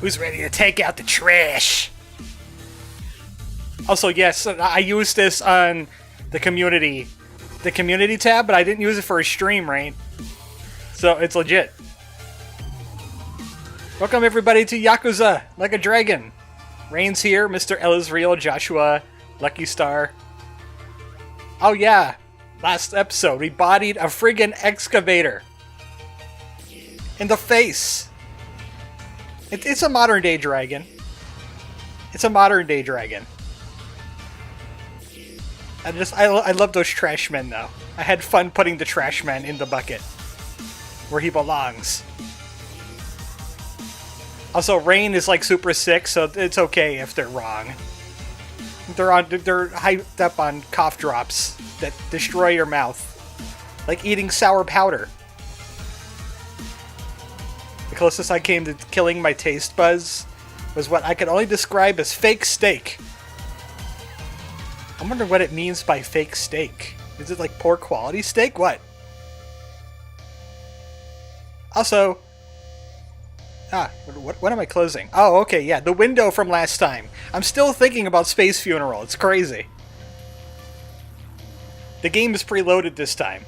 Who's ready to take out the trash? Also, yes, I used this on the community tab, but I didn't use it for a stream, right? So it's legit. Welcome everybody to Yakuza Like a Dragon. Rain's here, Mr. Elizreal, Joshua, Lucky Star. Oh yeah, last episode we bodied a friggin' excavator. In the face. It's a modern day dragon. It's a modern day dragon. I love those trash men though. I had fun putting the trash man in the bucket where he belongs. Also, Rain is like super sick, so it's okay if they're wrong. They're hyped up on cough drops that destroy your mouth, like eating sour powder. The closest I came to killing my taste buds was what I could only describe as fake steak. I wonder what it means by fake steak. Is it like poor quality steak? What? Also, what am I closing? Oh, okay, yeah, the window from last time. I'm still thinking about Space Funeral. It's crazy. The game is preloaded this time.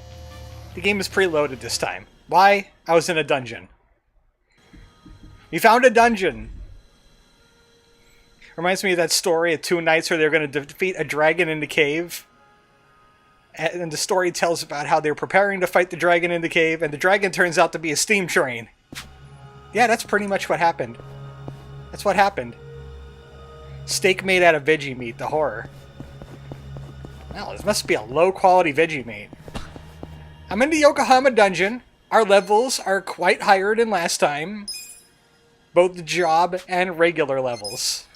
Why? I was in a dungeon. We found a dungeon. Reminds me of that story of two knights where they're going to defeat a dragon in the cave. And the story tells about how they're preparing to fight the dragon in the cave, and the dragon turns out to be a steam train. Yeah, that's pretty much what happened. That's what happened. Steak made out of veggie meat, the horror. Well, this must be a low-quality veggie meat. I'm in the Yokohama dungeon. Our levels are quite higher than last time. Both the job and regular levels.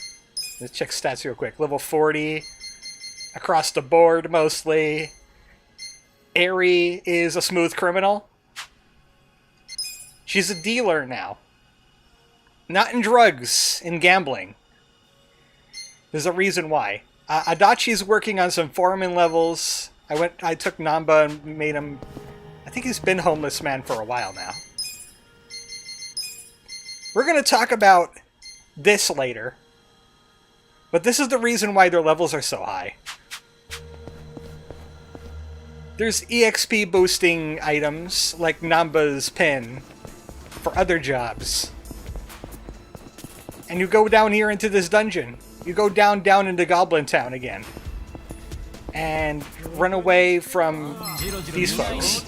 Let's check stats real quick. Level 40. Across the board, mostly. Eri is a smooth criminal. She's a dealer now. Not in drugs, in gambling. There's a reason why. Adachi's working on some foreman levels. I took Nanba and made him... I think he's been homeless man for a while now. We're going to talk about this later. But this is the reason why their levels are so high. There's EXP boosting items, like Nanba's pin, for other jobs. And you go down here into this dungeon. You go down into Goblin Town again. And run away from these folks.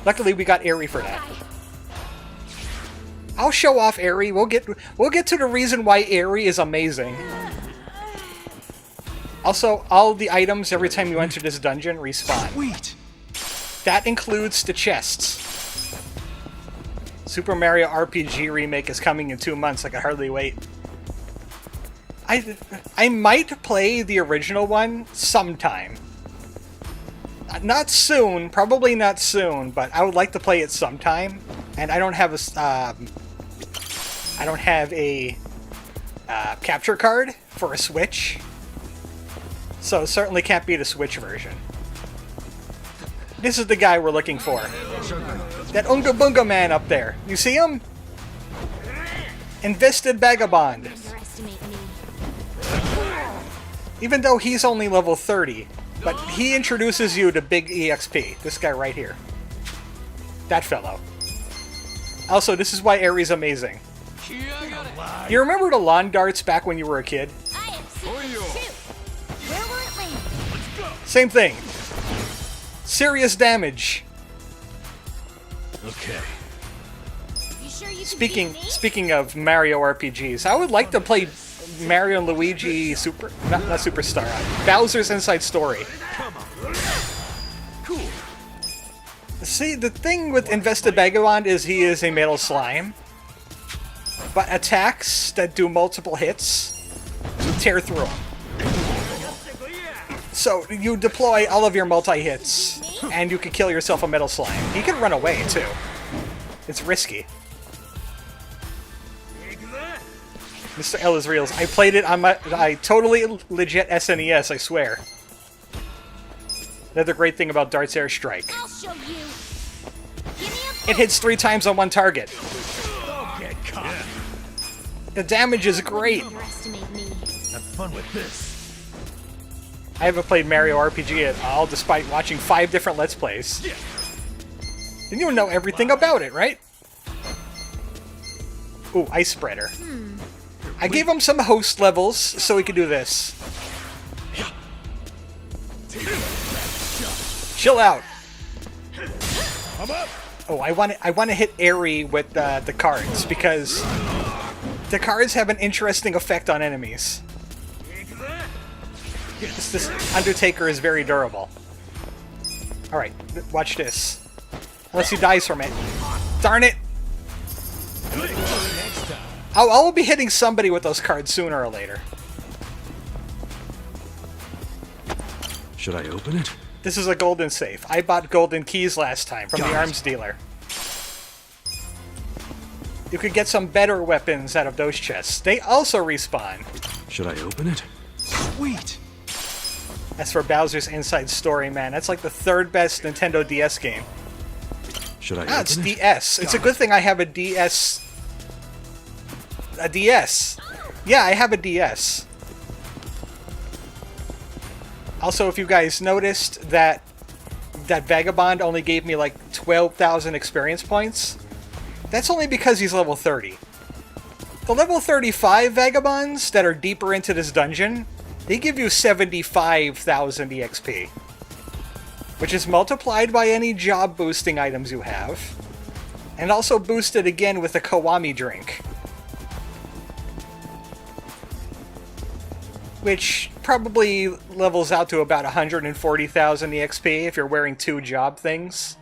Luckily, we got Eri for that. I'll show off Eri. We'll get to the reason why Eri is amazing. Also, all the items every time you enter this dungeon respawn. Sweet. That includes the chests. Super Mario RPG Remake is coming in 2 months. I can hardly wait. I might play the original one sometime. Not soon, probably not soon, but I would like to play it sometime. And I don't have a capture card for a Switch, so it certainly can't be the Switch version. This is the guy we're looking for. That Unga Bunga man up there. You see him? Invested Vagabond. Even though he's only level 30, but he introduces you to big EXP. This guy right here. That fellow. Also, this is why Eri's amazing. You remember the lawn darts back when you were a kid? Same thing. Serious damage. Okay. Speaking of Mario RPGs, I would like to play Mario and Luigi not Superstar. Bowser's Inside Story. Cool. See, the thing with Invested Vagabond is he is a metal slime. But attacks that do multiple hits tear through him. So you deploy all of your multi-hits, and you can kill yourself a metal slime. He can run away, too. It's risky. Mr. Elizreal's. I played it on my totally legit SNES, I swear. Another great thing about Dart's Airstrike. I'll show you. Give me a It hits 3 times on one target. Don't get caught. The damage is great. Underestimate me. Have fun with this. I haven't played Mario RPG at all, despite watching 5 different Let's Plays. And you know everything about it, right? Ooh, Ice Spreader. I gave him some host levels so he could do this. Chill out. I'm up. Oh, I want to hit Airy with the cards because the cards have an interesting effect on enemies. This Undertaker is very durable. All right, watch this. Unless he dies from it. Darn it! Next time. I'll be hitting somebody with those cards sooner or later. Should I open it? This is a golden safe. I bought golden keys last time from the arms dealer. You could get some better weapons out of those chests. They also respawn. Should I open it? Sweet! As for Bowser's Inside Story, man, that's like the 3rd best Nintendo DS game. Should I Ah, open it's it? DS. It's a good thing I have a DS. A DS. Yeah, I have a DS. Also, if you guys noticed that Vagabond only gave me like 12,000 experience points, that's only because he's level 30. The level 35 Vagabonds that are deeper into this dungeon, they give you 75,000 EXP. Which is multiplied by any job boosting items you have, and also boosted again with a Kiwami drink. Which probably levels out to about 140,000 EXP if you're wearing 2 job things.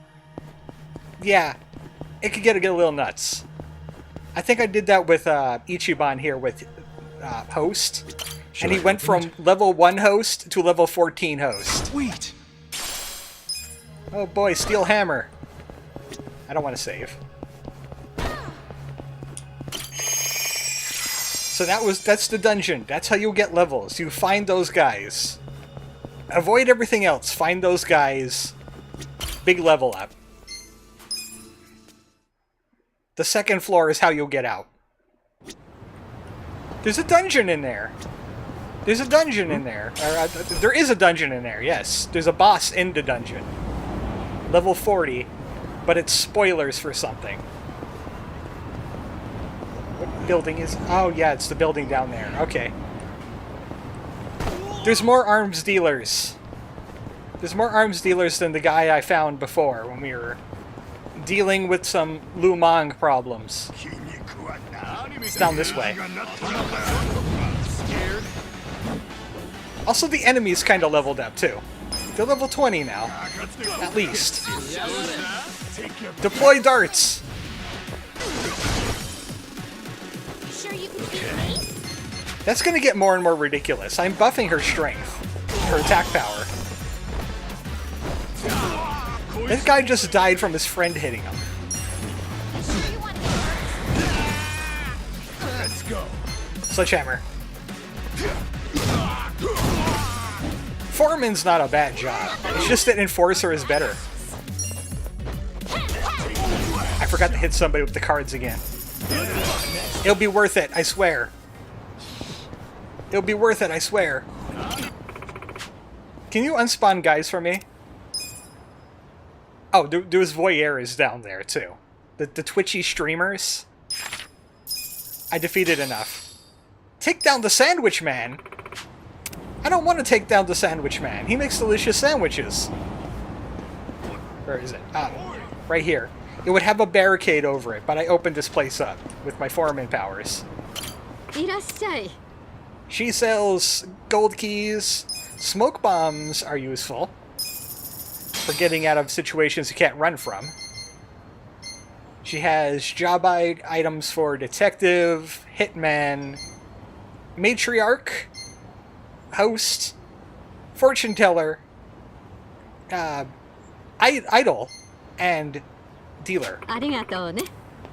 Yeah, it could get a little nuts. I think I did that with Ichiban here with Host, and he went from level 1 Host to level 14 Host. Sweet! Oh boy, Steel Hammer. I don't want to save. So that's the dungeon. That's how you get levels. You find those guys. Avoid everything else. Find those guys. Big level up. The 2nd floor is how you'll get out. There's a dungeon in there. There's a dungeon in there. There is a dungeon in there, yes. There's a boss in the dungeon. Level 40, but it's spoilers for something. What building is... Oh, yeah, it's the building down there. Okay. There's more arms dealers. There's more arms dealers than the guy I found before when we were dealing with some Lumang problems. It's down this way. Also, the enemies kind of leveled up, too. They're level 20 now. At least. Deploy darts! Sure you can beat me? That's gonna get more and more ridiculous. I'm buffing her strength. Her attack power. This guy just died from his friend hitting him. Sure you want to Let's go. Sledgehammer. Foreman's not a bad job. It's just that Enforcer is better. I forgot to hit somebody with the cards again. It'll be worth it, I swear. It'll be worth it, I swear. Can you unspawn guys for me? Oh, there's voyeurs down there, too. The twitchy streamers. I defeated enough. Take down the Sandwich Man! I don't want to take down the Sandwich Man. He makes delicious sandwiches. Where is it? Right here. It would have a barricade over it, but I opened this place up with my foreman powers. いらっしゃい. She sells gold keys. Smoke bombs are useful for getting out of situations you can't run from. She has job items for detective, hitman, matriarch, host, fortune teller, idol, and dealer. ありがとうね.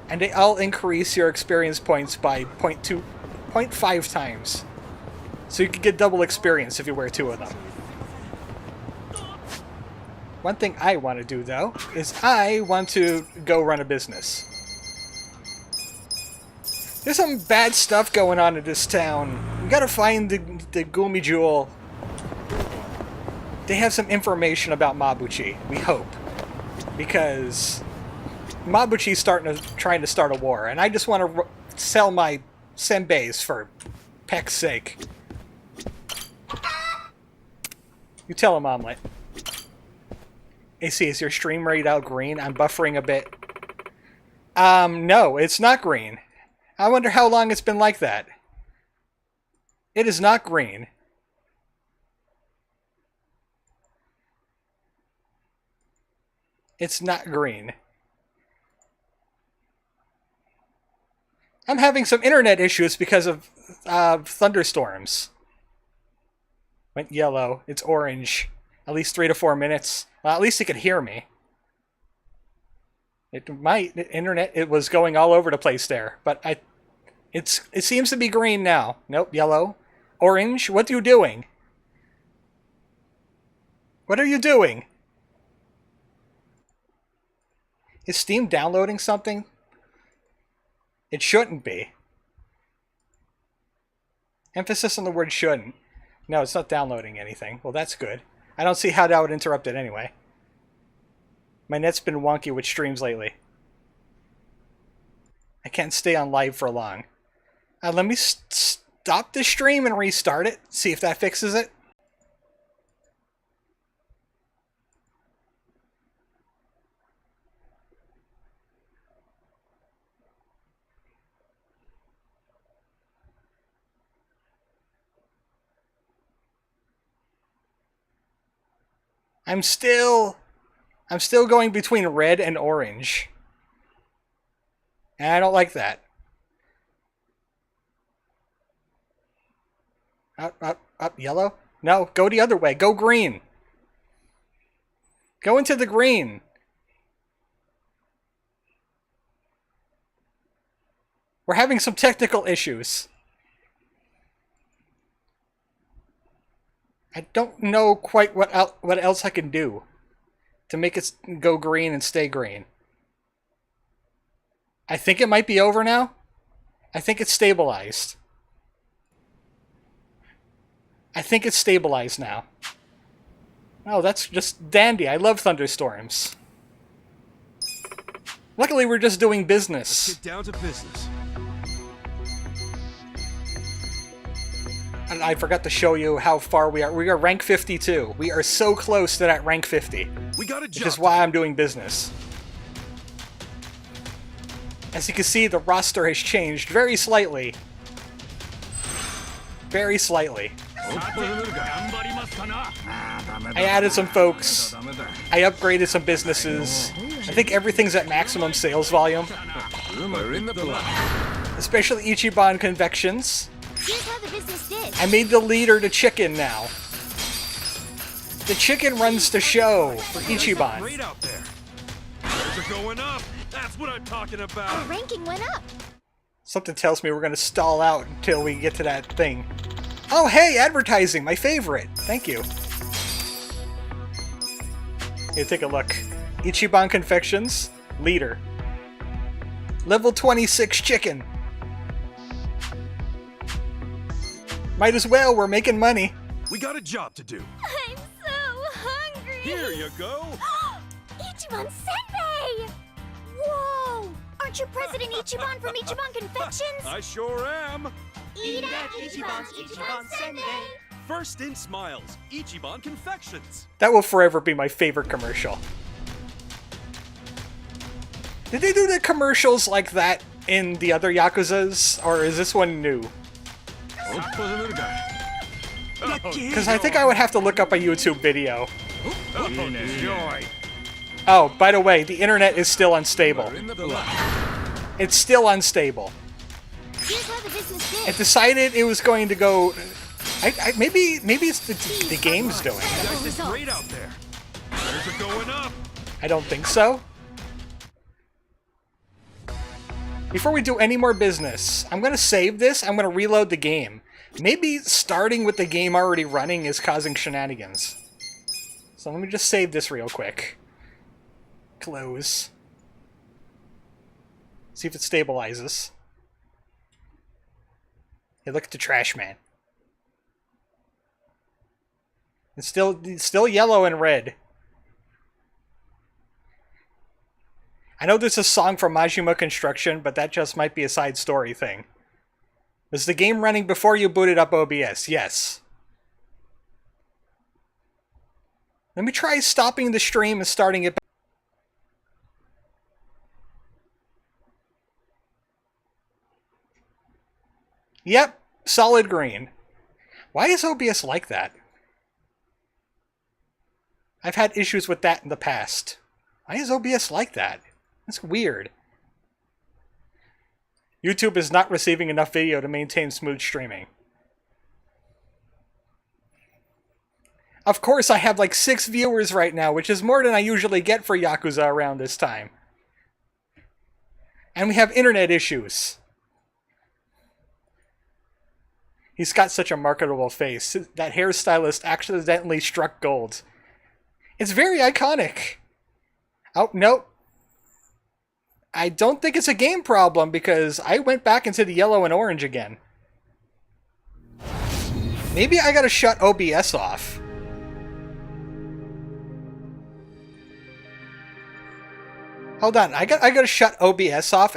And they all increase your experience points by 0.5 times. So you can get double experience if you wear 2 of them. One thing I want to do, though, is I want to go run a business. There's some bad stuff going on in this town. We gotta find the Geomijul. They have some information about Mabuchi, we hope. Because Mabuchi's trying to start a war, and I just want to sell my senbeis for peck's sake. You tell him, Omelet. AC, is your stream rated out green? I'm buffering a bit. No, it's not green. I wonder how long it's been like that. It is not green. It's not green. I'm having some internet issues because of thunderstorms. Went yellow. It's orange. At least 3 to 4 minutes. Well, at least he could hear me. It was going all over the place there, but it seems to be green now. Nope, yellow. Orange, what are you doing? What are you doing? Is Steam downloading something? It shouldn't be. Emphasis on the word shouldn't. No, it's not downloading anything. Well, that's good. I don't see how that would interrupt it anyway. My net's been wonky with streams lately. I can't stay on live for long. Let me stop the stream and restart it. See if that fixes it. I'm still going between red and orange. And I don't like that. Up, yellow? No, go the other way. Go green. Go into the green. We're having some technical issues. I don't know quite what else I can do to make it go green and stay green. I think it might be over now. I think it's stabilized. I think it's stabilized now. Oh, that's just dandy. I love thunderstorms. Luckily, we're just doing business. Let's get down to business. And I forgot to show you how far we are. We are rank 52. We are so close to that rank 50. We got a job. Which is why I'm doing business. As you can see, the roster has changed very slightly. Very slightly. I added some folks. I upgraded some businesses. I think everything's at maximum sales volume. We're in the black. Especially Ichiban Confections. Here's how the business did. I made the leader the chicken now. The chicken runs the show for Ichiban. Great out there. They're going up. That's what I'm talking Our about. ranking went up. Something tells me we're going to stall out until we get to that thing. Oh, hey, advertising, my favorite. Thank you. Here, take a look. Ichiban Confections, leader. Level 26 chicken. Might as well, we're making money. We got a job to do. I'm so hungry. Here you go. Ichiban Senbei! Whoa! Aren't you President Ichiban from Ichiban Confections? I sure am. Eat at Ichiban's Ichiban Senbei. First in smiles, Ichiban Confections. That will forever be my favorite commercial. Did they do the commercials like that in the other Yakuzas, or is this one new? Because I think I would have to look up a YouTube video. Oh, by the way, the internet is still unstable. We're in the black. It's still unstable. Here's how the business did. It decided it was going to go... maybe it's the game's doing it. Guys did great out there. Others are going up. I don't think so. Before we do any more business, I'm going to save this. I'm going to reload the game. Maybe starting with the game already running is causing shenanigans. So let me just save this real quick. Close. See if it stabilizes. Hey, look at the trash man. It's still yellow and red. I know there's a song from Majima Construction, but that just might be a side story thing. Was the game running before you booted up OBS? Yes. Let me try stopping the stream and starting it back. Yep, solid green. Why is OBS like that? I've had issues with that in the past. Why is OBS like that? That's weird. YouTube is not receiving enough video to maintain smooth streaming. Of course, I have like 6 viewers right now, which is more than I usually get for Yakuza around this time. And we have internet issues. He's got such a marketable face. That hairstylist accidentally struck gold. It's very iconic. Oh, nope. I don't think it's a game problem because I went back into the yellow and orange again. Maybe I gotta shut OBS off. Hold on, I gotta shut OBS off.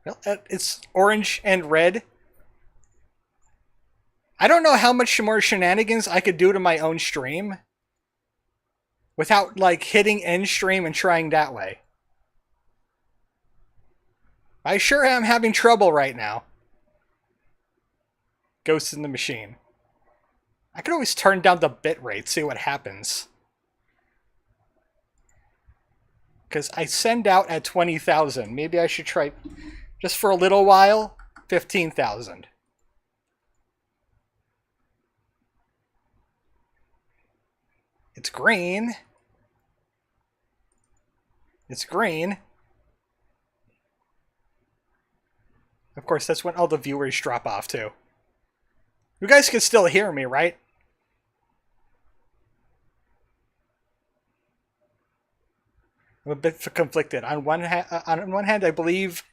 Well, it's orange and red. I don't know how much more shenanigans I could do to my own stream without, like, hitting end stream and trying that way. I sure am having trouble right now. Ghost in the Machine. I could always turn down the bitrate, see what happens. Because I send out at 20,000. Maybe I should try, just for a little while, 15,000. It's green. It's green. Of course, that's when all the viewers drop off, too. You guys can still hear me, right? I'm a bit conflicted. On one hand, I believe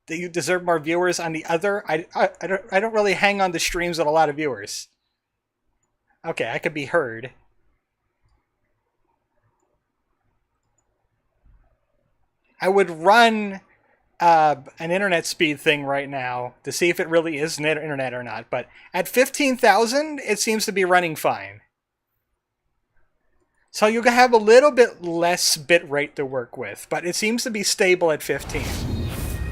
that you deserve more viewers. On the other, I don't really hang on the streams with a lot of viewers. Okay, I could be heard. I would run an internet speed thing right now to see if it really is internet or not, but at 15,000, it seems to be running fine. So you can have a little bit less bitrate to work with, but it seems to be stable at 15.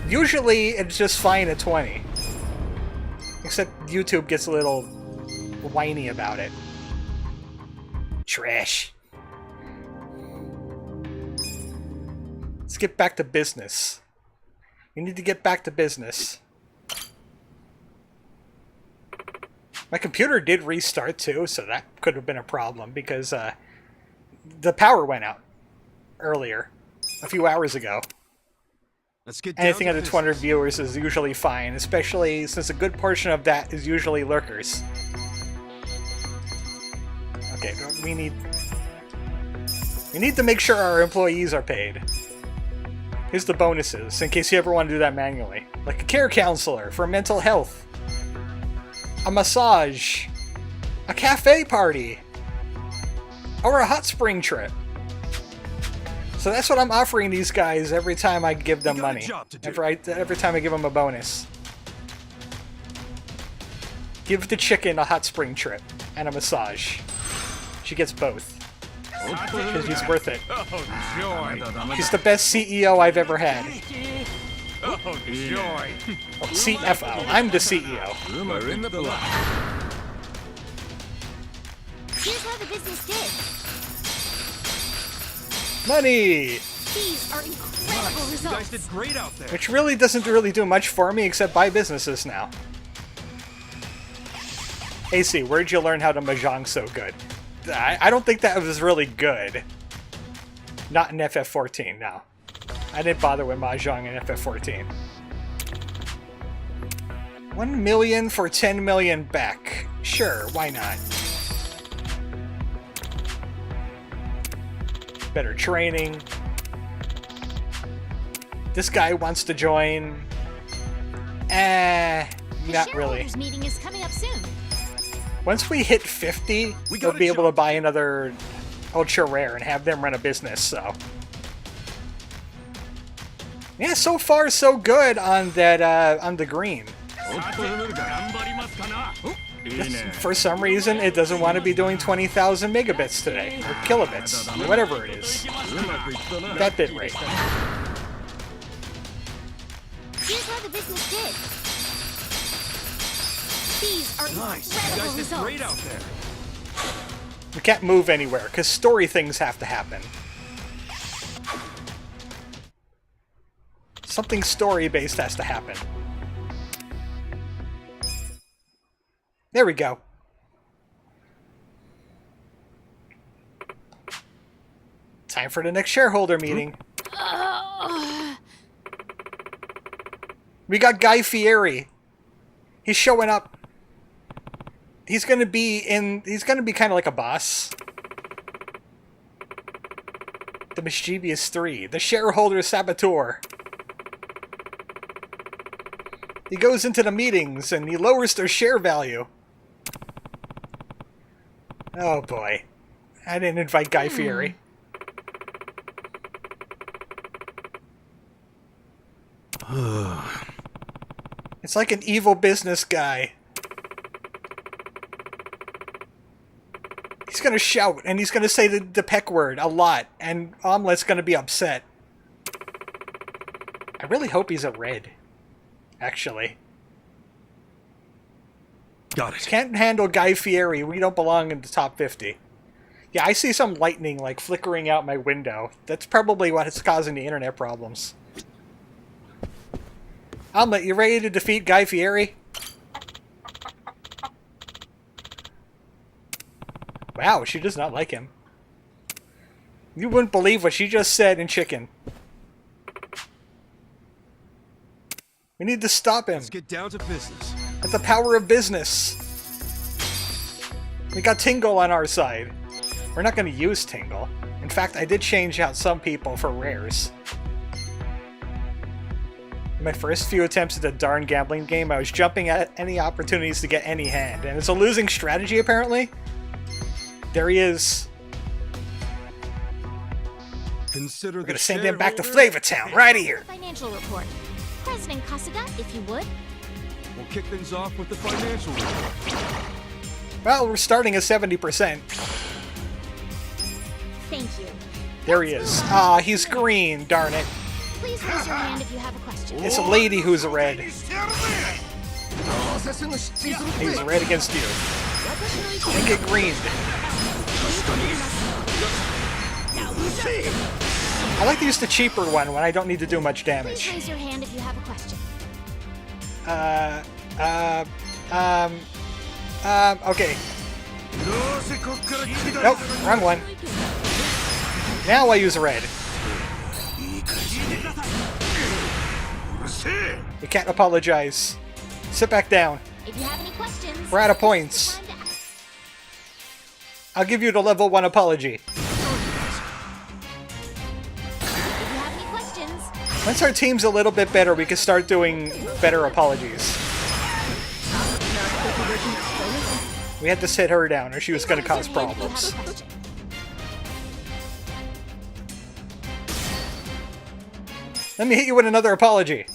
Usually, it's just fine at 20. Except YouTube gets a little whiny about it. Trash. Let's get back to business. We need to get back to business. My computer did restart too, so that could have been a problem because the power went out earlier, a few hours ago. Let's get Anything down to under 200 viewers is usually fine, especially since a good portion of that is usually lurkers. Okay, we need to make sure our employees are paid. Here's the bonuses, in case you ever want to do that manually. Like a care counselor for mental health. A massage. A cafe party. Or a hot spring trip. So that's what I'm offering these guys every time I give them money. Every time I give them a bonus. Give the chicken a hot spring trip and a massage. She gets both. Because she's worth it. Oh, joy. She's the best CEO I've ever had. Oh, joy. Oh, CFO. I'm the CEO. We're in the block. Here's how the business did. Money! These are incredible You guys results. did great out there. Which really doesn't do much for me except buy businesses now. AC, where'd you learn how to mahjong so good? I don't think that was really good. Not in FF14, no. I didn't bother with mahjong in FF14. 1 million for 10 million back. Sure, why not? Better training. This guy wants to join. Not really. The meeting is coming up soon. Once we hit 50, we'll be able to buy another ultra rare and have them run a business, so. Yeah, so far so good on that, on the green. For some reason, it doesn't want to be doing 20,000 megabits today, or kilobits, or whatever it is. That bit rate. Here's how the business did. These are incredible results. Great out there. We can't move anywhere, because story things have to happen. Something story-based has to happen. There we go. Time for the next shareholder meeting. We got Guy Fieri. He's showing up. He's gonna be kind of like a boss. The Mischievous Three. The shareholder saboteur. He goes into the meetings and he lowers their share value. Oh boy. I didn't invite Guy Fieri. It's like an evil business guy. He's gonna shout and he's gonna say the peck word a lot, and Omelet's gonna be upset. I really hope he's a red. Actually. Got it. Can't handle Guy Fieri. We don't belong in the top 50. Yeah, I see some lightning like flickering out my window. That's probably what's causing the internet problems. Omelet, you ready to defeat Guy Fieri? Wow, she does not like him. You wouldn't believe what she just said in Chicken. We need to stop him. Let's get down to business. At the power of business. We got Tingle on our side. We're not going to use Tingle. In fact, I did change out some people for rares. In my first few attempts at the darn gambling game, I was jumping at any opportunities to get any hand. And it's a losing strategy, apparently. There he is. Consider We're going to send him back to Flavor Town, right here. Financial report. President Kasuga, if you would. We'll kick things off with the financial report. Well, we're starting at 70%. Thank you. There he is. Ah, he's green, darn it. Please raise your hand if you have a question. It's a lady who's a red. He's red against you. And get greened. I like to use the cheaper one when I don't need to do much Please damage. raise your hand if you have a question. Okay. Nope, wrong one. Now I use red. You can't apologize. Sit back down. If you have any questions, We're out of points. time to ask. I'll give you the level 1 apology. If you have any questions, Once our team's a little bit better, we can start doing better apologies. We had to sit her down or she was going to cause problems. Let me hit you with another apology.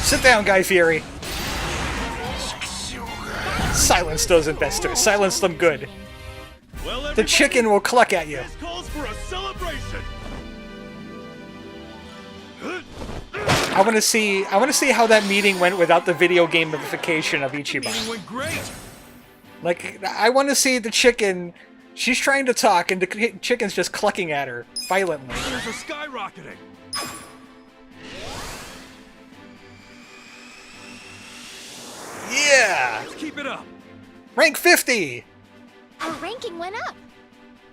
Sit down, Guy Fieri. Silence those investors. Silence them good. Well, The chicken will cluck at you. This calls for a celebration. I want to see how that meeting went without the video gamification of Meeting Ichiban. went great. Like, I want to see the chicken. She's trying to talk, and the chicken's just clucking at her violently. Shares are skyrocketing. Yeah! Let's keep it up. Rank 50! our ranking went up.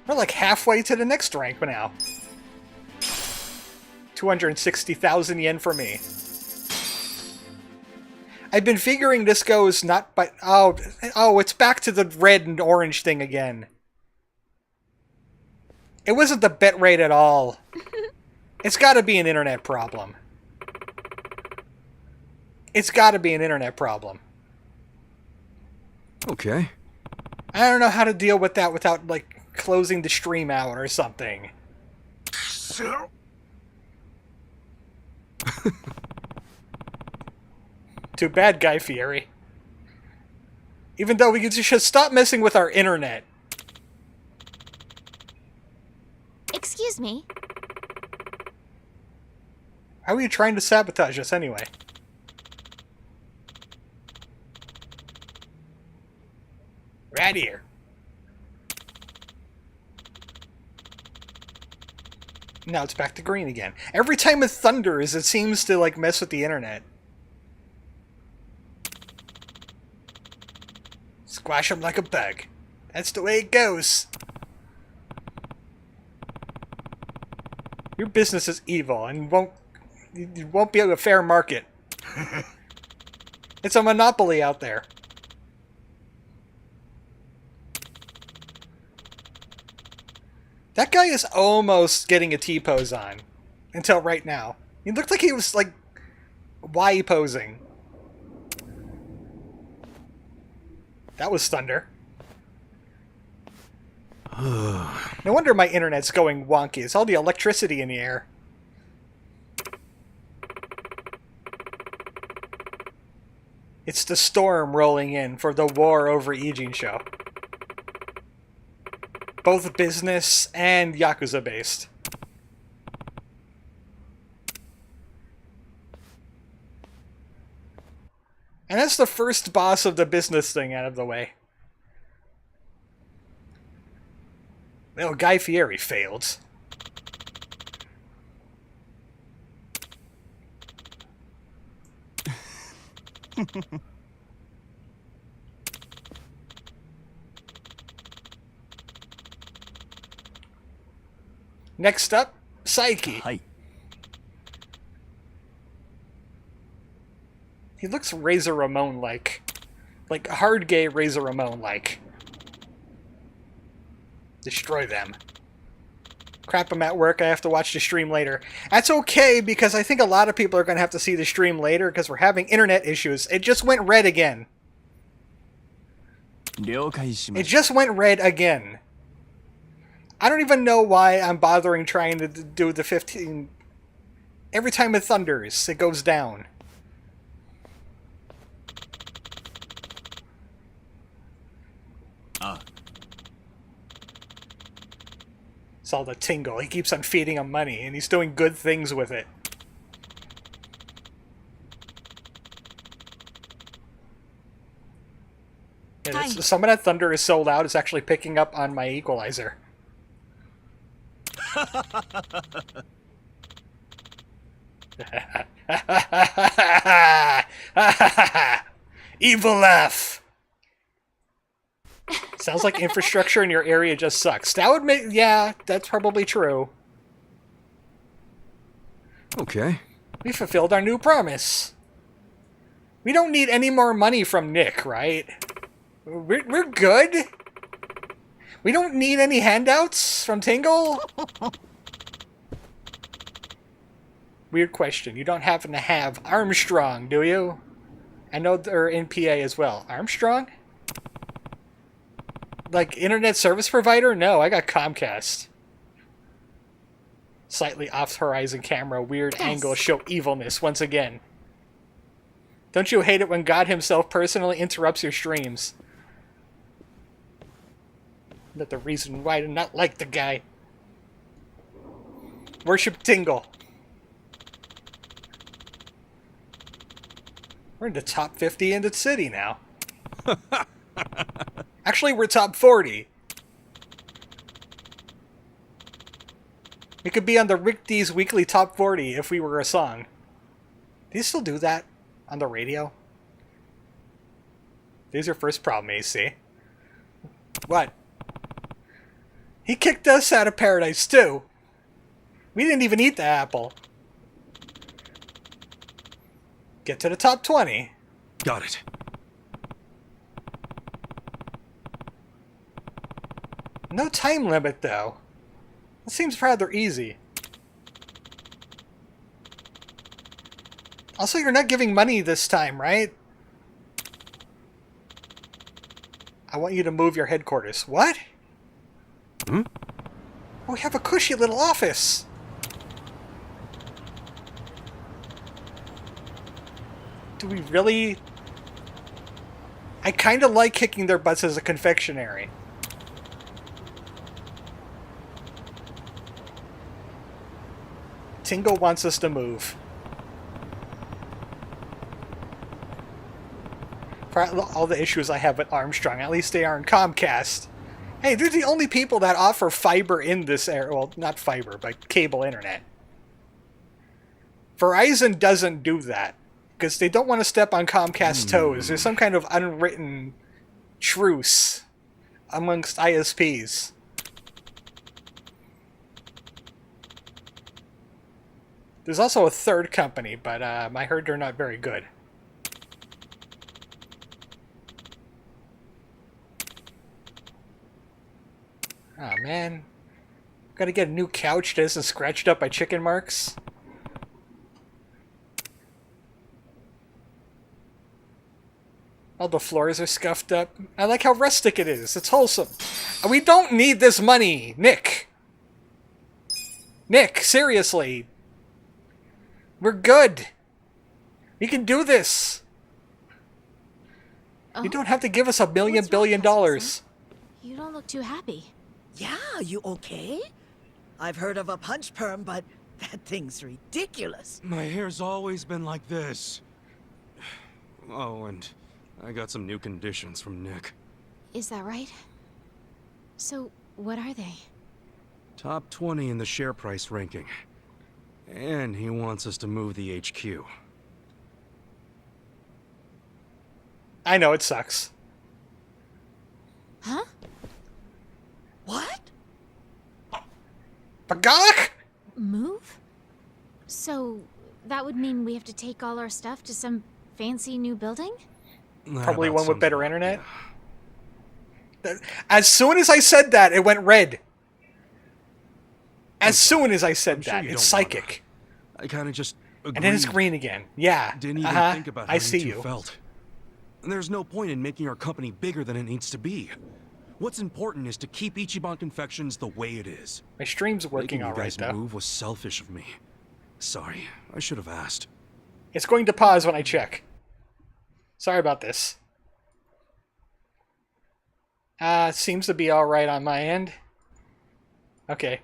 We're like halfway to the next rank now. 260,000 yen for me. I've been figuring this goes not by... Oh, it's back to the red and orange thing again. It wasn't the bitrate at all. It's gotta be an internet problem. It's gotta be an internet problem. Okay. I don't know how to deal with that without, like, closing the stream out or something. Too bad, Guy Fieri. Even though we should stop messing with our internet. Excuse me. How are you trying to sabotage us anyway? Right here. Now it's back to green again. Every time it thunders, it seems to, like, mess with the internet. Squash him like a bug. That's the way it goes. Your business is evil and you won't be a fair market. It's a monopoly out there. That guy is almost getting a T-pose on. Until right now. He looked like he was, like, Y-posing. That was thunder. No wonder my internet's going wonky. It's all the electricity in the air. It's the storm rolling in for the war over Ijin show. Both business and Yakuza based. And that's the first boss of the business thing out of the way. Well, Guy Fieri failed. Next up, Psyche. Hi. He looks Razor Ramon-like. Like, hard gay Razor Ramon-like. Destroy them. Crap, I'm at work. I have to watch the stream later. That's okay, because I think a lot of people are going to have to see the stream later, because we're having internet issues. It just went red again. It just went red again. I don't even know why I'm bothering trying to do the 15... Every time it thunders, it goes down. It's all the tingle. He keeps on feeding him money, and he's doing good things with it. Yeah, some of that thunder is so loud, it's actually picking up on my equalizer. Evil laugh! Sounds like infrastructure in your area just sucks. That would make... Yeah, that's probably true. Okay. We fulfilled our new promise. We don't need any more money from Nick, right? We're good? We don't need any handouts from Tingle? Weird question. You don't happen to have Armstrong, do you? I know they're in PA as well. Armstrong? Like, internet service provider? No, I got Comcast. Slightly off-horizon camera, weird angle, show evilness once again. Don't you hate it when God himself personally interrupts your streams? Not the reason why I do not like the guy. Worship Tingle. We're in the top 50 in the city now. Actually, we're top 40. We could be on the Rick D's weekly top 40 if we were a song. Do you still do that on the radio? There's your first problem, AC. What? He kicked us out of paradise, too. We didn't even eat the apple. Get to the top 20. Got it. No time limit, though. That seems rather easy. Also, you're not giving money this time, right? I want you to move your headquarters. What? Hmm? Oh, we have a cushy little office. Do we really? I kind of like kicking their butts as a confectionery. Tingo wants us to move. For all the issues I have with Armstrong, at least they aren't Comcast. Hey, they're the only people that offer fiber in this area. Well, not fiber, but cable internet. Verizon doesn't do that because they don't want to step on Comcast's toes. There's some kind of unwritten truce amongst ISPs. There's also a third company, but I heard they're not very good. Oh man. Gotta get a new couch that isn't scratched up by chicken marks. All the floors are scuffed up. I like how rustic it is. It's wholesome. We don't need this money, Nick. Nick, seriously. We're good. We can do this. You don't have to give us $1 billion. You don't look too happy. Yeah, you okay? I've heard of a punch perm, but that thing's ridiculous. My hair's always been like this. Oh, and I got some new conditions from Nick. Is that right? So, what are they? Top 20 in the share price ranking. And he wants us to move the HQ. I know, it sucks. Huh? What? Bagok! Move? So, that would mean we have to take all our stuff to some fancy new building? Probably About one with better something, internet. yeah. As soon as I said that, it went red. As soon as I said sure that, you it's don't wanna. psychic. I kind of just agreed. And then it's green again. Yeah. Didn't even think about how I you see two you. felt. And there's no point in making our company bigger than it needs to be. What's important is to keep Ichiban Confections the way it is. My stream's working Making you all right, guys though. move was selfish of me. Sorry, I should have asked. It's going to pause when I check. Sorry about this. Seems to be all right on my end. Okay.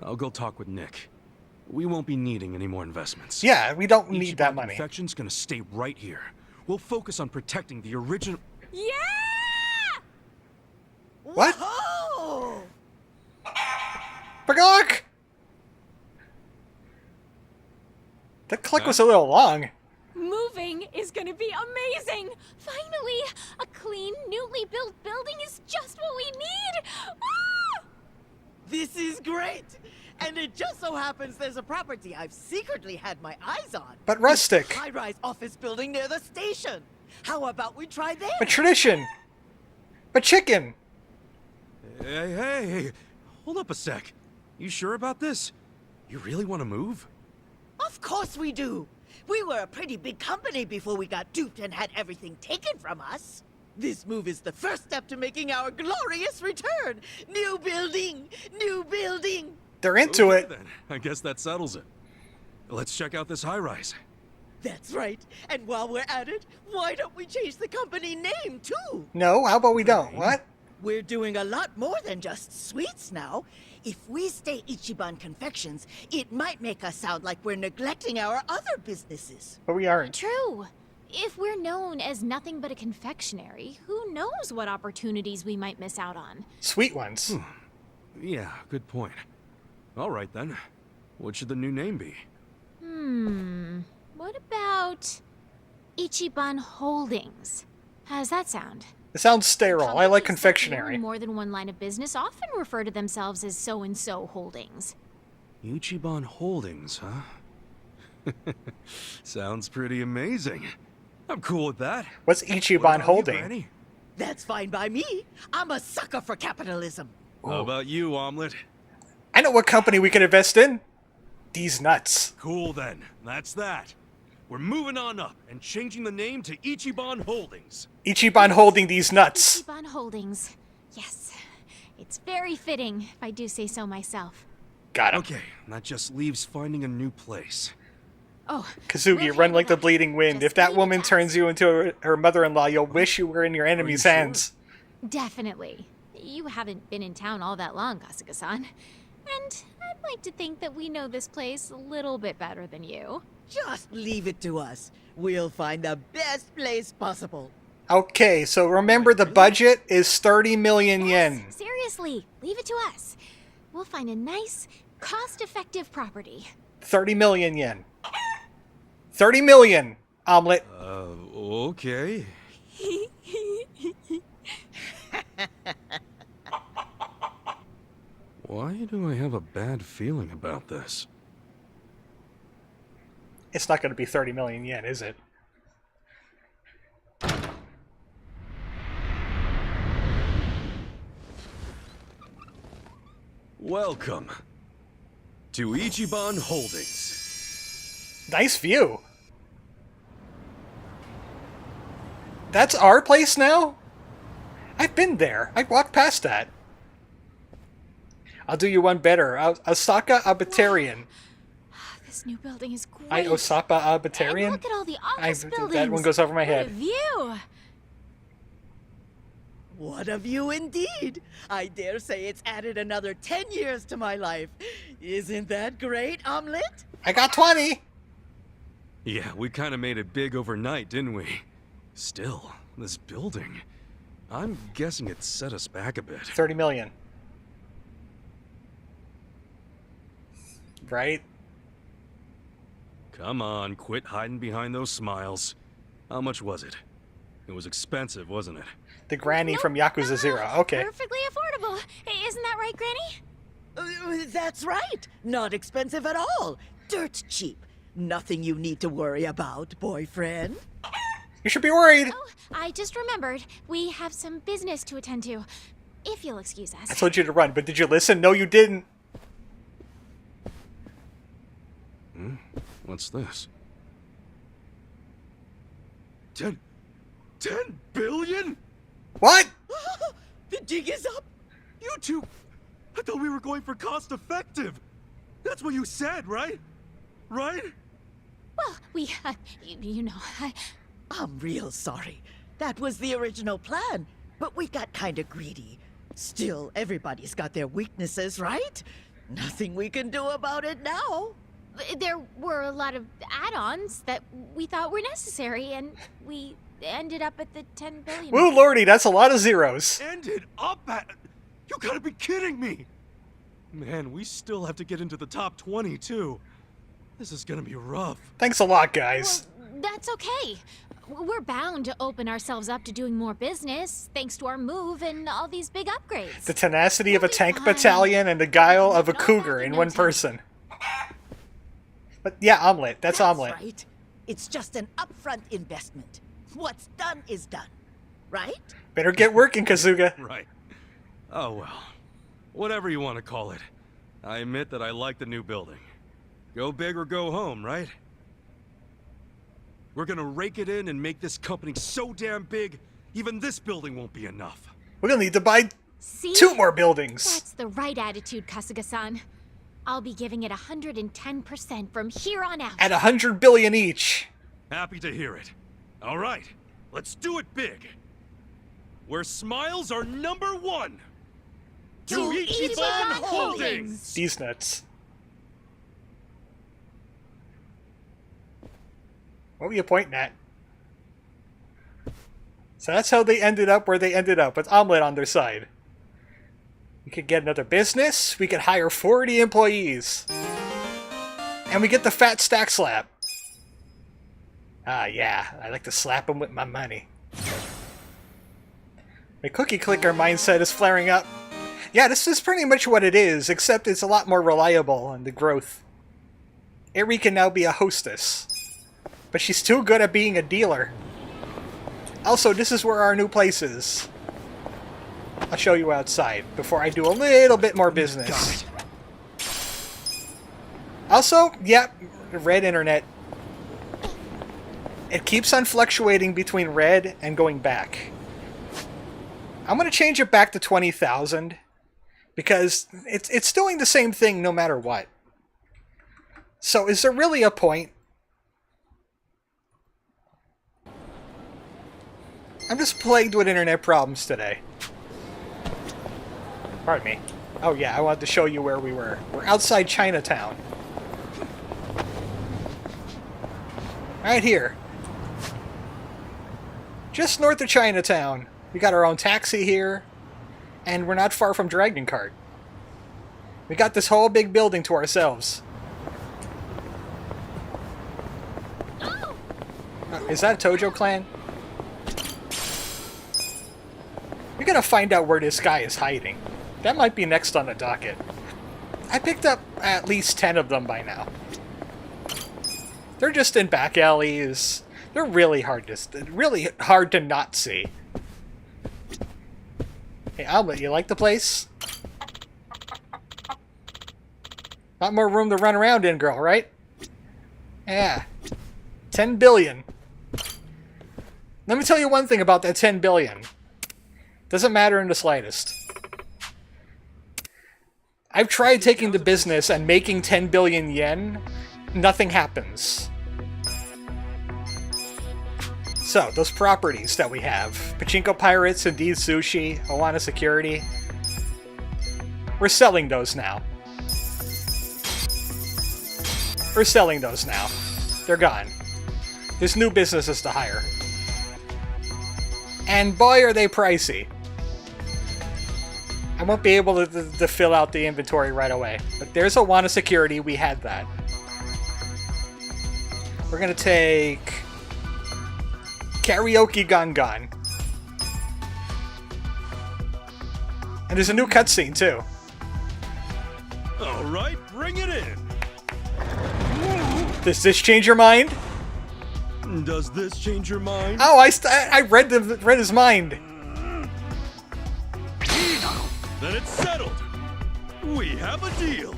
I'll go talk with Nick. We won't be needing any more investments. Yeah, we don't need that Ichiban money. Confections gonna stay right here. We'll focus on protecting the original. Yeah! What? Whoa! Bagok! That click was a little long. Moving is gonna be amazing! Finally! A clean, newly built building is just what we need! Ah! This is great! And it just so happens there's a property I've secretly had my eyes on. But rustic. This high-rise office building near the station. How about we try there? But tradition. But chicken. Hey, hold up a sec. You sure about this? You really want to move? Of course we do. We were a pretty big company before we got duped and had everything taken from us. This move is the first step to making our glorious return. New building, new building. They're into Okay, it. Then. I guess that settles it. Let's check out this high-rise. That's right. And while we're at it, why don't we change the company name too? No, how about we don't? What? We're doing a lot more than just sweets now. If we stay Ichiban Confections, it might make us sound like we're neglecting our other businesses. But we aren't. True. If we're known as nothing but a confectionery, who knows what opportunities we might miss out on? Sweet ones. Yeah, good point. All right, then. What should the new name be? What about Ichiban Holdings? How does that sound? It sounds sterile. I like Companies that confectionery. own more than one line of business often refer to themselves as so-and-so holdings. Ichiban Holdings, huh? Sounds pretty amazing. I'm cool with that. What's What Ichiban about you, holding? Granny? That's fine by me. I'm a sucker for capitalism. How about you, Omelet? I know what company we can invest in. These nuts. Cool then. That's that. We're moving on up and changing the name to Ichiban Holdings. Ichiban holding these nuts. Ichiban Holdings. Yes. It's very fitting, if I do say so myself. Got him. Okay, that just leaves finding a new place. Oh, Kazuki, we'll run handle like the that. bleeding wind. Just If that leave it woman to turns us. you into her mother-in-law, you'll wish you were in your enemy's sure? hands. Definitely. You haven't been in town all that long, Kasuga-san. And I'd like to think that we know this place a little bit better than you. Just leave it to us. We'll find the best place possible. Okay, so remember the budget is 30 million yen. Yes, seriously, leave it to us. We'll find a nice, cost-effective property. 30 million yen. 30 million, Omelet. Okay. Why do I have a bad feeling about this? It's not going to be 30 million yen, is it? Welcome to Ichiban Holdings. Nice view. That's our place now? I've been there. I walked past that. I'll do you one better. Osaka Abatarian. This new building is great. Osaka And Abatarian? look at all the office buildings. That one goes over my What a head. view. What a view indeed. I dare say it's added another 10 years to my life. Isn't that great, Omelet? I got 20. Yeah, we kind of made it big overnight, didn't we? Still, this building. I'm guessing it set us back a bit. 30 million. Right? Come on, quit hiding behind those smiles. How much was it? It was expensive, wasn't it? The granny Nope, from Yakuza no, 0. Okay. Perfectly affordable. Hey, isn't that right, Granny? That's right. Not expensive at all. Dirt cheap. Nothing you need to worry about, boyfriend. You should be worried. Oh, I just remembered. We have some business to attend to. If you'll excuse us. I told you to run, but did you listen? No, you didn't. What's this? 10 billion? What? The dig is up. You two, I thought we were going for cost effective. That's what you said, right? Right? Well, we, you know, I'm real sorry. That was the original plan, but we got kind of greedy. Still, everybody's got their weaknesses, right? Nothing we can do about it now. there were a lot of add-ons that we thought were necessary, and we ended up at the 10 billion. Woo lordy, that's a lot of zeros. Ended up at... You gotta be kidding me! Man, we still have to get into the top 20, too. This is gonna be rough. Thanks a lot, guys. Well, that's okay. We're bound to open ourselves up to doing more business, thanks to our move and all these big upgrades. The tenacity of a We'll be tank fine. battalion and the guile of a Not cougar in one documented. person. But yeah, omelet. That's omelet. Right. It's just an upfront investment. What's done is done. Right? Better get working, Kazuga. Right. Oh well. Whatever you want to call it. I admit that I like the new building. Go big or go home, right? We're gonna rake it in and make this company so damn big, even this building won't be enough. We're gonna need to buy See? 2 more buildings. That's the right attitude, Kasuga-san. I'll be giving it 110% from here on out. At 100 billion each. Happy to hear it. All right, let's do it big. Where smiles are #1. To Ichiban Holdings! These nuts. What were you pointing at? So that's how they ended up where they ended up, with Omelet on their side. We could get another business, we could hire 40 employees. And we get the fat stack slap. Ah, yeah, I like to slap them with my money. My cookie clicker mindset is flaring up. Yeah, this is pretty much what it is, except it's a lot more reliable on the growth. Eri can now be a hostess. But she's too good at being a dealer. Also, this is where our new place is. I'll show you outside before I do a little bit more business. Also, yeah, red internet. It keeps on fluctuating between red and going back. I'm going to change it back to 20,000 because it's doing the same thing no matter what. So is there really a point? I'm just plagued with internet problems today. Pardon me. Oh yeah, I wanted to show you where we were. We're outside Chinatown. Right here. Just north of Chinatown. We got our own taxi here. And we're not far from Dragon Cart. We got this whole big building to ourselves. Is that a Tojo clan? We're gonna find out where this guy is hiding. That might be next on the docket. I picked up at least 10 of them by now. They're just in back alleys. They're really hard to not see. Hey, Albert, you like the place? Lot more room to run around in, girl, right? Yeah. 10 billion. Let me tell you one thing about that 10 billion. Doesn't matter in the slightest. I've tried taking the business and making 10 billion yen. Nothing happens. So, those properties that we have. Pachinko Pirates, Indeed Sushi, Awana Security. We're selling those now. We're selling those now. They're gone. There's new businesses to hire. And boy, are they pricey. I won't be able to fill out the inventory right away. But there's Awana Security. We had that. We're going to take Karaoke Gangan. And there's a new cutscene, too. All right, bring it in. Does this change your mind? Does this change your mind? Oh, I read his mind. Then it's settled. We have a deal.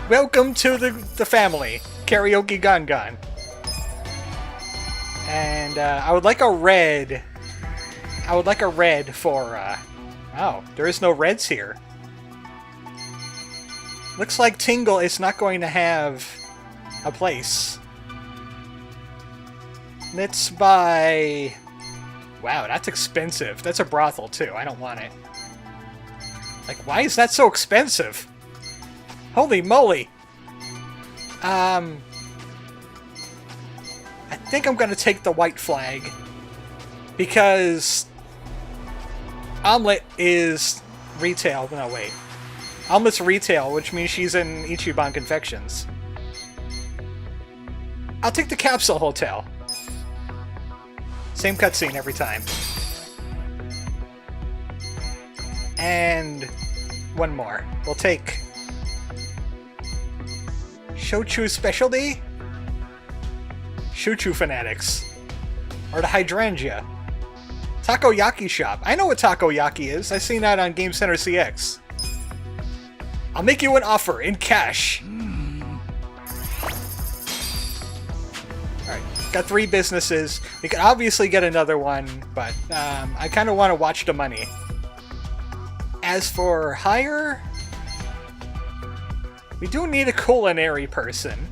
Welcome to the family, Karaoke Gangan. And I would like a red. I would like a red for. Oh, there is no reds here. Looks like Tingle is not going to have a place. Let's buy... Wow, that's expensive. That's a brothel, too. I don't want it. Like, why is that so expensive? Holy moly! I think I'm gonna take the white flag. Because... Omelette is retail. No, wait. Omelette's retail, which means she's in Ichiban Confections. I'll take the Capsule Hotel. Same cutscene every time. And one more. We'll take Shochu Specialty, Shuchu Fanatics, or the Hydrangea. Takoyaki Shop. I know what takoyaki is. I've seen that on Game Center CX. I'll make you an offer in cash. Alright, got 3 businesses. We could obviously get another one, but I kind of want to watch the money. As for hire, we do need a culinary person.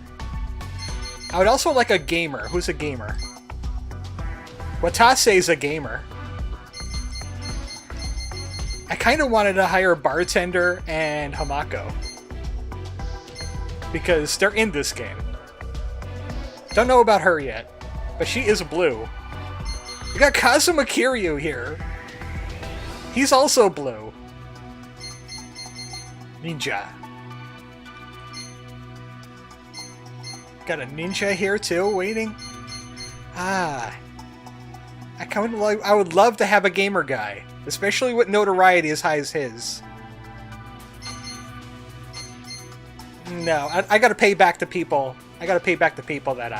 I would also like a gamer. Who's a gamer? Watase's a gamer. I kind of wanted to hire Bartender and Hamako. Because they're in this game. Don't know about her yet, but she is blue. We got Kazuma Kiryu here. He's also blue. Ninja. Got a ninja here too, waiting. Ah. I would love to have a gamer guy, especially with notoriety as high as his. No, I gotta pay back the people. I gotta pay back the people that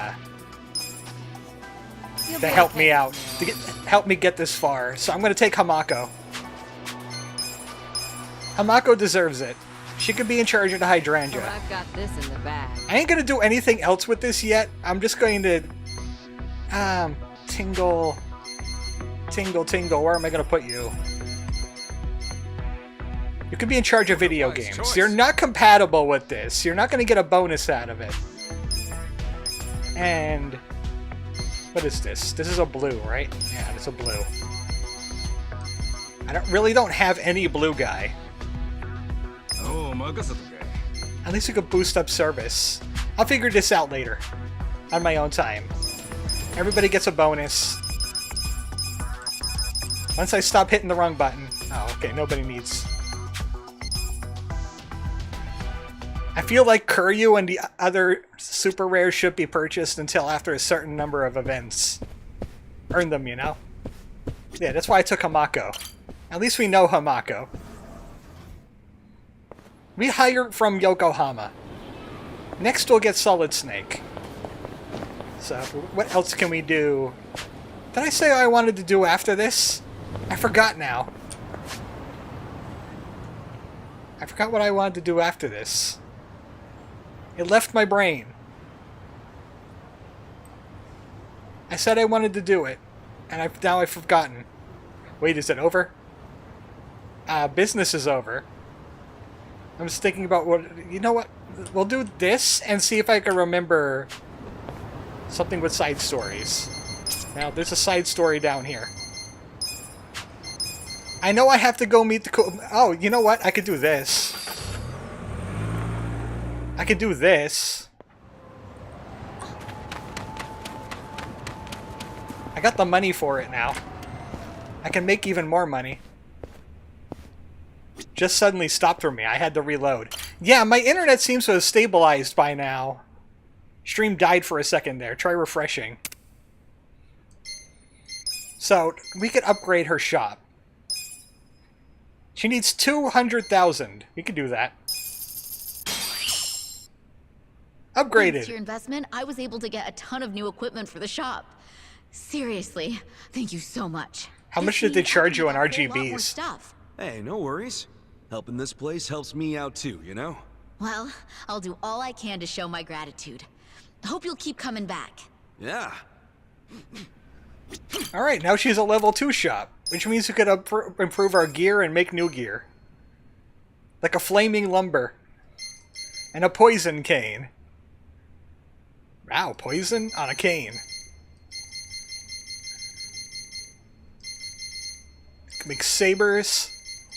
helped me out, to help me get this far. So I'm gonna take Hamako. Hamako deserves it. She could be in charge of the hydrangea. I've got this in the bag. I ain't gonna do anything else with this yet. I'm just going to tingle, where am I gonna put you? You could be in charge of video games. Choice. You're not compatible with this. You're not gonna get a bonus out of it. And what is this? This is a blue, right? Yeah, it's a blue. I really don't have any blue guy. Oh, At least we could boost up service. I'll figure this out later. On my own time. Everybody gets a bonus. Once I stop hitting the wrong button. Oh, okay, nobody needs... I feel like Kuryu and the other super rares should be purchased until after a certain number of events. Earn them, you know? Yeah, that's why I took Hamako. At least we know Hamako. We hire from Yokohama. Next we'll get Solid Snake. So, what else can we do? Did I say what I wanted to do after this? I forgot now. I forgot what I wanted to do after this. It left my brain. I said I wanted to do it, and now I've forgotten. Wait, is it over? Business is over. I'm just thinking about what... You know what? We'll do this and see if I can remember something with side stories. Now, there's a side story down here. I know I have to go meet the... Oh, you know what? I could do this. I could do this. I got the money for it now. I can make even more money. Just suddenly stopped for me. I had to reload. Yeah, my internet seems to have stabilized by now. Stream died for a second there. Try refreshing. So, we could upgrade her shop. She needs 200,000. We could do that. Upgraded. Thanks to your investment, I was able to get a ton of new equipment for the shop. Seriously, thank you so much. How much You did they see, I charge can you in get a whole lot more RGBs? stuff. Hey, no worries. Helping this place helps me out too, you know? Well, I'll do all I can to show my gratitude. Hope you'll keep coming back. Yeah. Alright, now she's a level 2 shop, which means we could improve our gear and make new gear. Like a flaming lumber. And a poison cane. Wow, poison on a cane. Can make sabers.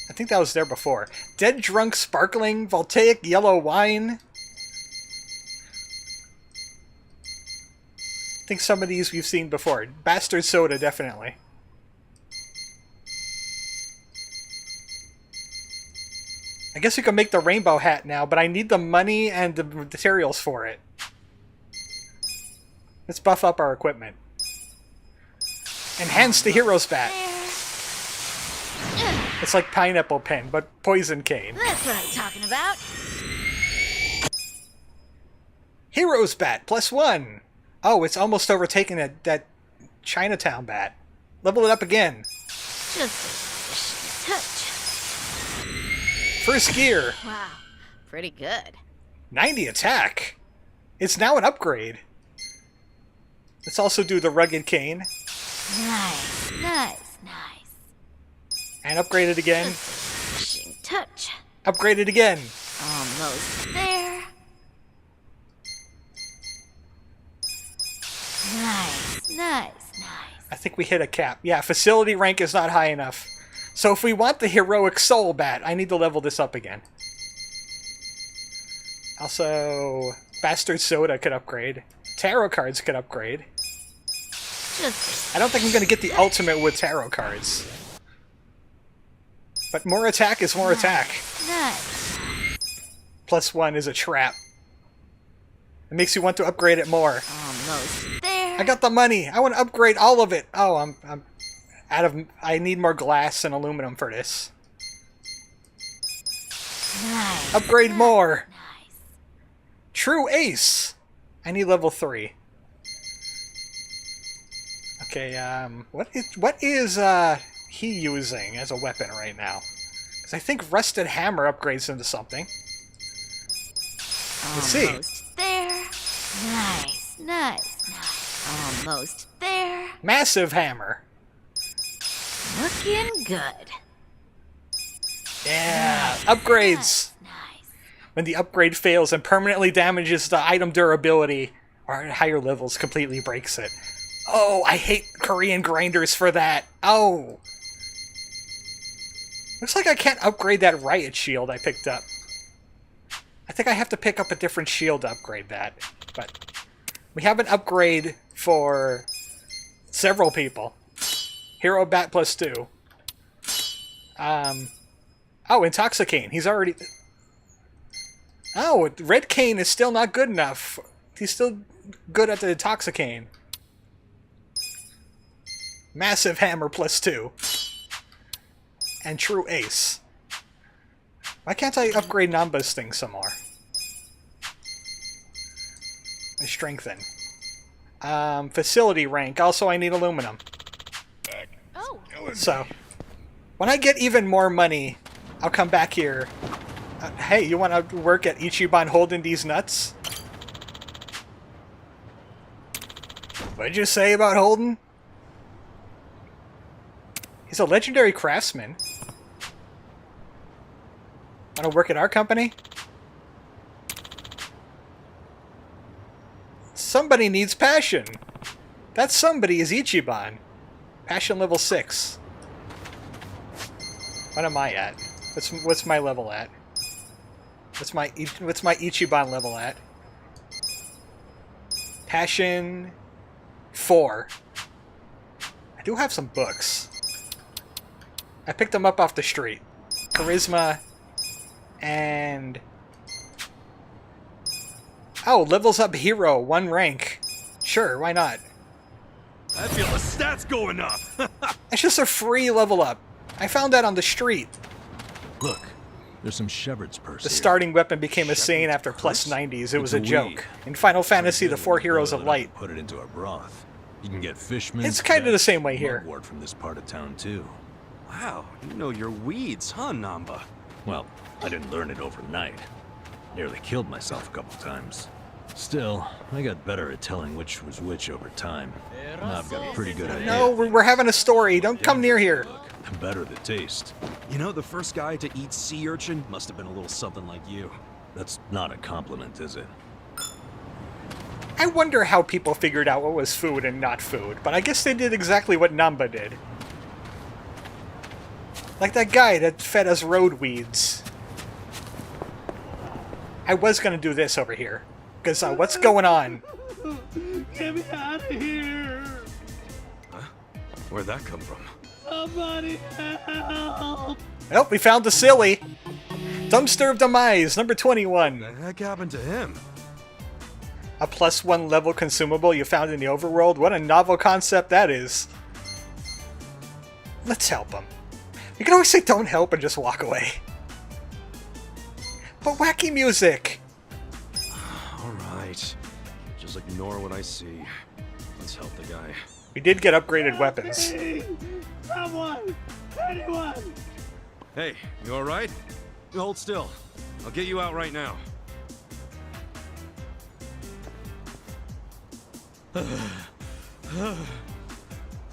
I think that was there before. Dead drunk sparkling, voltaic yellow wine. I think some of these we've seen before. Bastard soda, definitely. I guess we can make the rainbow hat now, but I need the money and the materials for it. Let's buff up our equipment. Enhance the hero's bat. It's like pineapple pen, but poison cane. That's what I'm talking about. Hero's bat, +1. Oh, it's almost overtaken that Chinatown bat. Level it up again. Just a touch. First gear. Wow, pretty good. 90 attack. It's now an upgrade. Let's also do the rugged cane. Nice, nice. And upgrade it again. Finishing touch. Upgrade it again. Almost there. Nice. I think we hit a cap. Yeah, facility rank is not high enough. So if we want the heroic soul bat, I need to level this up again. Also, Bastard Soda could upgrade. Tarot cards could upgrade. I don't think I'm going to get the ultimate with tarot cards. But more attack is more attack. Nice. +1 is a trap. It makes you want to upgrade it more. Almost there. I got the money. I want to upgrade all of it. Oh, I'm I need more glass and aluminum for this. Nice. Upgrade more. Nice. True ace. I need level 3. Okay, what is he using as a weapon right now? Because I think rusted hammer upgrades into something. Let's see. Almost there. Nice, nice, nice. Almost there. Massive hammer. Looking good. Yeah, upgrades. Nice. When the upgrade fails and permanently damages the item durability, or at higher levels completely breaks it. Oh, I hate Korean grinders for that. Oh. Looks like I can't upgrade that riot shield I picked up. I think I have to pick up a different shield to upgrade that. But we have an upgrade for several people. Hero Bat +2. Oh, Intoxicane. He's already... Oh, Red Cane is still not good enough. He's still good at the Intoxicane. Massive Hammer +2. And True Ace. Why can't I upgrade Nanba's thing some more? I strengthen. Facility rank. Also, I need aluminum. Oh, So, when I get even more money, I'll come back here. Hey, you want to work at Ichiban holding these nuts? What'd you say about Holden? He's a legendary craftsman. Want to work at our company? Somebody needs passion. That somebody is Ichiban. Passion level 6. What am I at? What's my level at? What's my Ichiban level at? Passion 4. I do have some books. I picked them up off the street. Charisma and... Oh, levels up hero, 1 rank. Sure, why not? I feel the stats going up. It's just a free level up. I found that on the street. Look, there's some shepherd's purse The here. starting weapon became a saint Shepherd's after plus purse? 90s. It was a It's joke. weed. In Final Fantasy, the Good 4 when you Heroes boil of it up Light. and Put it into a broth. You can get fish mince. It's kinda the best same way here. mugwort from this part of town too. Wow, you know your weeds, huh, Nanba? Well, I didn't learn it overnight. Nearly killed myself a couple times. Still, I got better at telling which was which over time. Now I've got a pretty good idea. No, we're having a story. Don't come near here. The better the taste. You know, the first guy to eat sea urchin must have been a little something like you. That's not a compliment, is it? I wonder how people figured out what was food and not food, but I guess they did exactly what Nanba did. Like that guy that fed us road weeds. I was gonna do this over here. Because what's going on? Get me out of here! Where'd that come from? Somebody help! Oh, we found the silly. Dumpster of Demise, number 21. What the heck happened to him? A +1 level consumable you found in the overworld? What a novel concept that is. Let's help him. You can always say don't help and just walk away. But wacky music! Alright. Just ignore what I see. Let's help the guy. We did get upgraded weapons. Someone! Anyone! Hey, you alright? You hold still. I'll get you out right now.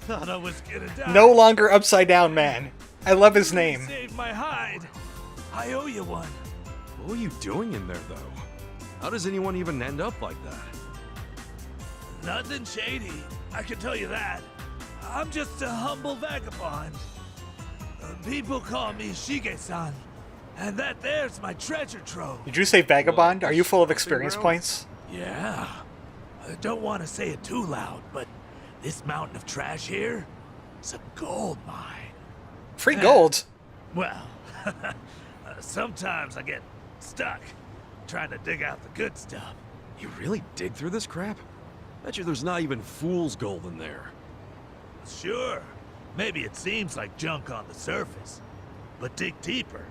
Thought I was gonna die. No longer Upside Down Man. I love his You name. saved my hide. I owe you one. What were you doing in there, though? How does anyone even end up like that? Nothing shady, I can tell you that. I'm just a humble vagabond. People call me Shige-san, and that there's my treasure trove. Did you say vagabond? Are you full of experience points? Yeah, I don't want to say it too loud, but this mountain of trash here is a gold mine. Free gold. Well, sometimes I get stuck trying to dig out the good stuff. You really dig through this crap? Bet you there's not even fool's gold in there. Sure, Maybe it seems like junk on the surface, but dig deeper,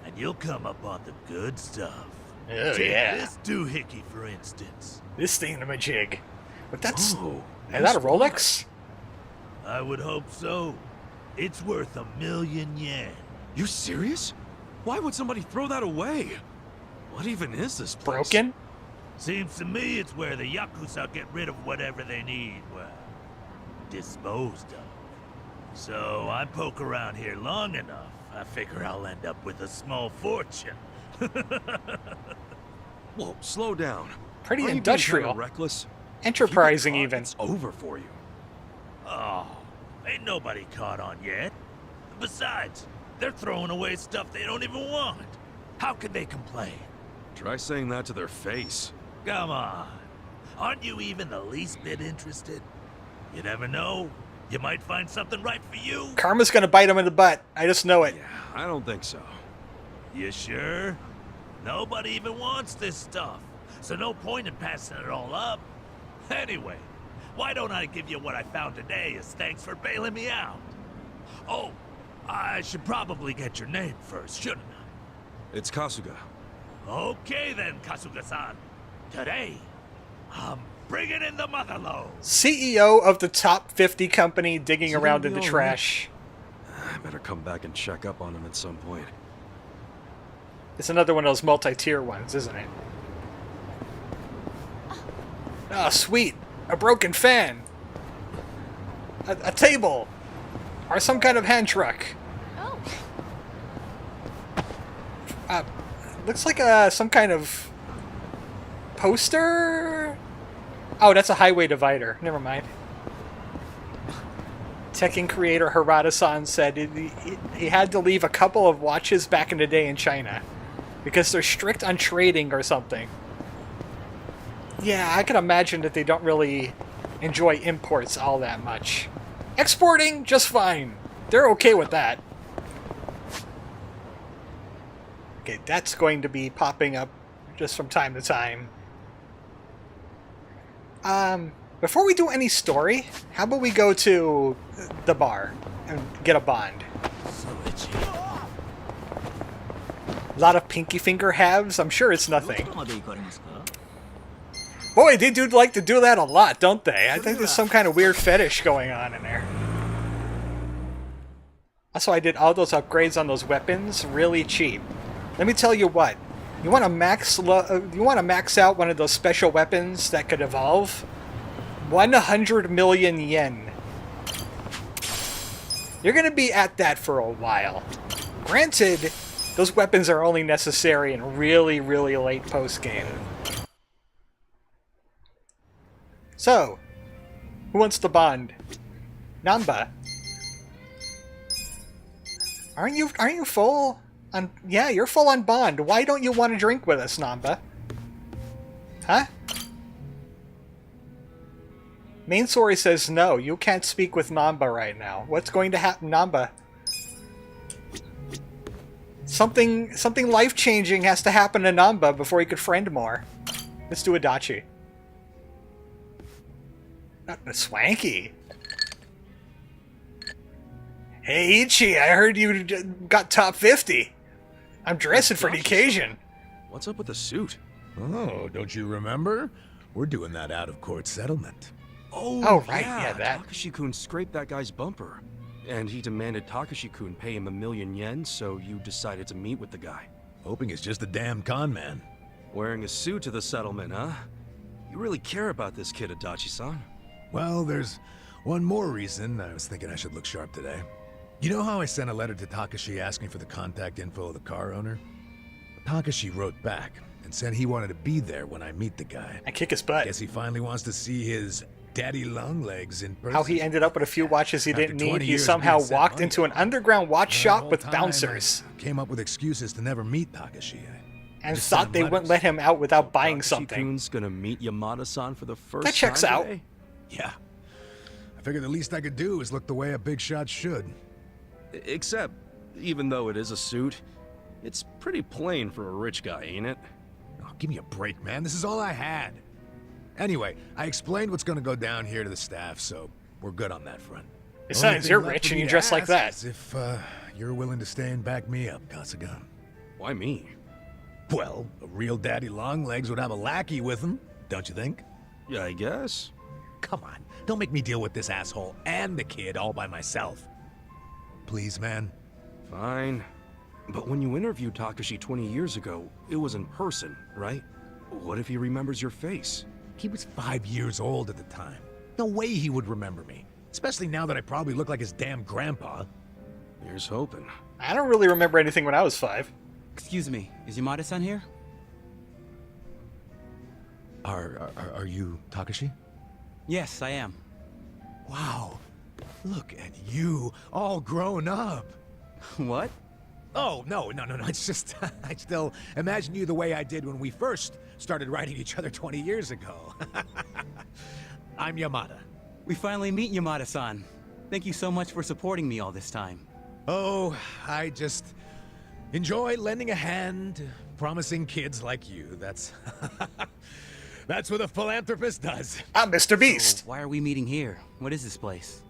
and you'll come up on the good stuff. Oh, Take yeah. this doohickey, for instance. This thingamajig. But that's... Oh, is that a Rolex? I would hope so. It's worth 1,000,000 yen. You serious? Why would somebody throw that away? What even is this place? Broken? Seems to me it's where the Yakuza get rid of whatever they need, well, disposed of. So I poke around here long enough, I figure I'll end up with a small fortune. Whoa, slow down. Pretty Aren't you being industrial. kinda reckless? Enterprising, If you get even. caught, It's over for you. Oh, ain't nobody caught on yet. Besides, they're throwing away stuff they don't even want. How could they complain? Try saying that to their face. Come on. Aren't you even the least bit interested? You never know. You might find something right for you. Karma's gonna bite him in the butt. I just know it. Yeah, I don't think so. You sure? Nobody even wants this stuff, so no point in passing it all up. Anyway, why don't I give you what I found today as thanks for bailing me out? Oh, I should probably get your name first, shouldn't I? It's Kasuga. Okay then, Kasuga-san. Today, I'm bringing in the motherload. CEO of the top 50 company digging Is he around gonna in the be all trash. I better come back and check up on him at some point. It's another one of those multi-tier ones, isn't it? Oh, sweet. A broken fan. A table. Or some kind of hand truck. Oh, Looks like some kind of poster? Oh, that's a highway divider. Never mind. Tekken creator Harada-san said he had to leave a couple of watches back in the day in China because they're strict on trading or something. Yeah, I can imagine that they don't really enjoy imports all that much. Exporting, just fine. They're okay with that. Okay, that's going to be popping up just from time to time. Before we do any story, how about we go to the bar and get a bond? A lot of pinky finger halves? I'm sure it's nothing. Boy, they do like to do that a lot, don't they? I think there's some kind of weird fetish going on in there. Also, I did all those upgrades on those weapons really cheap. Let me tell you what. You want to max out one of those special weapons that could evolve? 100 million yen. You're going to be at that for a while. Granted, those weapons are only necessary in really, really late post-game. So, who wants to bond? Nanba. Aren't you full on... Yeah, you're full on bond. Why don't you want to drink with us, Nanba? Huh? Main story says no, you can't speak with Nanba right now. What's going to happen, Nanba? Something life-changing has to happen to Nanba before he could friend more. Let's do a dachi. Not a swanky. Hey, Ichi, I heard you got top 50. I'm dressing for the occasion. What's up with the suit? Oh, don't you remember? We're doing that out-of-court settlement. Oh, right, yeah, that. Takashi-kun scraped that guy's bumper. And he demanded Takashi-kun pay him 1,000,000 yen, so you decided to meet with the guy. Hoping it's just a damn con man. Wearing a suit to the settlement, huh? You really care about this kid, Adachi-san. Well, there's one more reason I was thinking I should look sharp today. You know how I sent a letter to Takashi asking for the contact info of the car owner? Takashi wrote back and said he wanted to be there when I meet the guy. I kick his butt. Guess he finally wants to see his daddy long legs in person. How he ended up with a few watches he didn't After need. 20 He years somehow being sent walked money. into an underground watch The shop whole with time bouncers I came up with excuses to never meet Takashi. and just sent thought him they wouldn't letters. let him out without buying something. Takashi-kun's gonna meet Yamada-san for the first That checks time out. today? Yeah. I figured the least I could do is look the way a big shot should. Except, even though it is a suit, it's pretty plain for a rich guy, ain't it? Oh, give me a break, man. This is all I had. Anyway, I explained what's going to go down here to the staff, so we're good on that front. Besides, you're rich and you dress like that. Is if you're willing to stay and back me up, Kasuga. Why me? Well, a real daddy longlegs would have a lackey with him, don't you think? Yeah, I guess. Come on, don't make me deal with this asshole and the kid all by myself. Please, man. Fine. But when you interviewed Takashi 20 years ago, it was in person, right? What if he remembers your face? He was 5 years old at the time. No way he would remember me. Especially now that I probably look like his damn grandpa. Here's hoping. I don't really remember anything when I was 5. Excuse me, is Yamada-san here? Are you Takashi? Yes, I am. Wow. Look at you, all grown up. What? Oh, no. It's just, I still imagine you the way I did when we first started writing each other 20 years ago. I'm Yamada. We finally meet Yamada-san. Thank you so much for supporting me all this time. Oh, I just enjoy lending a hand to promising kids like you. That's what a philanthropist does. I'm Mr. Beast. So why are we meeting here? What is this place?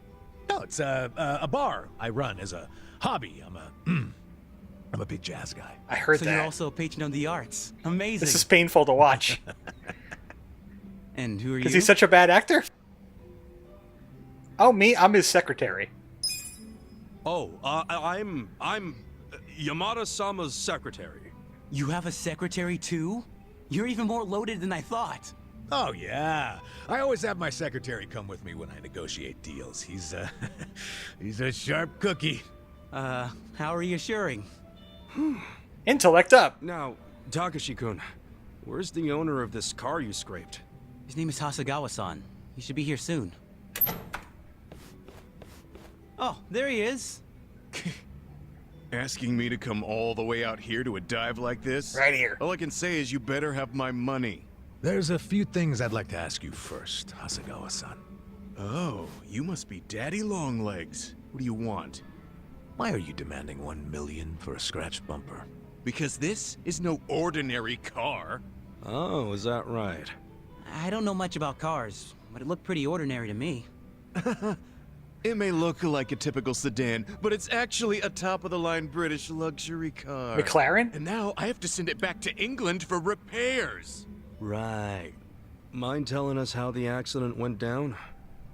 No, it's a bar I run as a hobby. I'm a big jazz guy. I heard so that. You're also a patron of the arts. Amazing. This is painful to watch. And who are you? Is he such a bad actor? Oh, me? I'm his secretary. Oh, I'm Yamada-sama's secretary. You have a secretary too? You're even more loaded than I thought. Oh, yeah. I always have my secretary come with me when I negotiate deals. He's a sharp cookie. How reassuring. Intellect up. Now, Takashi-kun, where's the owner of this car you scraped? His name is Hasegawa-san. He should be here soon. Oh, there he is. Asking me to come all the way out here to a dive like this? Right here. All I can say is you better have my money. There's a few things I'd like to ask you first, Hasegawa-san. Oh, you must be Daddy Longlegs. What do you want? Why are you demanding 1 million for a scratched bumper? Because this is no ordinary car. Oh, is that right? I don't know much about cars, but it looked pretty ordinary to me. It may look like a typical sedan, but it's actually a top-of-the-line British luxury car. McLaren? And now I have to send it back to England for repairs. Right. Mind telling us how the accident went down?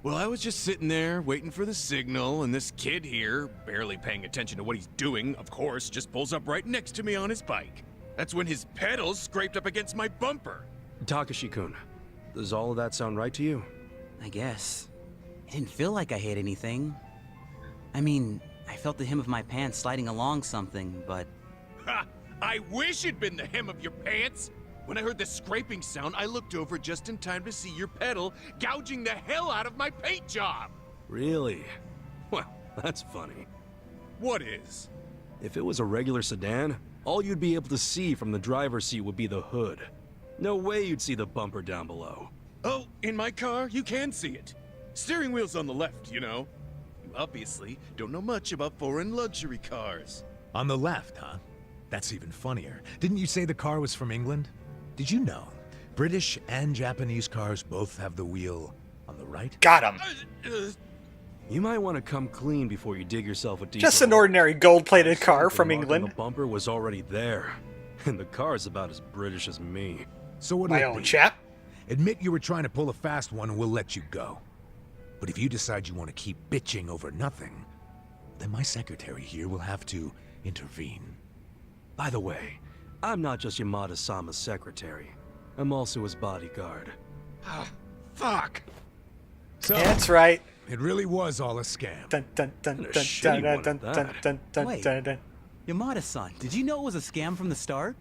Well, I was just sitting there, waiting for the signal, and this kid here, barely paying attention to what he's doing, of course, just pulls up right next to me on his bike. That's when his pedals scraped up against my bumper. Takashi-kun, does all of that sound right to you? I guess. It didn't feel like I hit anything. I mean, I felt the hem of my pants sliding along something, but... Ha! I wish it'd been the hem of your pants! When I heard the scraping sound, I looked over just in time to see your pedal gouging the hell out of my paint job! Really? Well, that's funny. What is? If it was a regular sedan, all you'd be able to see from the driver's seat would be the hood. No way you'd see the bumper down below. Oh, in my car, you can see it. Steering wheel's on the left, you know. You obviously don't know much about foreign luxury cars. On the left, huh? That's even funnier. Didn't you say the car was from England? Did you know British and Japanese cars both have the wheel on the right? Got him. You might want to come clean before you dig yourself a deeper Just an hole. ordinary gold-plated car The from mark on England. The bumper was already there, and the car's about as British as me. So what My will it own be? chap. Admit you were trying to pull a fast one and we'll let you go. But if you decide you want to keep bitching over nothing, then my secretary here will have to intervene. By the way, I'm not just Yamada-sama's secretary. I'm also his bodyguard. Fuck! So, That's right. it really was all a scam. Dun, dun, dun, And a dun, shitty dun, one dun, at dun, that. dun, dun, Wait. dun, dun. Yamada-san, did you know it was a scam from the start?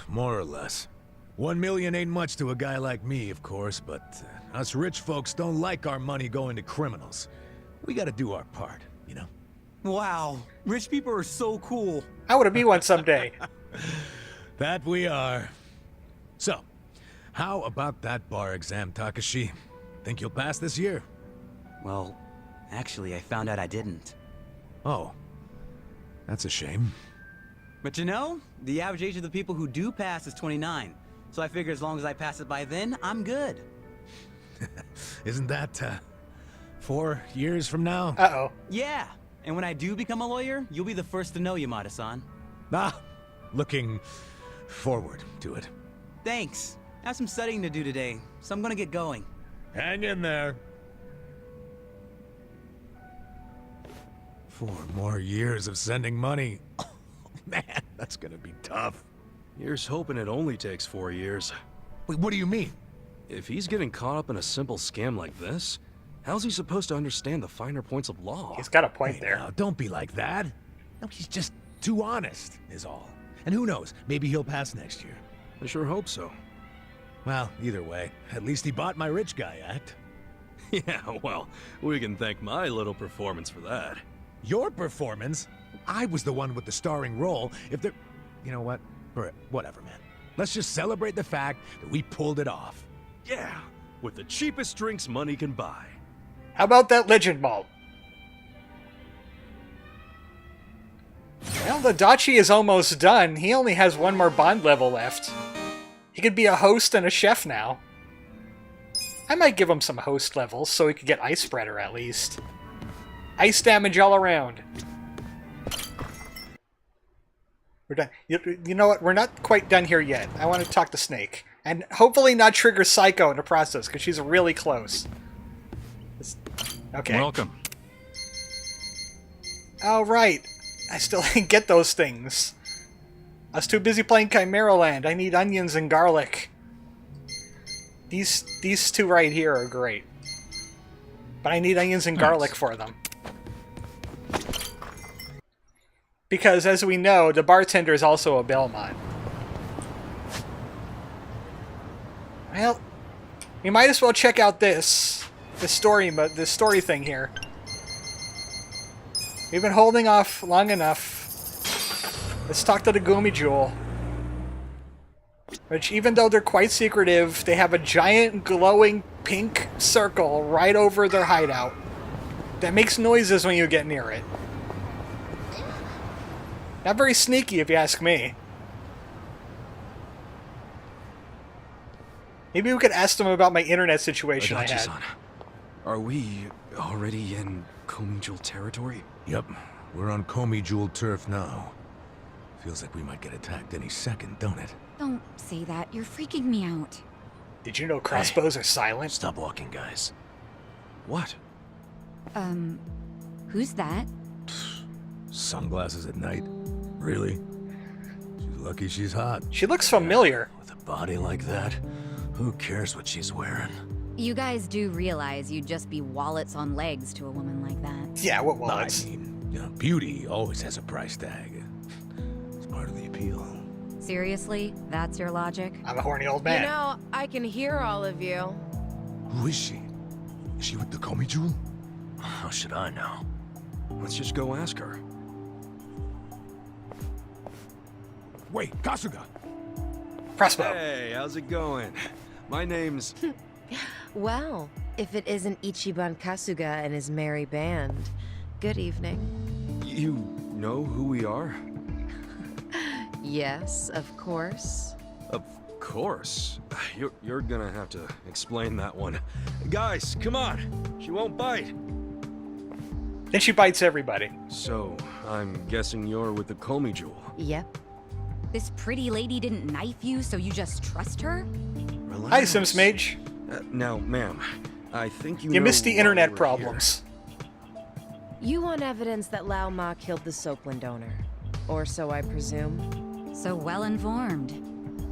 More or less. 1 million ain't much to a guy like me, of course, but us rich folks don't like our money going to criminals. We gotta do our part, you know? Wow, rich people are so cool. I want to be one someday. That we are. So, how about that bar exam, Takashi? Think you'll pass this year? Well, actually, I found out I didn't. Oh. That's a shame. But you know, the average age of the people who do pass is 29. So I figure as long as I pass it by then, I'm good. Isn't that, 4 years from now? Uh-oh. Yeah, and when I do become a lawyer, you'll be the first to know, Yamada-san. Ah, looking forward to it. Thanks. I have some studying to do today, so I'm gonna get going. Hang in there. 4 more years of sending money. Oh, man, that's gonna be tough. Here's hoping it only takes 4 years. Wait, what do you mean? If he's getting caught up in a simple scam like this, how's he supposed to understand the finer points of law? He's got a point Hey, there. now, don't be like that. No, he's just too honest, is all. And who knows, maybe he'll pass next year. I sure hope so. Well, either way, at least he bought my rich guy act. Yeah, well, we can thank my little performance for that. Your performance? I was the one with the starring role. If there... You know what? Whatever, man. Let's just celebrate the fact that we pulled it off. Yeah, with the cheapest drinks money can buy. How about that legend malt? Well, the Dachi is almost done. He only has 1 more bond level left. He could be a host and a chef now. I might give him some host levels so he could get ice spreader at least. Ice damage all around. We're done. You know what? We're not quite done here yet. I want to talk to Snake. And hopefully not trigger Psycho in the process, because she's really close. Okay. Welcome. All right. I still didn't get those things. I was too busy playing Chimera Land. I need onions and garlic. These 2 right here are great. But I need onions and garlic for them. Because, as we know, the bartender is also a Belmont. Well, we might as well check out this story thing here. We've been holding off long enough. Let's talk to the Geomijul. Which, even though they're quite secretive, they have a giant glowing pink circle right over their hideout that makes noises when you get near it. Not very sneaky, if you ask me. Maybe we could ask them about my internet situation I had. Adachi-san, are we already in Geomijul territory? Yep, we're on Geomijul turf now. Feels like we might get attacked any second, don't it? Don't say that. You're freaking me out. Did you know crossbows are silent? Stop walking, guys. What? Who's that? Sunglasses at night? Really? She's lucky she's hot. She looks familiar. With a body like that, who cares what she's wearing? You guys do realize you'd just be wallets on legs to a woman like that. Yeah, what I wallets? mean, you know, beauty always has a price tag. It's part of the appeal. Seriously? That's your logic? I'm a horny old man. You know, I can hear all of you. Who is she? Is she with the Geomijul? How should I know? Let's just go ask her. Wait, Kasuga! Crossbow. Hey, how's it going? My name's... Well, if it isn't Ichiban Kasuga and his merry band, good evening. You know who we are? Yes, of course. Of course. You're gonna have to explain that one. Guys, come on! She won't bite! Then she bites everybody. So, I'm guessing you're with the Geomijul. Yep. This pretty lady didn't knife you, so you just trust her? Relax. Hi, Sims Mage. Now, ma'am, I think you You know missed the why internet we're problems. You want evidence that Lao Ma killed the Soapland owner. Or so I presume. So well informed.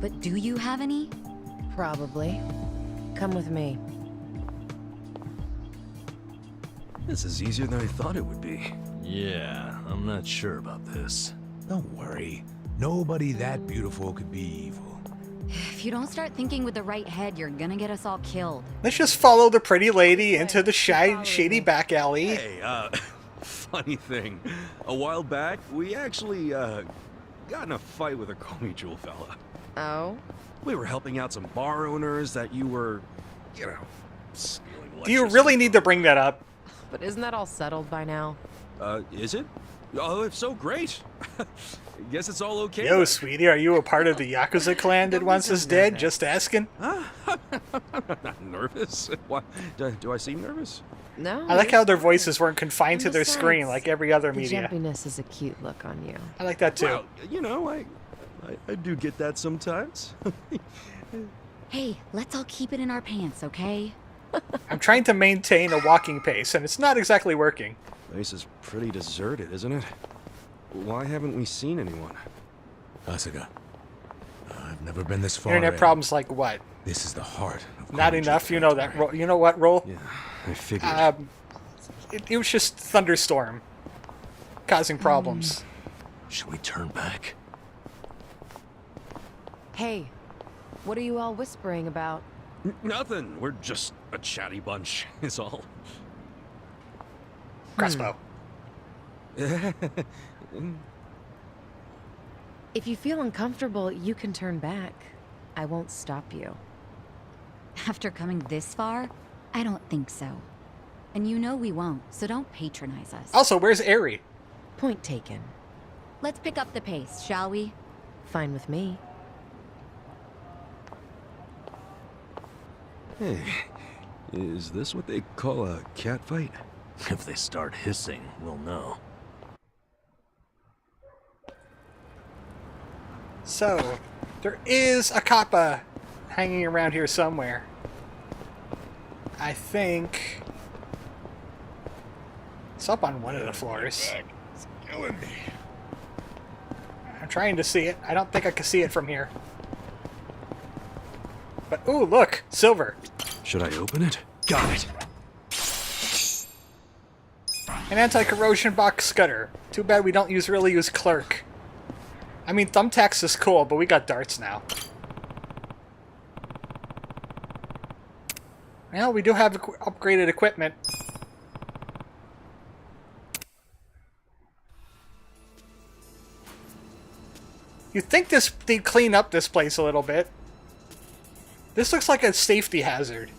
But do you have any? Probably. Come with me. here. This is easier than I thought it would be. Yeah, I'm not sure about this. Don't worry. Nobody that beautiful could be evil. If you don't start thinking with the right head, you're gonna get us all killed. Let's just follow the pretty lady into the shady back alley. Hey, funny thing. A while back, we actually, got in a fight with a Geomijul fella. Oh? We were helping out some bar owners that you were, you know, stealing Do you electricity really need to bring that up? But isn't that all settled by now? Is it? Oh, if so, great. Guess it's all okay. Yo, then. sweetie, are you a part of the Yakuza clan that wants us dead? Just asking. I'm not nervous. Why? Do I seem nervous? No. I like you're how their fine. voices weren't confined to And their screen besides, like every other the media. jumpiness is a cute look on you. I like that too. Well, you know, I do get that sometimes. Hey, let's all keep it in our pants, okay? I'm trying to maintain a walking pace, and it's not exactly working. Place is pretty deserted, isn't it? Why haven't we seen anyone? Kasuga, I've never been this far Internet in. problems like what? This is the heart of Not Geomijul enough. You know that. territory. You know what, Roll? Yeah, I figured. It was just thunderstorm causing problems. Should we turn back? Hey, what are you all whispering about? Nothing. We're just a chatty bunch, is all. Crossbow. If you feel uncomfortable, you can turn back. I won't stop you. After coming this far, I don't think so. And you know we won't, so don't patronize us. Also, where's Eri? Point taken. Let's pick up the pace, shall we? Fine with me. Hey, is this what they call a cat fight? If they start hissing, we'll know. So, there is a kappa hanging around here somewhere. I think it's up on one of the floors. It's killing me. I'm trying to see it. I don't think I can see it from here. But, ooh, look! Silver. Should I open it? Got it. An anti-corrosion box cutter. Too bad we don't really use clerk. I mean, thumbtacks is cool, but we got darts now. Well, we do have upgraded equipment. You'd think they'd clean up this place a little bit. This looks like a safety hazard.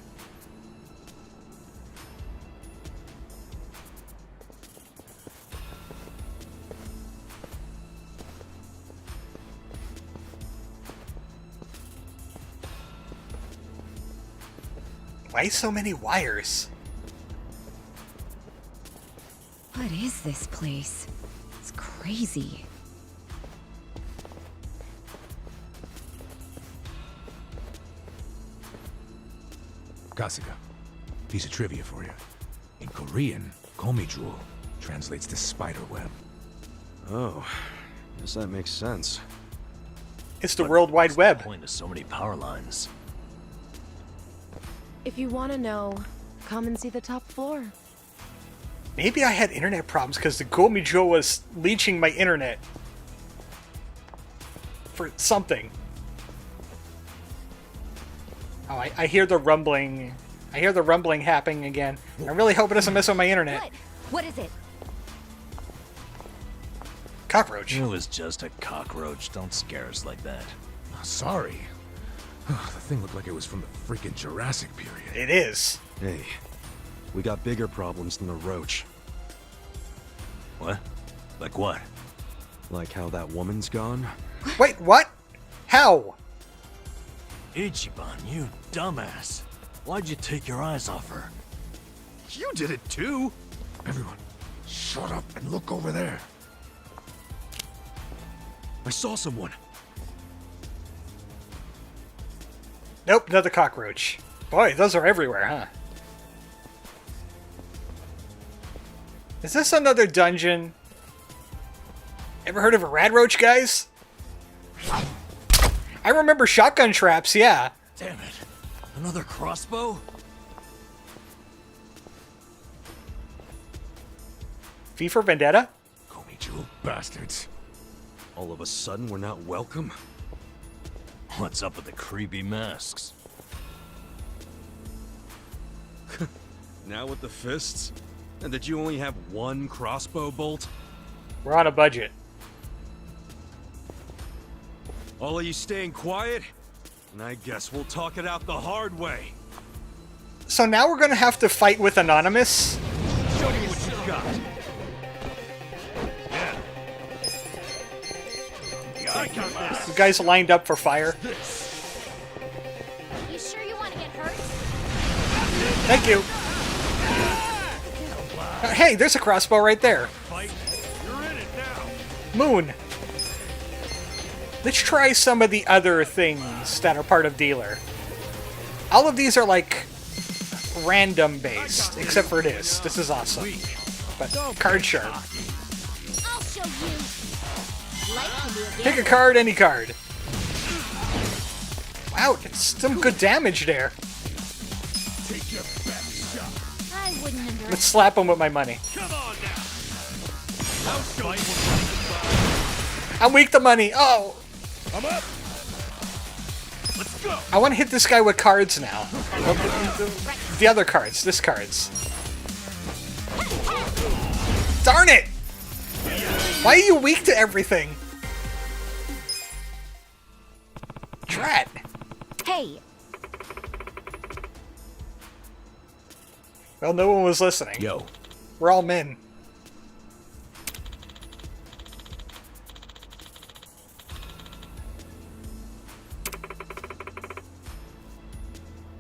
Why so many wires? What is this place? It's crazy. Kasuga, piece of trivia for you. In Korean, Geomijul translates to spider web. Oh, guess that makes sense. It's the World Wide Web. Point to so many power lines. If you want to know, come and see the top floor. Maybe I had internet problems because the Geomijul was leeching my internet. For something. Oh, I hear the rumbling. I hear the rumbling happening again. I really hope it doesn't mess with my internet. What? What is it? Cockroach. It was just a cockroach. Don't scare us like that. Sorry. The thing looked like it was from the freaking Jurassic period. It is. Hey, we got bigger problems than a roach. What? Like what? Like how that woman's gone? Wait, what? How? Ichiban, you dumbass. Why'd you take your eyes off her? You did it too. Everyone, shut up and look over there. I saw someone. Nope, another cockroach. Boy, those are everywhere, huh? Is this another dungeon? Ever heard of a rad roach, guys? I remember shotgun traps, yeah. Damn it. Another crossbow? V for Vendetta? Geomijul bastards. All of a sudden, we're not welcome? What's up with the creepy masks? Now with the fists? And that you only have one crossbow bolt? We're on a budget. All of you staying quiet? And I guess we'll talk it out the hard way. So now we're gonna have to fight with Anonymous? Show me what you got. You guys lined up for fire? You sure you want to get hurt? Thank you. Hey, there's a crossbow right there. You're in it now. Moon. Let's try some of the other things that are part of dealer. All of these are like random based, except for this. This is awesome. But card sharp. I'll show you. Light can be a Pick a card, any card. Wow, it's some good damage there. Take your best shot. I wouldn't underestimate. Let's slap him with my money. Come on now. I'll show you. I'm weak to money. Oh, I'm up. Let's go. I want to hit this guy with cards now. The other cards. This cards. Darn it! Why are you weak to everything? Drat. Hey, Well, no one was listening. Yo. We're all men.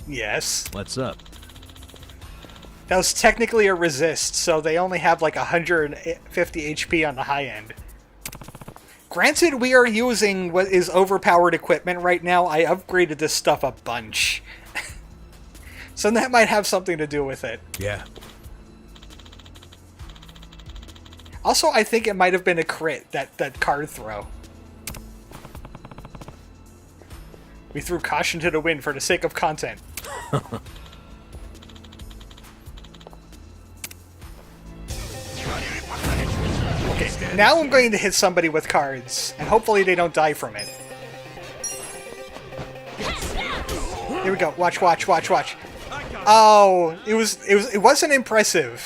Yes. What's up? That was technically a resist, so they only have like 150 HP on the high end. Granted, we are using what is overpowered equipment right now. I upgraded this stuff a bunch. So that might have something to do with it. Yeah. Also, I think it might have been a crit, that card throw. We threw caution to the wind for the sake of content. Okay, now I'm going to hit somebody with cards, and hopefully they don't die from it. Here we go. Watch, watch, watch, watch. Oh, it wasn't impressive.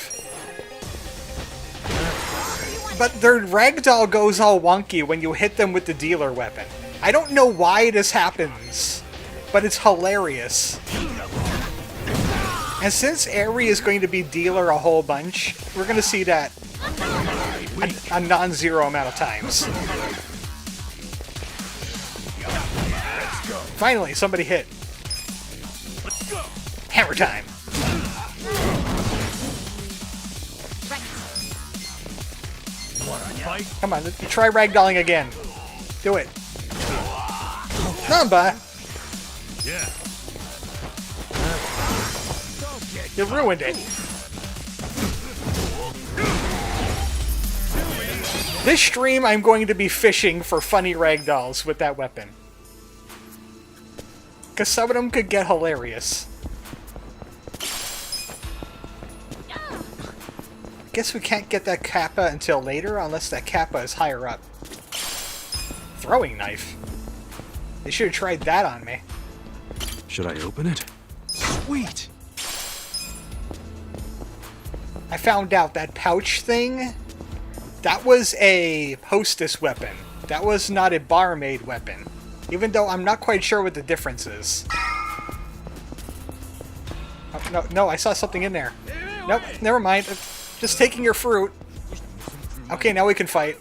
But their ragdoll goes all wonky when you hit them with the dealer weapon. I don't know why this happens, but it's hilarious. And since Aerie is going to be dealer a whole bunch, we're going to see that a non-zero amount of times. Finally, somebody hit. Hammer time. Come on, try ragdolling again. Do it. Nanba! Yeah. You ruined it. This stream, I'm going to be fishing for funny ragdolls with that weapon. Because some of them could get hilarious. Guess we can't get that Kappa until later, unless that Kappa is higher up. Throwing knife. They should have tried that on me. Should I open it? Sweet! I found out that pouch thing, that was a hostess weapon. That was not a barmaid weapon. Even though I'm not quite sure what the difference is. Oh, no, I saw something in there. Nope, never mind. Just taking your fruit. Okay, now we can fight.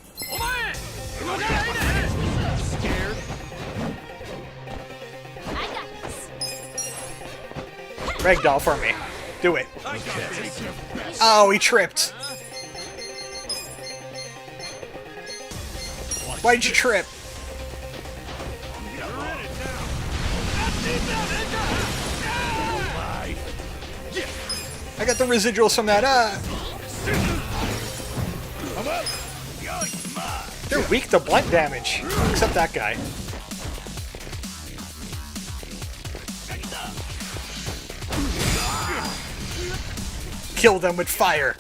Ragdoll for me. Do it. Oh, he tripped. Why'd you trip? I got the residuals from that. They're weak to blunt damage, except that guy. Kill them with fire.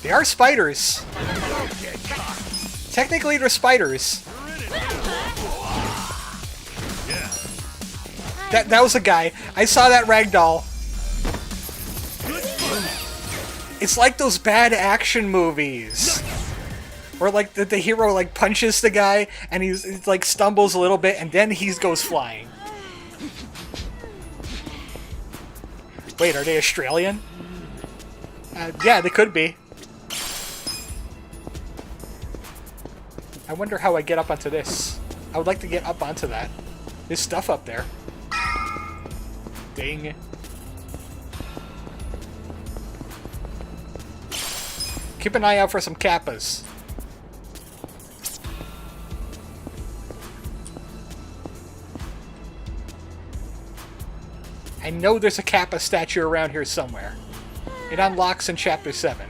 They are spiders. Technically, they're spiders. That was a guy. I saw that ragdoll. It's like those bad action movies. Where like the hero like punches the guy and he's like stumbles a little bit and then he goes flying. Wait, are they Australian? Yeah, they could be. I wonder how I get up onto this. I would like to get up onto that. There's stuff up there. Dang. Keep an eye out for some kappas. I know there's a kappa statue around here somewhere. It unlocks in Chapter 7.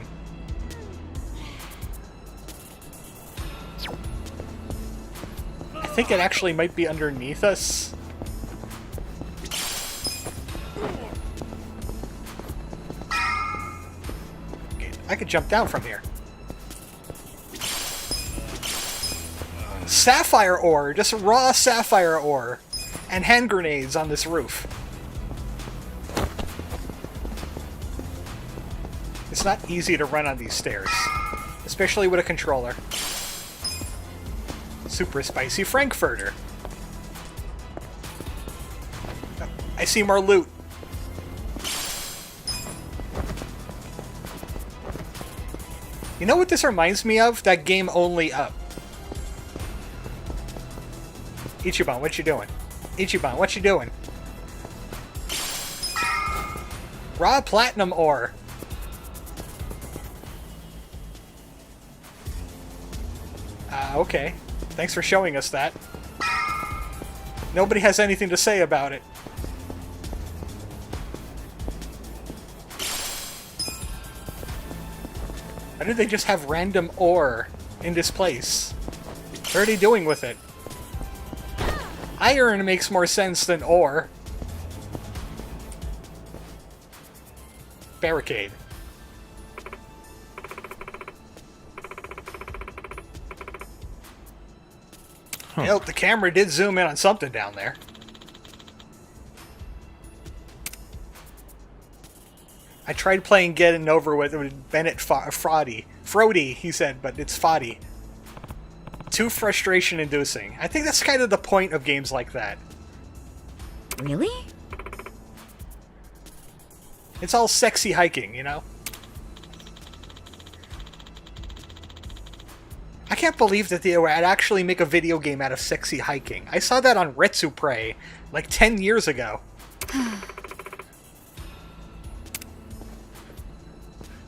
I think it actually might be underneath us. Okay, I could jump down from here. Sapphire ore! Just raw sapphire ore! And hand grenades on this roof. It's not easy to run on these stairs, especially with a controller. Super spicy Frankfurter. Oh, I see more loot. You know what this reminds me of? That game Only Up. Ichiban, what you doing? Ichiban, what you doing? Raw platinum ore. Okay. Thanks for showing us that. Nobody has anything to say about it. Why did they just have random ore in this place? What are they doing with it? Iron makes more sense than ore. Barricade. Huh. Nope, the camera did zoom in on something down there. I tried playing Getting Over with Bennett Frody, he said, but it's Foddy. Too frustration-inducing. I think that's kind of the point of games like that. Really? It's all sexy hiking, you know? I can't believe that they would actually make a video game out of sexy hiking. I saw that on Retsupre like 10 years ago.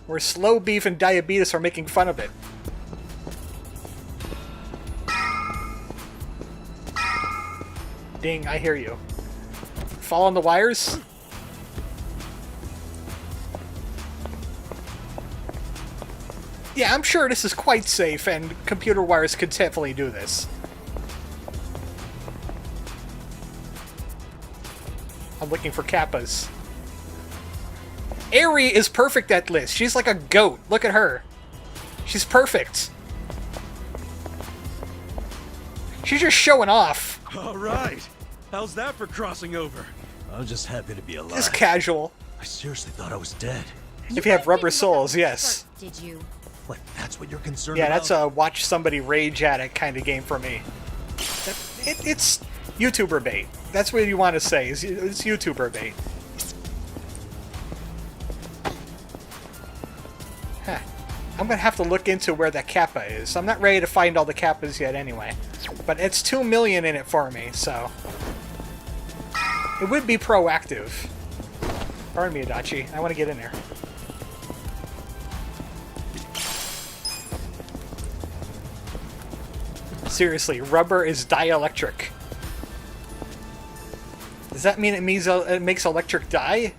Where Slow Beef and Diabetes are making fun of it. Ding, I hear you. Fall on the wires? Yeah, I'm sure this is quite safe, and computer wires could definitely do this. I'm looking for kappas. Aerie is perfect at this. She's like a goat. Look at her. She's perfect. She's just showing off. All right. How's that for crossing over? I was just happy to be alive. It's casual. I seriously thought I was dead. If you have rubber soles, yes. Did you? What, that's what you're concerned Yeah, about? that's a watch somebody rage at it kind of game for me. It's YouTuber bait. That's what you want to say. It's YouTuber bait. Huh. I'm going to have to look into where that kappa is. I'm not ready to find all the kappas yet anyway. But it's 2 million in it for me, so... It would be proactive. Pardon me, Adachi. I want to get in there. Seriously, rubber is dielectric. Does that mean it makes electric dye?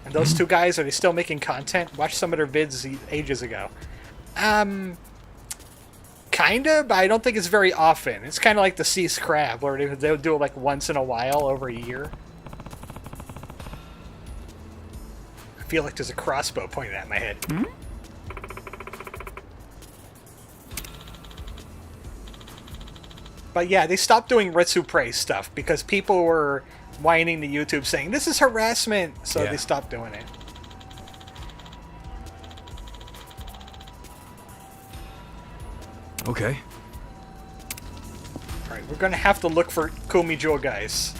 And those two guys, are they still making content? Watch some of their vids ages ago. Kinda, but I don't think it's very often. It's kind of like the Cease Crab, where they'll do it like once in a while, over a year. I feel like there's a crossbow pointed at my head. Hmm? But yeah, they stopped doing Retsupre stuff because people were whining to YouTube saying, this is harassment! So they stopped doing it. Okay. Alright, we're gonna have to look for Geomijul guys.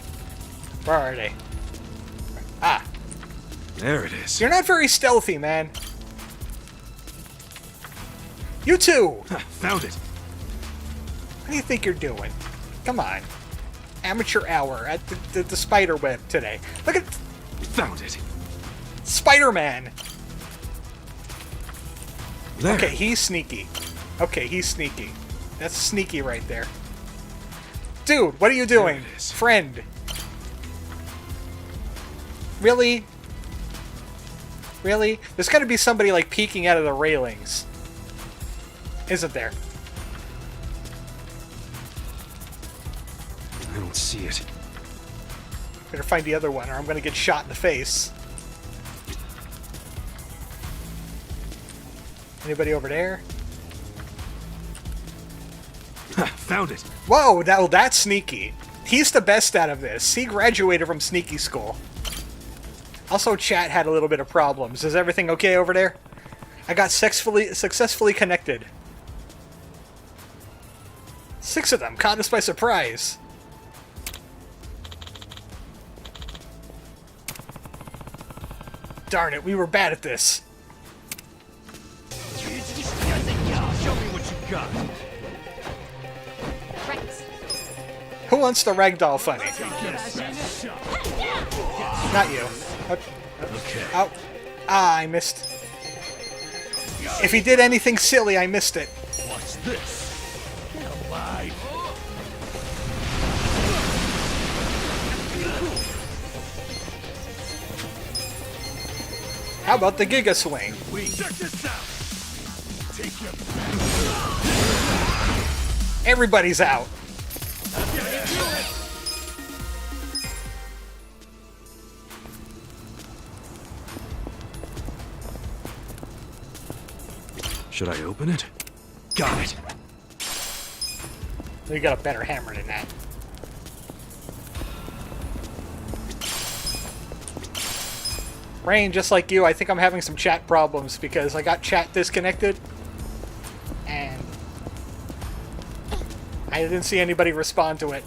Where are they? Ah. There it is. You're not very stealthy, man. You two! Found it. What do you think you're doing? Come on. Amateur hour at the spider web today. Look at... Found it. Spider-Man! There. Okay, he's sneaky. Okay, he's sneaky. That's sneaky right there. Dude, what are you doing? There it is. Friend. Really? Really? There's gotta be somebody, like, peeking out of the railings. Isn't there? I don't see it. Better find the other one, or I'm gonna get shot in the face. Anybody over there? Found it. Whoa, that's sneaky. He's the best out of this. He graduated from sneaky school. Also, chat had a little bit of problems. Is everything okay over there? I got successfully connected. 6 of them caught us by surprise. Darn it, we were bad at this. Show me what you got. Right. Who wants the ragdoll funny? Not you. Okay. Oh. Ah, I missed. If he did anything silly, I missed it. Watch this. Get alive. How about the Giga Swing? Check this out. Take your Everybody's out. Should I open it? Got it. You got a better hammer than that. Rain, just like you, I think I'm having some chat problems because I got chat disconnected and I didn't see anybody respond to it.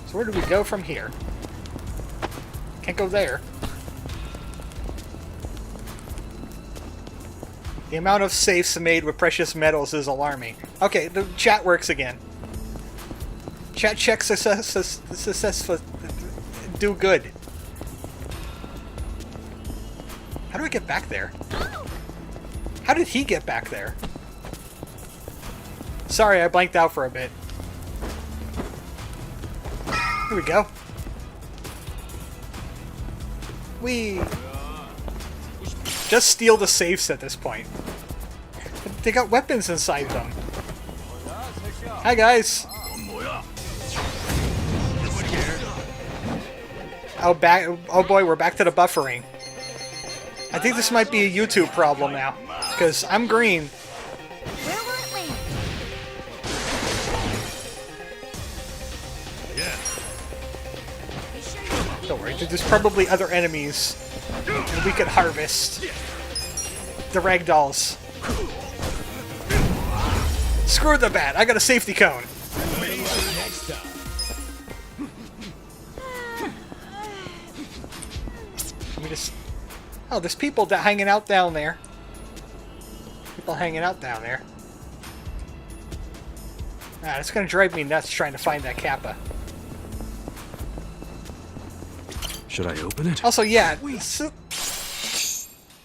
So where do we go from here? Can't go there. The amount of safes made with precious metals is alarming. Okay, the chat works again. Chat check successful. Do good. How do I get back there? How did he get back there? Sorry, I blanked out for a bit. Here we go. We just steal the safes at this point. They got weapons inside them. Hi guys. Oh boy, we're back to the buffering. I think this might be a YouTube problem now, because I'm green. Where weren't we? Don't worry, there's probably other enemies that we could harvest. The ragdolls. Screw the bat, I got a safety cone. Let me just... Oh, there's people hanging out down there. People hanging out down there. Ah, it's gonna drive me nuts trying to find that Kappa. Should I open it? Also, yeah,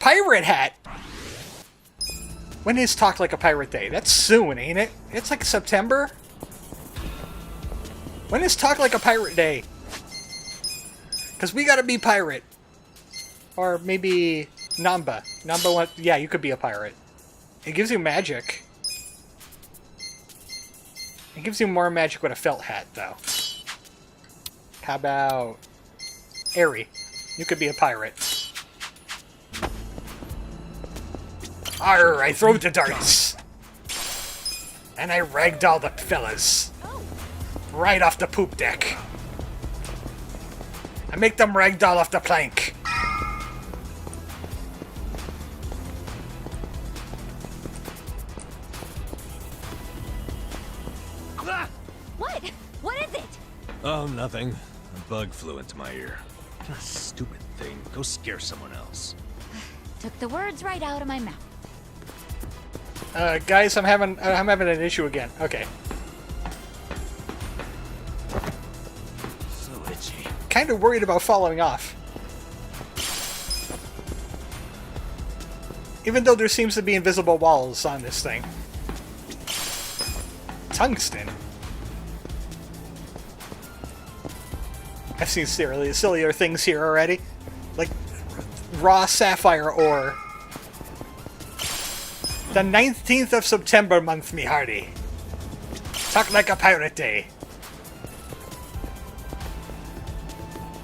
pirate hat. When is Talk Like a Pirate Day? That's soon, ain't it? It's like September. When is Talk Like a Pirate Day? Because we gotta be pirate. Or maybe Nanba. Nanba, yeah, you could be a pirate. It gives you magic. It gives you more magic with a felt hat, though. How about Airy? You could be a pirate. Arr, I throw the darts. And I ragdoll the fellas. Right off the poop deck. I make them ragdoll off the plank. What? What is it? Oh, nothing. A bug flew into my ear. What a stupid thing. Go scare someone else. Took the words right out of my mouth. Guys, I'm having an issue again. Okay. So itchy. Kind of worried about falling off. Even though there seems to be invisible walls on this thing. Tungsten? I've seen sillier things here already. Like raw sapphire ore. The 19th of September month, me hearty. Talk like a pirate day.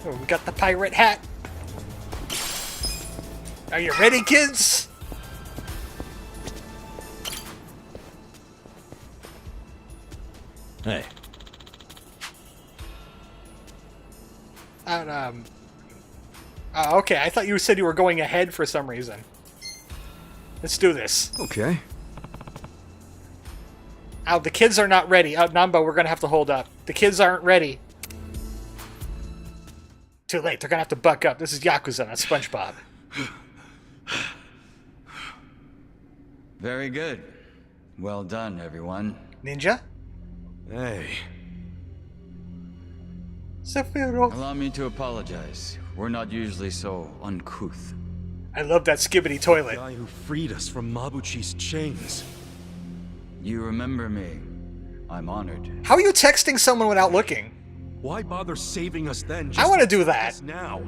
Oh, we got the pirate hat. Are you ready, kids? Hey. Okay, I thought you said you were going ahead for some reason. Let's do this. Okay. Ow, the kids are not ready. Nanba, we're gonna have to hold up. The kids aren't ready. Too late, they're gonna have to buck up. This is Yakuza, not SpongeBob. Very good. Well done, everyone. Ninja? Hey. Sephiroth. Allow me to apologize. We're not usually so uncouth. I love that skibbity toilet. The guy who freed us from Mabuchi's chains. You remember me. I'm honored. How are you texting someone without looking? Why bother saving us then? I want to do that. Just now.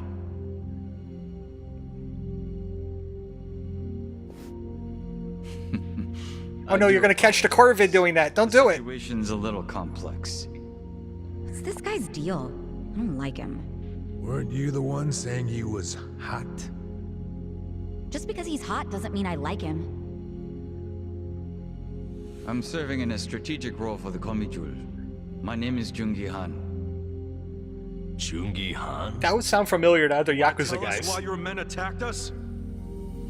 Oh no, you're gonna catch the Corvid doing that. Don't do it. The situation's a little complex. What's this guy's deal? I don't like him. Weren't you the one saying he was hot? Just because he's hot doesn't mean I like him. I'm serving in a strategic role for the Geomijul. My name is Jungi Han. Jungi Han? That would sound familiar to other Yakuza Tell guys. us why your men attacked us?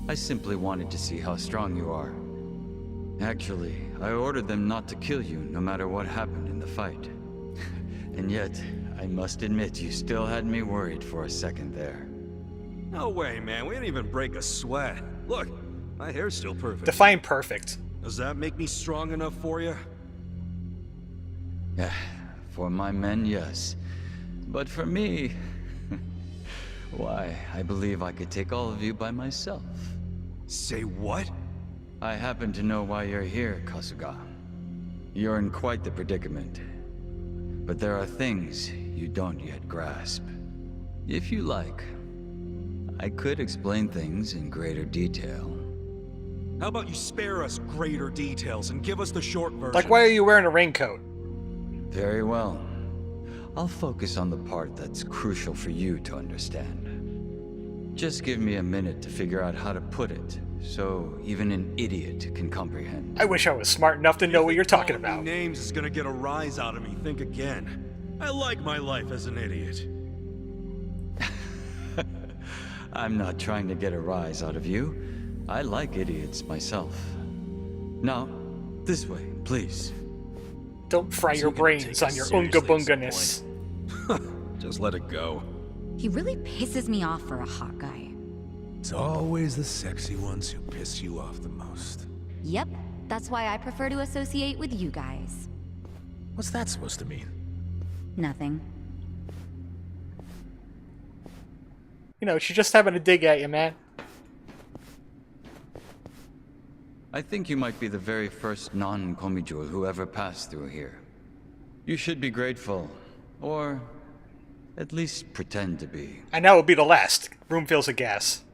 I simply wanted to see how strong you are. Actually, I ordered them not to kill you no matter what happened in the fight. And yet, I must admit you still had me worried for a second there. No way, man. We didn't even break a sweat. Look, my hair's still perfect. Define perfect. Does that make me strong enough for you? Yeah, for my men, yes. But for me, why, I believe I could take all of you by myself. Say what? I happen to know why you're here, Kasuga. You're in quite the predicament. But there are things you don't yet grasp. If you like, I could explain things in greater detail. How about you spare us greater details and give us the short version? Like, why are you wearing a raincoat? Very well. I'll focus on the part that's crucial for you to understand. Just give me a minute to figure out how to put it, so even an idiot can comprehend. I wish I was smart enough to know what you're talking about. Names is gonna get a rise out of me. Think again. I like my life as an idiot. I'm not trying to get a rise out of you. I like idiots myself. Now, this way, please. Don't fry your brains on your unga-bunga-ness. Just let it go. He really pisses me off for a hot guy. It's always the sexy ones who piss you off the most. Yep, that's why I prefer to associate with you guys. What's that supposed to mean? Nothing. You know, she's just having a dig at you, man. I think you might be the very first non-Geomijul who ever passed through here. You should be grateful, or at least pretend to be. And that will be the last. Room fills with gas.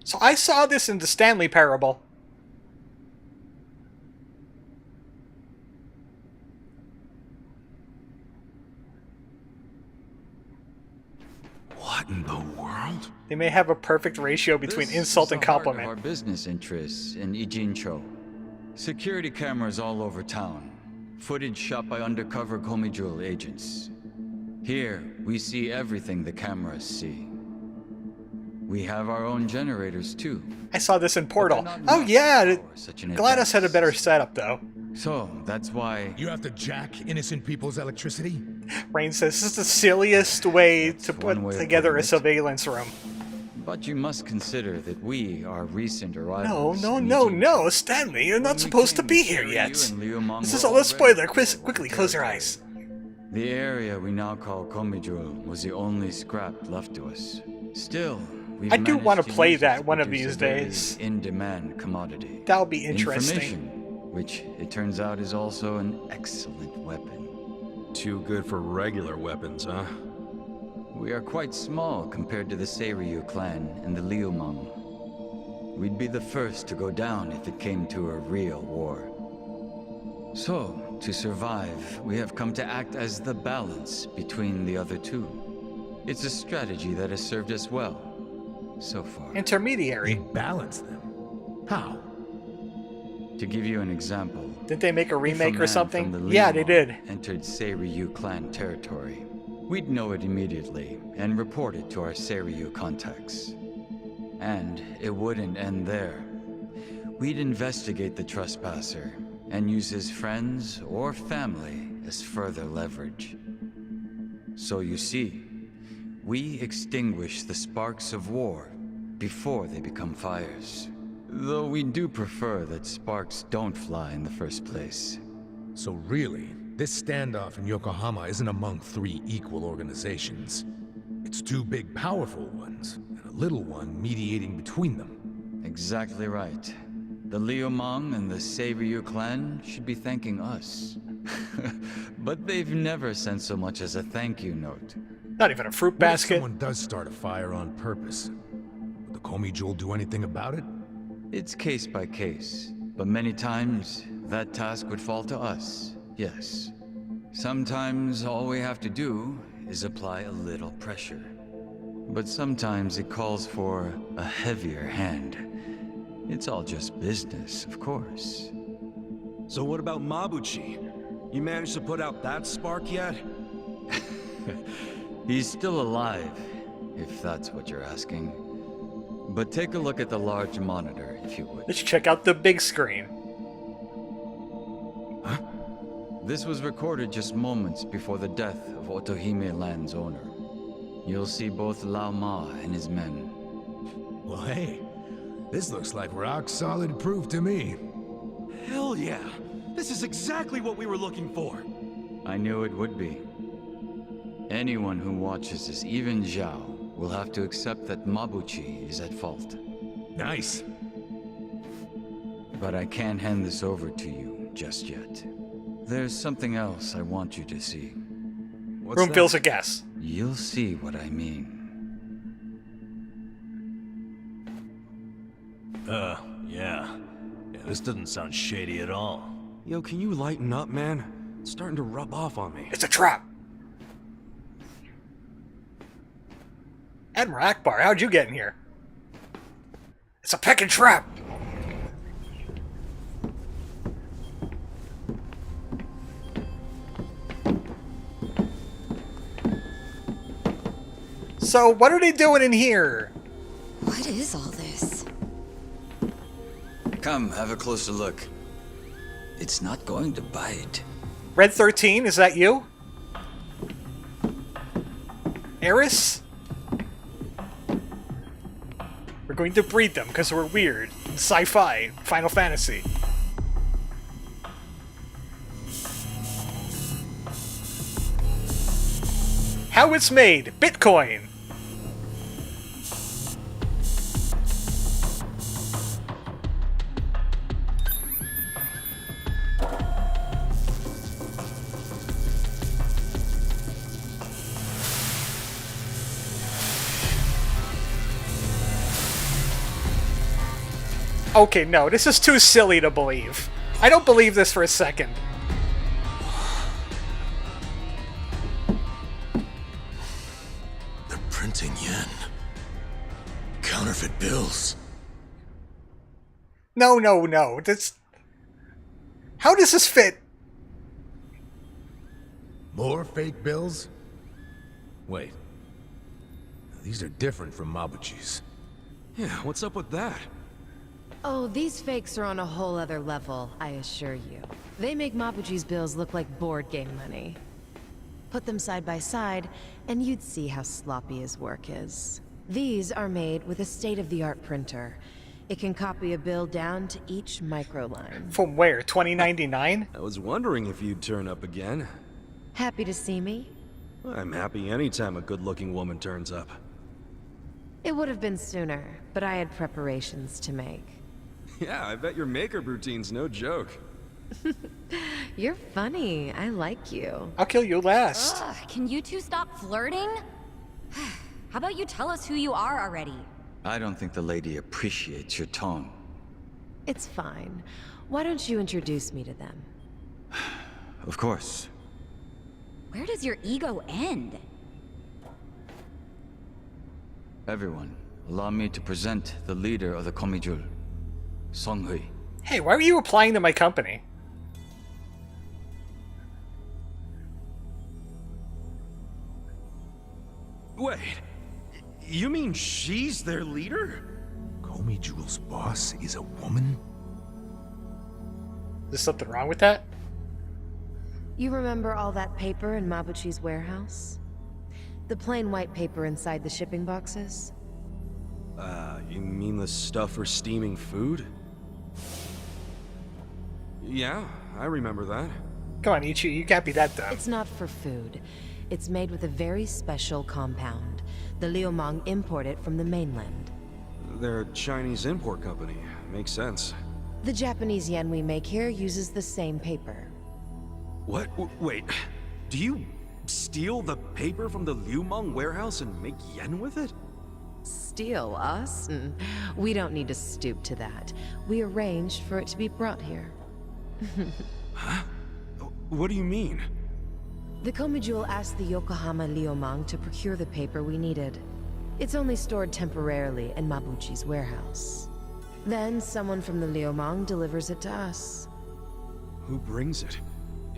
So I saw this in the Stanley Parable. What in the world? They may have a perfect ratio between This insult is and the heart compliment. of our business interests in Ijincho. Security cameras all over town. Footage shot by undercover Geomijul agents. Here, we see everything the cameras see. We have our own generators too. I saw this in But Portal. they're not Oh enough yeah, to power such an GLaDOS had a advanced better system. setup though. So, that's why... You have to jack innocent people's electricity? Rain says this is the silliest way to one put way of together putting a it. surveillance room. But you must consider that we are recent arrivals. No, Stanley, you're not supposed to be here yet. This is all a spoiler. Quickly, close your eyes. The area we now call Geomijul was the only scrap left to us. Still, I do want to play that one of these days. In-demand commodity. That'll be interesting. Information, which it turns out is also an excellent weapon. Too good for regular weapons, huh? We are quite small compared to the Seiryu clan and the Liumang. We'd be the first to go down if it came to a real war. So, to survive, we have come to act as the balance between the other two. It's a strategy that has served us well, so far. Intermediary. You balance them. How? To give you an example... Did they make a remake or something? The Yeah, they did. Entered Seiryu clan territory. We'd know it immediately and report it to our Seiryu contacts. And it wouldn't end there. We'd investigate the trespasser and use his friends or family as further leverage. So you see, we extinguish the sparks of war before they become fires. Though we do prefer that sparks don't fly in the first place. So really, this standoff in Yokohama isn't among 3 equal organizations. It's 2 big, powerful ones, and a little one mediating between them. Exactly right. The Liumang and the Seiryu clan should be thanking us. But they've never sent so much as a thank you note. Not even a fruit What if basket. someone does start a fire on purpose? Would the Geomijul do anything about it? It's case by case, but many times that task would fall to us, yes. Sometimes all we have to do is apply a little pressure. But sometimes it calls for a heavier hand. It's all just business, of course. So what about Mabuchi? You managed to put out that spark yet? He's still alive, if that's what you're asking. But take a look at the large monitor, if you would. Let's check out the big screen. Huh? This was recorded just moments before the death of Otohime Land's owner. You'll see both Lao Ma and his men. Well, hey, this looks like rock solid proof to me. Hell yeah! This is exactly what we were looking for! I knew it would be. Anyone who watches this, even Zhao, will have to accept that Mabuchi is at fault. Nice. But I can't hand this over to you just yet. There's something else I want you to see. What's Room that? fills a guess. You'll see what I mean. Yeah. This doesn't sound shady at all. Yo, can you lighten up, man? It's starting to rub off on me. It's a trap. Admiral Akbar, how'd you get in here? It's a pecking trap. So, what are they doing in here? What is all this? Come, have a closer look. It's not going to bite. Red 13, is that you? Eris? We're going to breed them because we're weird. Sci-fi. Final Fantasy. How it's made. Bitcoin. Okay, no, this is too silly to believe. I don't believe this for a second. They're printing yen. Counterfeit bills. No. This... How does this fit? More fake bills? Wait. These are different from Mabuchi's. Yeah, what's up with that? Oh, these fakes are on a whole other level, I assure you. They make Mabuchi's bills look like board game money. Put them side by side, and you'd see how sloppy his work is. These are made with a state-of-the-art printer. It can copy a bill down to each microline. From where? 2099? I was wondering if you'd turn up again. Happy to see me? I'm happy anytime a good-looking woman turns up. It would have been sooner, but I had preparations to make. Yeah, I bet your makeup routine's no joke. You're funny. I like you. I'll kill you last. Ugh, can you two stop flirting? How about you tell us who you are already? I don't think the lady appreciates your tone. It's fine. Why don't you introduce me to them? Of course. Where does your ego end? Everyone, allow me to present the leader of the Geomijul, Songhui. Hey, why were you applying to my company? Wait, you mean she's their leader? Geomijul's boss is a woman? Is something wrong with that? You remember all that paper in Mabuchi's warehouse? The plain white paper inside the shipping boxes? You mean the stuff for steaming food? Yeah, I remember that. Come on, Ichi, you can't be that dumb. It's not for food. It's made with a very special compound. The Liumang import it from the mainland. They're a Chinese import company. Makes sense. The Japanese yen we make here uses the same paper. What? Wait, do you steal the paper from the Liumang warehouse and make yen with it? Steal us? We don't need to stoop to that. We arranged for it to be brought here. Huh? What do you mean? The Geomijul asked the Yokohama Liumang to procure the paper we needed. It's only stored temporarily in Mabuchi's warehouse. Then someone from the Liumang delivers it to us. Who brings it?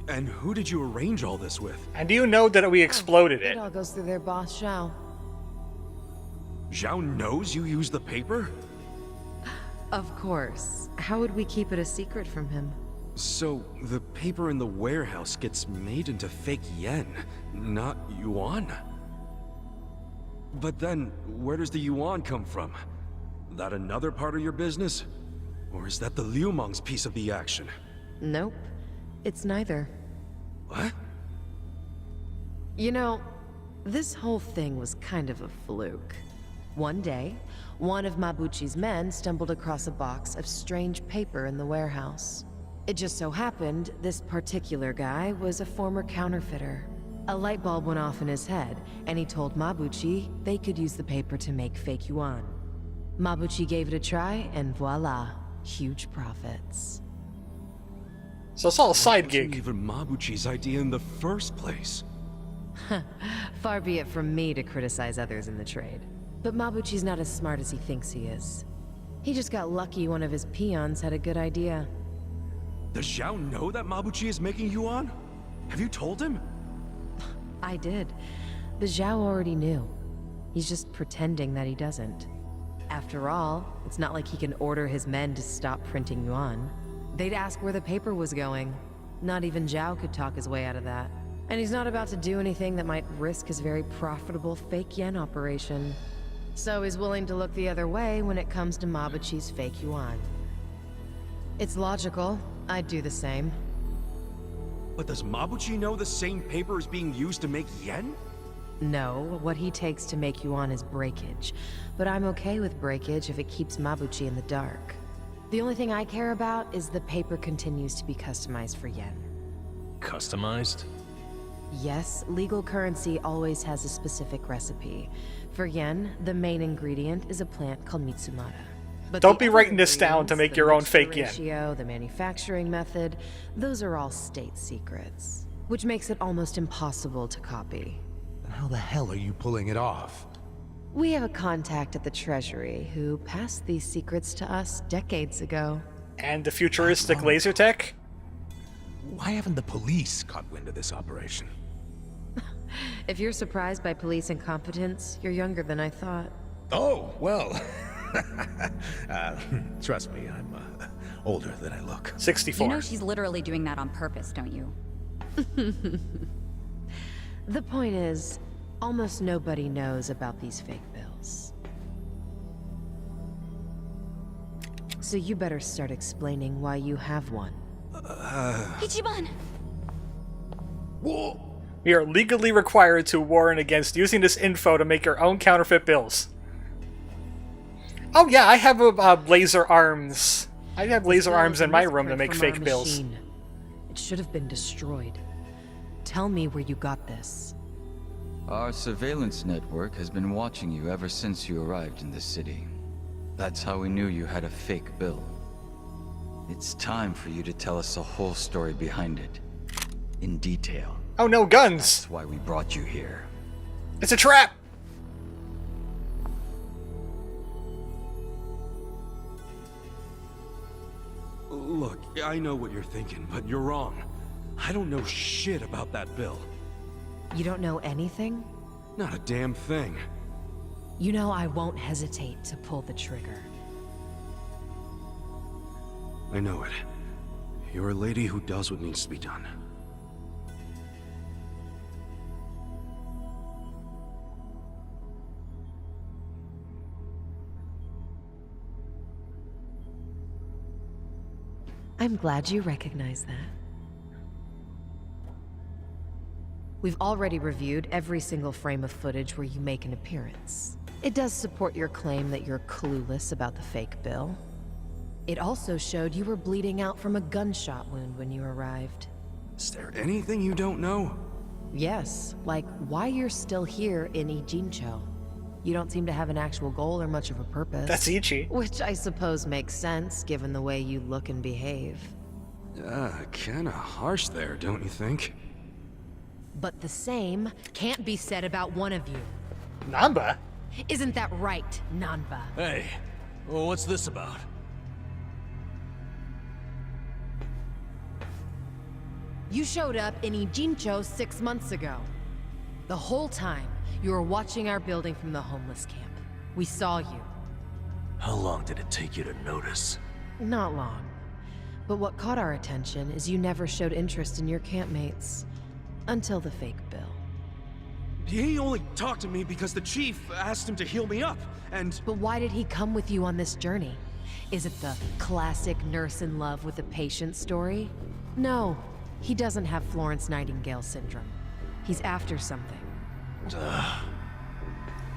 And who did you arrange all this with? And do you know that we exploded it? It all goes through their boss, Zhao. Zhao knows you used the paper? Of course. How would we keep it a secret from him? So, the paper in the warehouse gets made into fake yen, not yuan? But then, where does the yuan come from? That another part of your business? Or is that the Liumang's piece of the action? Nope. It's neither. What? You know, this whole thing was kind of a fluke. One day, one of Mabuchi's men stumbled across a box of strange paper in the warehouse. It just so happened this particular guy was a former counterfeiter. A light bulb went off in his head, and he told Mabuchi they could use the paper to make fake yuan. Mabuchi gave it a try, and voila, huge profits. So it's all a side It wasn't gig. even Mabuchi's idea in the first place. Far be it from me to criticize others in the trade. But Mabuchi's not as smart as he thinks he is. He just got lucky one of his peons had a good idea. Does Zhao know that Mabuchi is making yuan? Have you told him? I did. But Zhao already knew. He's just pretending that he doesn't. After all, it's not like he can order his men to stop printing yuan. They'd ask where the paper was going. Not even Zhao could talk his way out of that. And he's not about to do anything that might risk his very profitable fake yen operation. So he's willing to look the other way when it comes to Mabuchi's fake yuan. It's logical. I'd do the same. But does Mabuchi know the same paper is being used to make yen? No, what he takes to make yuan is breakage. But I'm okay with breakage if it keeps Mabuchi in the dark. The only thing I care about is the paper continues to be customized for yen. Customized? Yes, legal currency always has a specific recipe. For yen, the main ingredient is a plant called Mitsumara. But Don't the be other writing this down to ingredients, make the your own mixture fake yen. ratio, the manufacturing method, those are all state secrets. Which makes it almost impossible to copy. Then how the hell are you pulling it off? We have a contact at the Treasury who passed these secrets to us decades ago. And the futuristic laser tech? Why haven't the police caught wind of this operation? If you're surprised by police incompetence, you're younger than I thought. Oh, well. Trust me, I'm older than I look. 64. You know she's literally doing that on purpose, don't you? The point is, almost nobody knows about these fake bills. So you better start explaining why you have one. Ichiban! We are legally required to warn against using this info to make your own counterfeit bills. Oh yeah, I have laser arms. I have laser arms in my room to make fake bills. It should have been destroyed. Tell me where you got this. Our surveillance network has been watching you ever since you arrived in this city. That's how we knew you had a fake bill. It's time for you to tell us the whole story behind it. In detail. Oh no, guns! That's why we brought you here. It's a trap! Look, I know what you're thinking, but you're wrong. I don't know shit about that bill. You don't know anything? Not a damn thing. You know I won't hesitate to pull the trigger. I know it. You're a lady who does what needs to be done. I'm glad you recognize that. We've already reviewed every single frame of footage where you make an appearance. It does support your claim that you're clueless about the fake bill. It also showed you were bleeding out from a gunshot wound when you arrived. Is there anything you don't know? Yes, like why you're still here in Ijincho. You don't seem to have an actual goal or much of a purpose. That's Ichi. Which I suppose makes sense, given the way you look and behave. Kinda harsh there, don't you think? But the same can't be said about one of you. Nanba? Isn't that right, Nanba? Hey, well, what's this about? You showed up in Ijincho 6 months ago. The whole time, you were watching our building from the homeless camp. We saw you. How long did it take you to notice? Not long. But what caught our attention is you never showed interest in your campmates. Until the fake bill. He only talked to me because the chief asked him to heal me up, and... But why did he come with you on this journey? Is it the classic nurse in love with a patient story? No, he doesn't have Florence Nightingale syndrome. He's after something.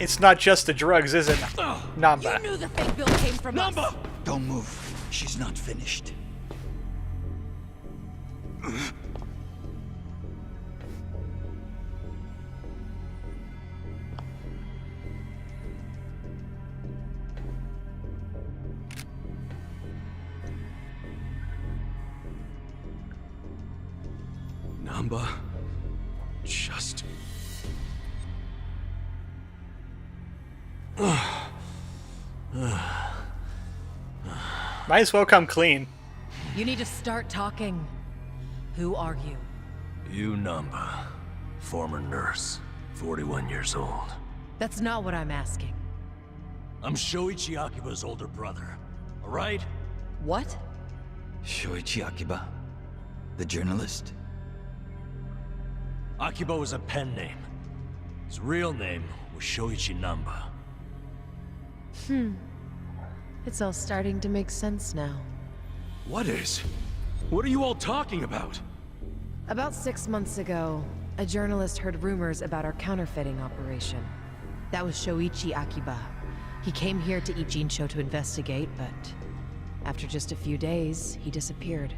It's not just the drugs, is it? Nanba. You knew the fake bill came from us! Don't move. She's not finished. Nanba... just... Might as well come clean. You need to start talking. Who are you? You Nanba, former nurse, 41 years old. That's not what I'm asking. I'm Shoichi Akiba's older brother, alright? What? Shoichi Akiba? The journalist? Akiba was a pen name. His real name was Shoichi Nanba. It's all starting to make sense now. What is? What are you all talking about? About 6 months ago, a journalist heard rumors about our counterfeiting operation. That was Shoichi Akiba. He came here to Ijincho to investigate, but after just a few days, he disappeared.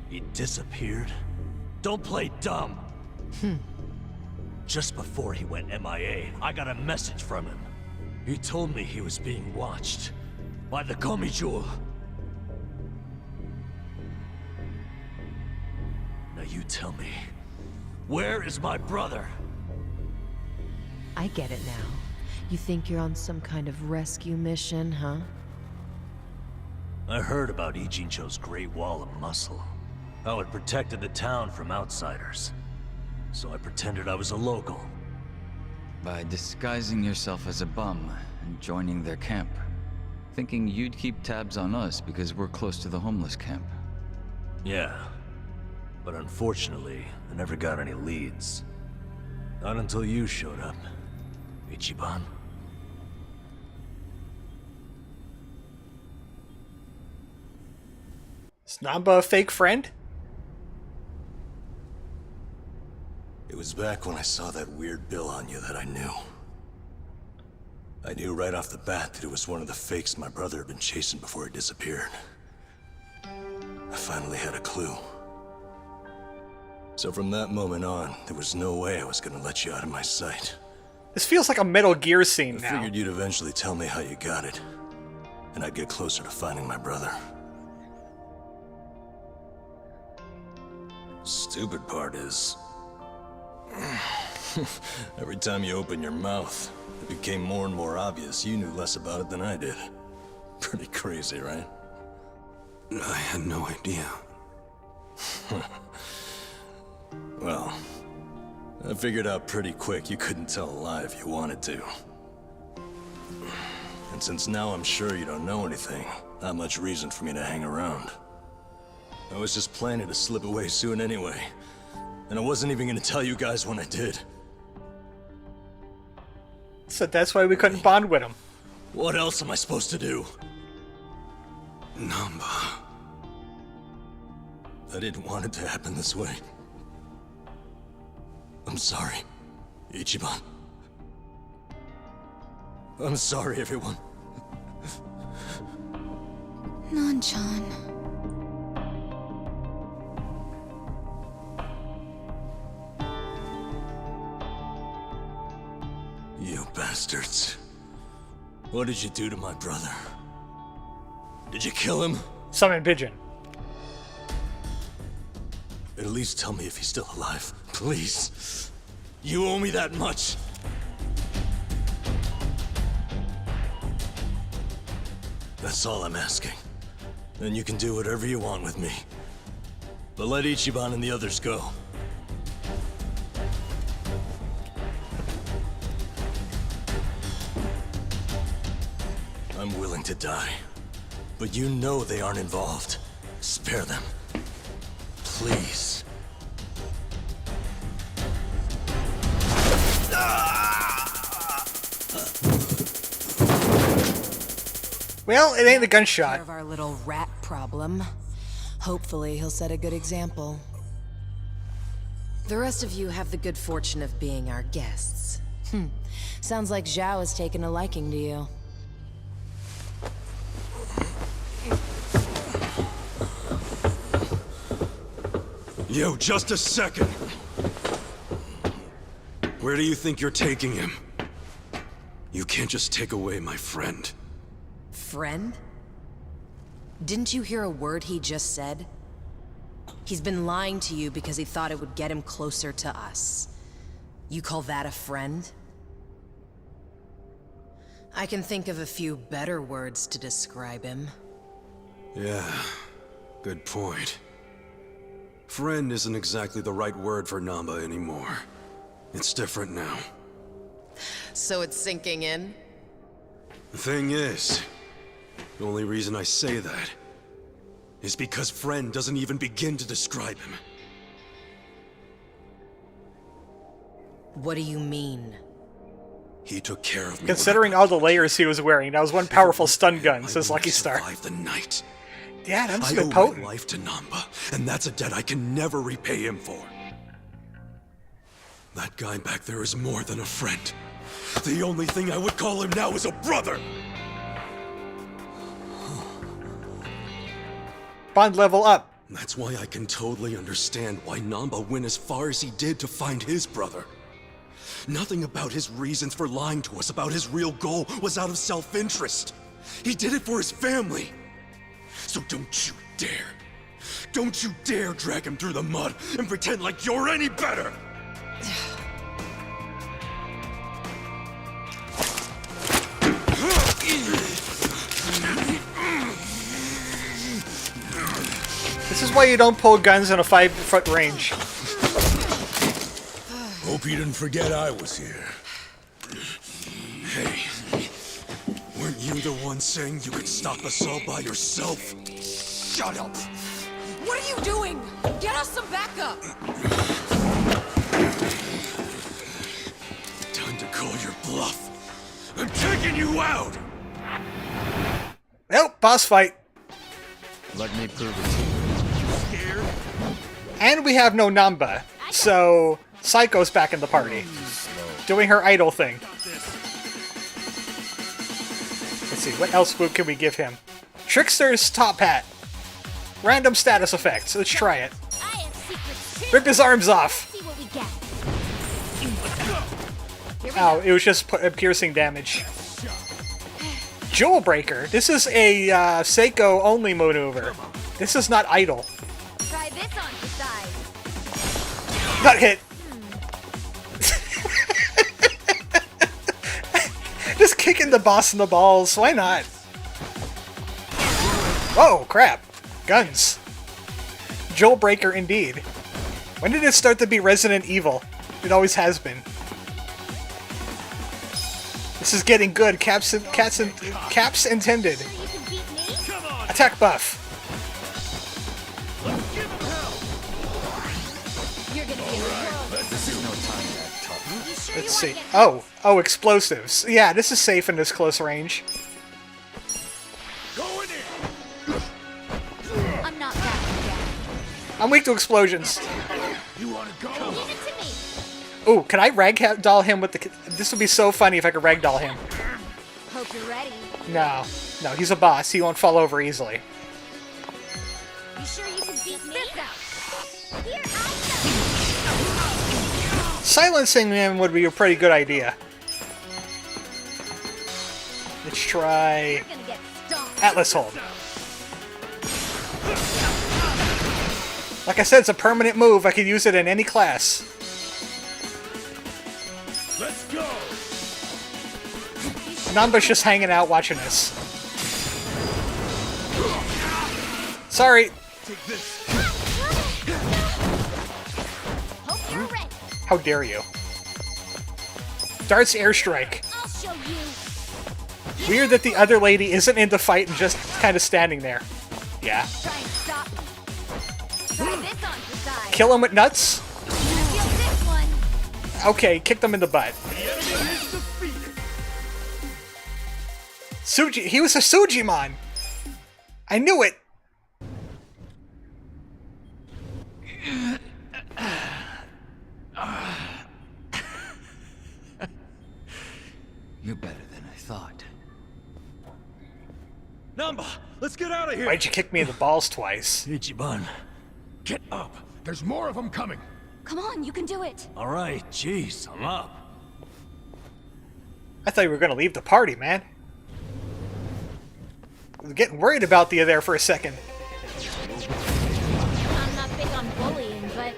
He disappeared? Don't play dumb! Just before he went MIA, I got a message from him. He told me he was being watched by the Geomijul. Now you tell me, where is my brother? I get it now. You think you're on some kind of rescue mission, huh? I heard about Ijincho's Great Wall of Muscle. How it protected the town from outsiders. So I pretended I was a local. By disguising yourself as a bum and joining their camp. Thinking you'd keep tabs on us because we're close to the homeless camp. Yeah. But unfortunately, I never got any leads. Not until you showed up, Ichiban. Is Nanba a fake friend? It was back when I saw that weird bill on you that I knew. I knew right off the bat that it was one of the fakes my brother had been chasing before he disappeared. I finally had a clue. So from that moment on, there was no way I was gonna let you out of my sight. This feels like a Metal Gear scene I now. figured you'd eventually tell me how you got it, and I'd get closer to finding my brother. Stupid part is... every time you open your mouth, it became more and more obvious you knew less about it than I did. Pretty crazy, right? I had no idea. Well, I figured out pretty quick you couldn't tell a lie if you wanted to. And since now I'm sure you don't know anything, not much reason for me to hang around. I was just planning to slip away soon anyway, and I wasn't even gonna tell you guys when I did. So that's why we couldn't bond with him. What else am I supposed to do? Nanba. I didn't want it to happen this way. I'm sorry, Ichiban. I'm sorry, everyone. Nan-chan. You bastards. What did you do to my brother? Did you kill him? Summon Pigeon. At least tell me if he's still alive, please. You owe me that much. That's all I'm asking. Then you can do whatever you want with me. But let Ichiban and the others go. I'm willing to die. But you know they aren't involved. Spare them. Please. Well, it ain't a gunshot. Care of our little rat problem. Hopefully, he'll set a good example. The rest of you have the good fortune of being our guests. Sounds like Zhao has taken a liking to you. Yo, just a second. Where do you think you're taking him? You can't just take away my friend. Friend? Didn't you hear a word he just said? He's been lying to you because he thought it would get him closer to us. You call that a friend? I can think of a few better words to describe him. Yeah, good point. Friend isn't exactly the right word for Nanba anymore. It's different now. So it's sinking in? The thing is, the only reason I say that is because friend doesn't even begin to describe him. What do you mean? He took care of me. Considering all the layers he was wearing, that was one powerful stun gun, says Lucky Star. The night. Yeah, that must I have owe been potent. my life to Nanba, and that's a debt I can never repay him for. That guy back there is more than a friend. The only thing I would call him now is a brother! Bond level up. That's why I can totally understand why Nanba went as far as he did to find his brother. Nothing about his reasons for lying to us about his real goal was out of self-interest. He did it for his family. So don't you dare drag him through the mud and pretend like you're any better! This is why you don't pull guns in a 5-foot range. Hope you didn't forget I was here. Hey, weren't you the one saying you could stop us all by yourself? Shut up! What are you doing? Get us some backup! Time to call your bluff. I'm taking you out! Nope, boss fight. Let me prove it to you. And we have no Nanba, so Psycho's back in the party, doing her idol thing. Let's see, what else can we give him? Trickster's top hat. Random status effects. Let's try it. Rip his arms off. Oh, it was just piercing damage. Jewel Breaker. This is a Seiko only maneuver. This is not idle. Try this on the side. Not hit. Just kicking the boss in the balls. Why not? Whoa, crap. Guns. Jewel Breaker indeed. When did it start to be Resident Evil? It always has been. This is getting good. Caps intended. Attack buff. Let's see. Oh, explosives. Yeah, this is safe in this close range. I'm not backing down. I'm weak to explosions. You wanna go? Leave it to me. Ooh, can I ragdoll him with the... This would be so funny if I could ragdoll him. Hope you're ready. No, he's a boss. He won't fall over easily. You sure you can beat me? Here I Silencing him would be a pretty good idea. Let's try... You're gonna get stomped. Atlas Hold. Like I said, it's a permanent move. I could use it in any class. Let's go. Nanba's just hanging out watching us. Sorry. Take this. Hope you're ready. How dare you? Dart's airstrike. I'll show you. Weird that the other lady isn't into fight and just kind of standing there. Yeah. Try and stop me. Try this on the side. Kill him with nuts? You're gonna feel this one. Okay, kick them in the butt. Suji, he was a Sujimon! I knew it! You're better than I thought. Nanba, let's get out of here. Why'd you kick me in the balls twice? Ichiban. Get up! There's more of them coming! Come on, you can do it. All right, jeez, I'm up. I thought you were gonna leave the party, man. I was getting worried about you there for a second. I'm not big on bullying, but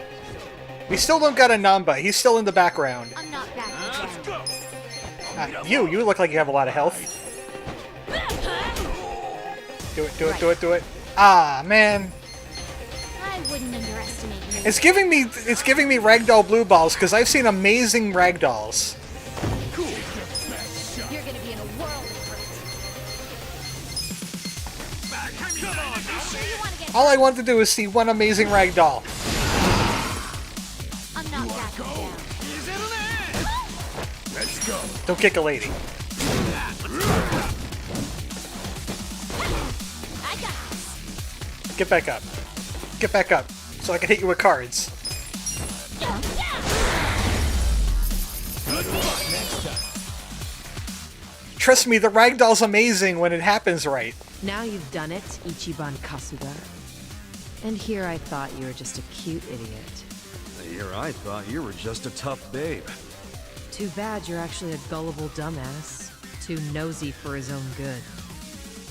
We still don't got a Nanba. He's still in the background. I'm not backing down. You look like you have a lot of health. Do it, do it, do it, do it. Ah, man. I wouldn't underestimate you. It's giving me ragdoll blue balls because I've seen amazing ragdolls. You're gonna be in a whirl of hurt. All I want to do is see one amazing ragdoll. I'm not backing down. Let's go. Don't kick a lady. I got this. Get back up. Get back up so I can hit you with cards. Trust me, the ragdoll's amazing when it happens right. Now you've done it, Ichiban Kasuga. And here I thought you were just a cute idiot. Here I thought you were just a tough babe. Too bad you're actually a gullible dumbass. Too nosy for his own good.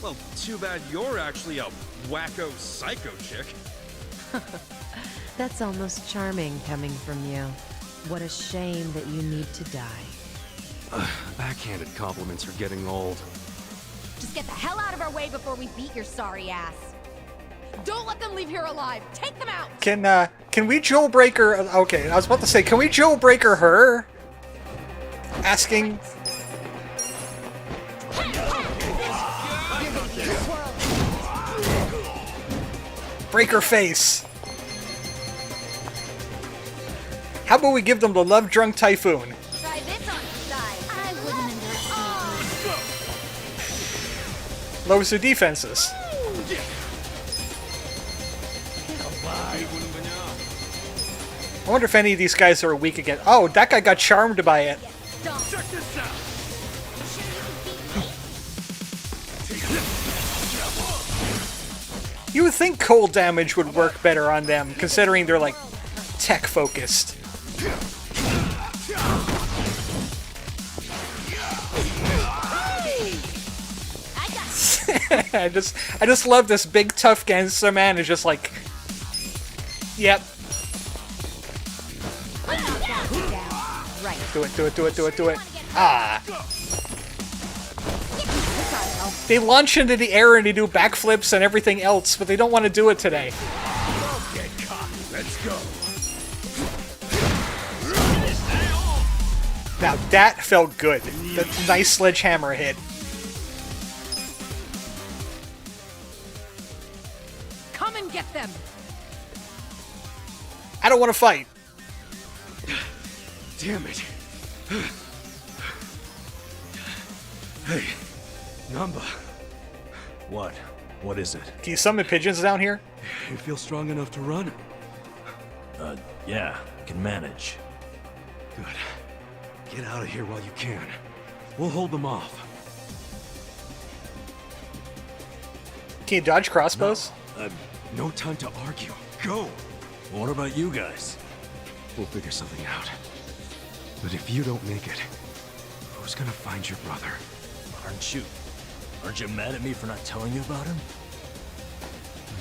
Well, too bad you're actually a wacko psycho chick. That's almost charming coming from you. What a shame that you need to die. Backhanded compliments are getting old. Just get the hell out of our way before we beat your sorry ass. Don't let them leave here alive. Take them out. Can we Jewel Breaker? Okay, I was about to say, can we Jewel Breaker her? Asking. Break her face. How about we give them the Love Drunk Typhoon? Try this on the side. I wouldn't underestimate you. Lowers their defenses. I wonder if any of these guys are weak again. Oh, that guy got charmed by it. Check this out. You would think cold damage would work better on them, considering they're like tech focused. I just love this big tough gangster man is just like, yep. Do it. Ah. They launch into the air and they do backflips and everything else, but they don't want to do it today. Get caught. Let's go. Now that felt good. That's a nice sledgehammer hit. Come and get them. I don't want to fight. Damn it. Hey, Nanba. What? What is it? Can you summon pigeons down here? You feel strong enough to run? Yeah, I can manage. Good. Get out of here while you can. We'll hold them off. Can you dodge crossbows? No time to argue. Go! What about you guys? We'll figure something out. But if you don't make it, who's gonna find your brother? Aren't you mad at me for not telling you about him?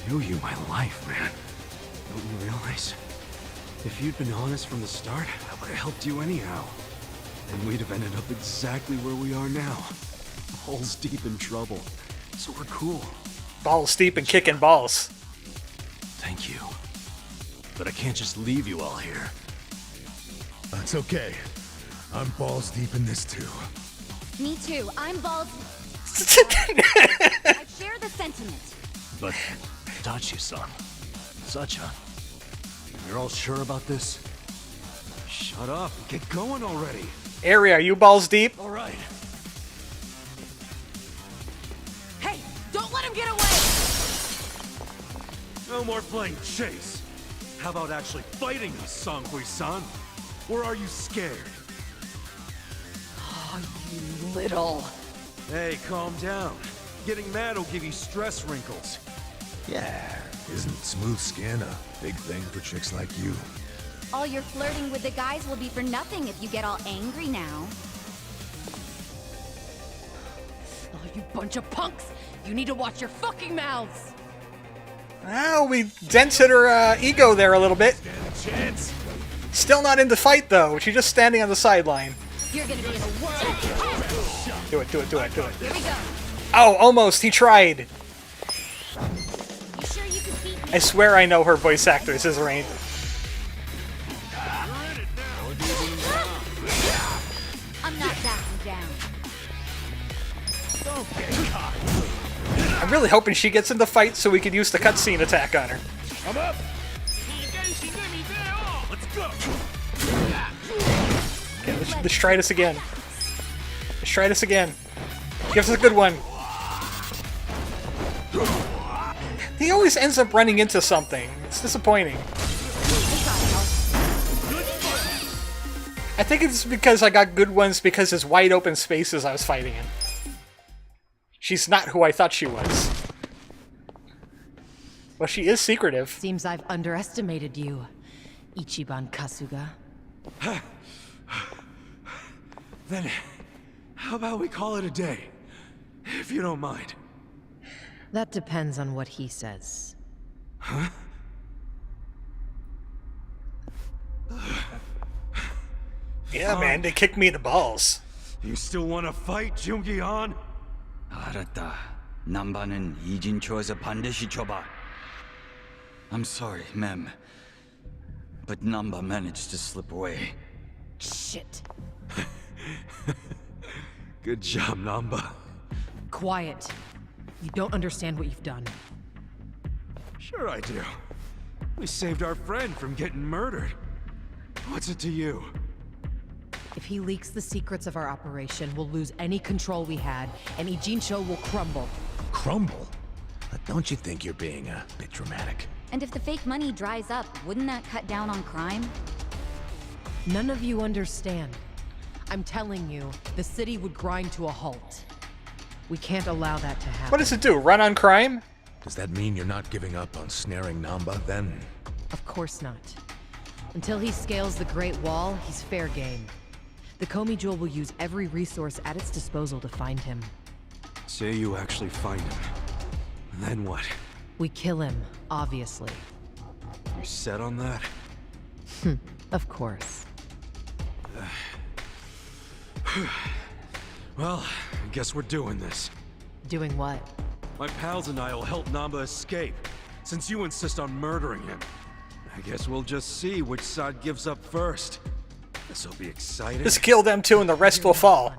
I owe you my life, man. Don't you realize? If you'd been honest from the start, I would have helped you anyhow. And we'd have ended up exactly where we are now. Balls deep in trouble. So we're cool. Balls deep and kicking balls. Thank you. But I can't just leave you all here. That's okay. I'm balls deep in this too. Me too. I'm balls. I share the sentiment. But, Tachi-san, Sacha, you're all sure about this? Shut up. Get going already. Area, are you balls deep? All right. Hey, don't let him get away. No more playing chase. How about actually fighting us, Sanghui-san? Or are you scared? Oh, you little. Hey, calm down. Getting mad will give you stress wrinkles. Yeah, isn't smooth skin a big thing for chicks like you? All your flirting with the guys will be for nothing if you get all angry now. Oh, you bunch of punks! You need to watch your fucking mouths! Well, we dented her ego there a little bit. Still not in the fight though. She's just standing on the sideline. You're gonna be in a world. Do it. Here we go. Oh, almost. He tried. You sure you can beat me? I swear I know her voice actress is Rain. I'm not backing down. I'm really hoping she gets in the fight so we can use the cutscene attack on her. I'm up. Let's go. Okay, let's try this again. Let's try this again. Give us a good one. He always ends up running into something. It's disappointing. I think it's because I got good ones because it's wide open spaces I was fighting in. She's not who I thought she was. Well, she is secretive. Seems I've underestimated you, Ichiban Kasuga. Then, how about we call it a day? If you don't mind. That depends on what he says. Huh? Yeah, man, they kicked me in the balls. You still want to fight, Jungi-han? 알았다. 남바는 이진초에서 반드시 줘봐. I'm sorry, ma'am. But Nanba managed to slip away. Shit. Good job, Nanba. Quiet. You don't understand what you've done. Sure I do. We saved our friend from getting murdered. What's it to you? If he leaks the secrets of our operation, we'll lose any control we had, and Ijincho will crumble. Crumble? Don't you think you're being a bit dramatic? And if the fake money dries up, wouldn't that cut down on crime? None of you understand. I'm telling you, the city would grind to a halt. We can't allow that to happen. What does it do? Run on crime? Does that mean you're not giving up on snaring Nanba, then? Of course not. Until he scales the Great Wall, he's fair game. The Geomijul will use every resource at its disposal to find him. Say you actually find him. Then what? We kill him, obviously. You set on that? Of course. Well, I guess we're doing this. Doing what? My pals and I will help Nanba escape, since you insist on murdering him. I guess we'll just see which side gives up first. This'll be exciting. Just kill them too and the rest will fall.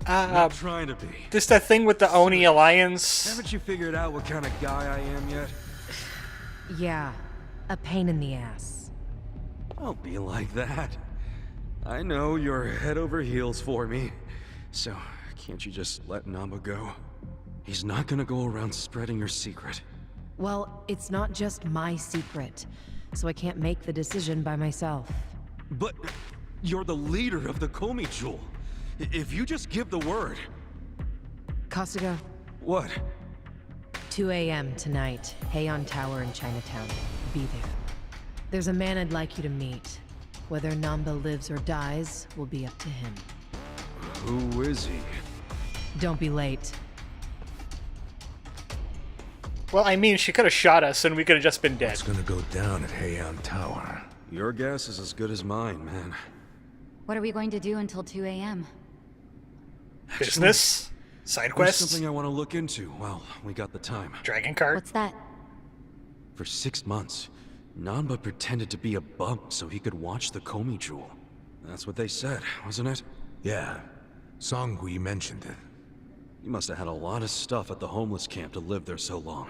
Not trying to be. Just that thing with the Oni Alliance. Haven't you figured out what kind of guy I am yet? Yeah, a pain in the ass. Don't be like that. I know you're head over heels for me. So, can't you just let Nanba go? He's not gonna go around spreading your secret. Well, it's not just my secret, so I can't make the decision by myself. But you're the leader of the Geomijul. If you just give the word... Costigo? What? 2 a.m. tonight, Heian Tower in Chinatown. Be there. There's a man I'd like you to meet. Whether Nanba lives or dies will be up to him. Who is he? Don't be late. Well, I mean, she could have shot us and we could have just been dead. It's gonna go down at Heian Tower. Your guess is as good as mine, man. What are we going to do until 2 a.m.? Business? Side There's quests? something I want to look into. Well, we got the time. Dragon card? What's that? For 6 months, Nanba pretended to be a bump so he could watch the Geomijul. That's what they said, wasn't it? Yeah. Songhui mentioned it. He must have had a lot of stuff at the homeless camp to live there so long.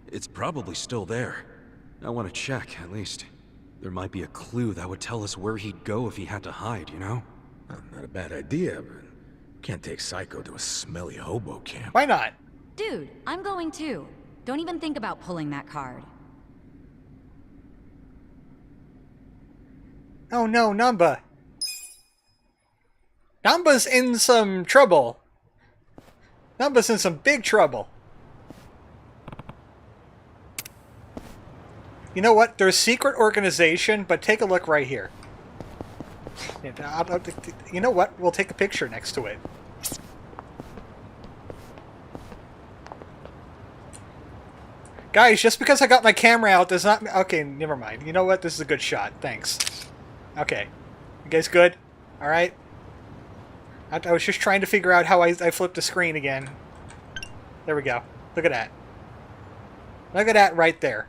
It's probably still there. I want to check, at least. There might be a clue that would tell us where he'd go if he had to hide, you know? Not a bad idea, but can't take Psycho to a smelly hobo camp. Why not? Dude, I'm going too. Don't even think about pulling that card. Oh no, Nanba. Nanba's in some trouble. Nanba's in some big trouble. You know what? There's secret organization, but take a look right here. You know what? We'll take a picture next to it. Guys, just because I got my camera out does not... Okay, never mind. You know what? This is a good shot. Thanks. Okay. You guys good? Alright? I was just trying to figure out how I flipped the screen again. There we go. Look at that. Look at that right there.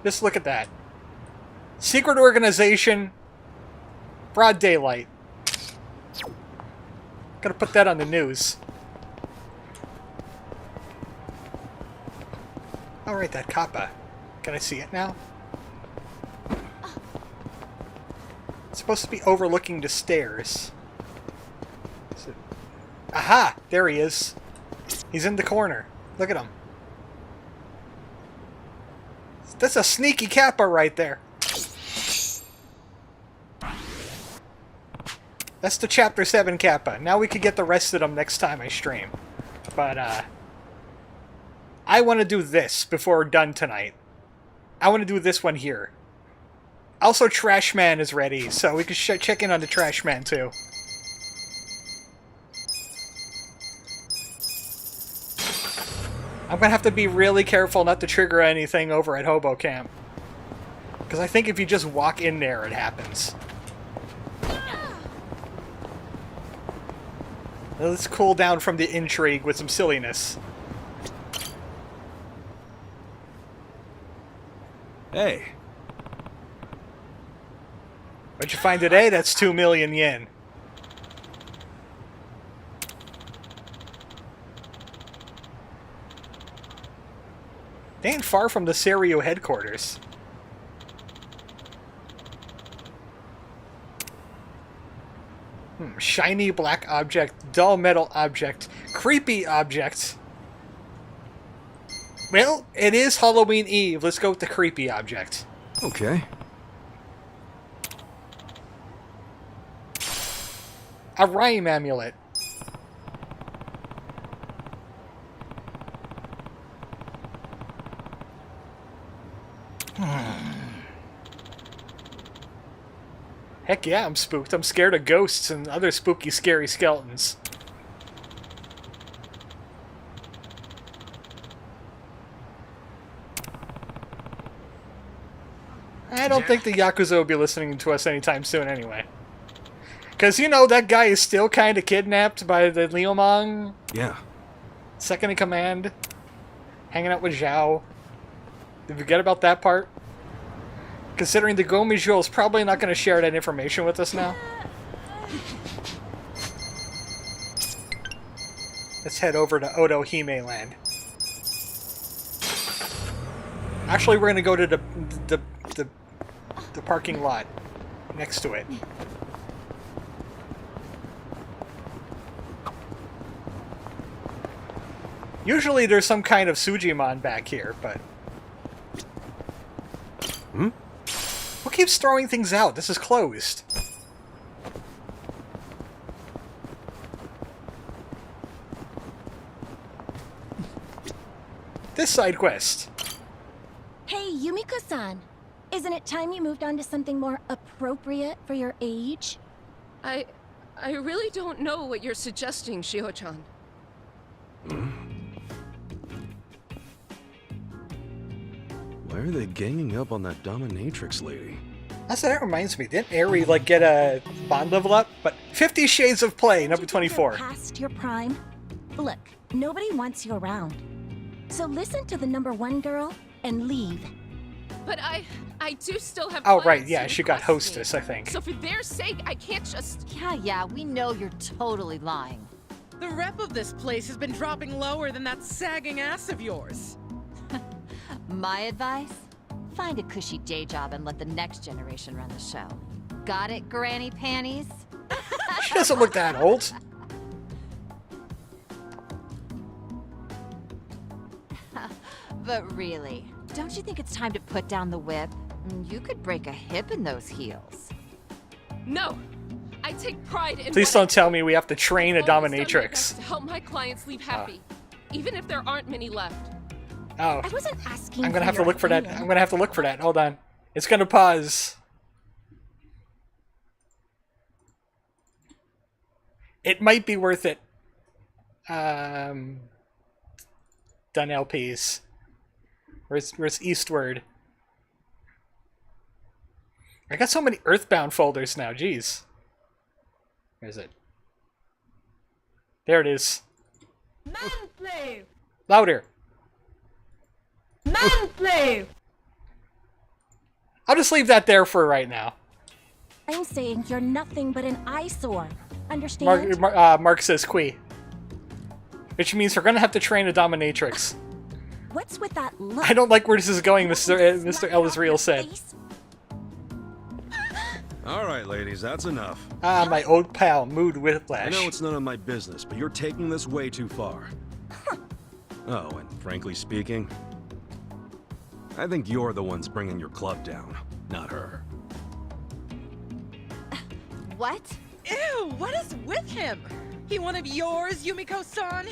Just look at that. Secret organization. Broad daylight. Gotta put that on the news. Alright, that kappa. Can I see it now? It's supposed to be overlooking the stairs. Aha! There he is. He's in the corner. Look at him. That's a sneaky kappa right there. That's the Chapter 7 kappa. Now we can get the rest of them next time I stream. But, I want to do this before we're done tonight. I want to do this one here. Also, Trash Man is ready, so we can check in on the Trash Man, too. I'm gonna have to be really careful not to trigger anything over at Hobo Camp. Because I think if you just walk in there, it happens. Let's cool down from the intrigue with some silliness. Hey. What'd you find today? That's 2 million yen. They ain't far from the Seiryu headquarters. Shiny black object, dull metal object, Creepy object. Well, it is Halloween Eve. Let's go with the creepy object. Okay. A rhyme amulet. Heck yeah, I'm spooked. I'm scared of ghosts and other spooky, scary skeletons. I don't think the Yakuza will be listening to us anytime soon anyway. Because, you know, that guy is still kind of kidnapped by the Liumang. Yeah. Second in command. Hanging out with Zhao. Did we forget about that part? Considering the Geomijul is probably not going to share that information with us now. Let's head over to Odo Hime Land. Actually, we're going to go to the parking lot next to it. Usually there's some kind of Sujimon back here, but... Hmm? Who keeps throwing things out? This is closed. This side quest. Hey, Yumiko-san. Isn't it time you moved on to something more appropriate for your age? I really don't know what you're suggesting, Shio-chan. Why are they ganging up on that dominatrix lady? That reminds me. Didn't Eri, like, get a bond level up? But 50 Shades of Play, number 24. Past your prime? Look, nobody wants you around. So listen to the #1 girl and leave. But I do still have. Oh, right, clients yeah, who she got request me. hostess, I think. So for their sake, I can't just. Yeah, we know you're totally lying. The rep of this place has been dropping lower than that sagging ass of yours. My advice? Find a cushy day job and let the next generation run the show. Got it, Granny Panties? She doesn't look that old. But really, don't you think it's time to put down the whip? You could break a hip in those heels. No, I take pride in. Please don't tell me we have to train a I've always done my dominatrix. best to help my clients leave happy, even if there aren't many left. Oh. I wasn't asking. I'm gonna for have to your look for that. opinion. I'm gonna have to look for that. Hold on. It's gonna pause. It might be worth it. Done LPs. Where's Eastward? I got so many Earthbound folders now. Jeez. Where is it? There it is. Manslave! Louder. Manslave! I'll just leave that there for right now. I'm saying you're nothing but an eyesore. Understand? Mark says Qui. Which means we're gonna have to train a dominatrix. What's with that look? I don't like where this is going, Mr. Ellisreal said. Alright, ladies, that's enough. Ah, my old pal, Mood Whiplash. I know it's none of my business, but you're taking this way too far. Oh, and frankly speaking, I think you're the ones bringing your club down, not her. What? Ew, what is with him? He one of yours, Yumiko-san?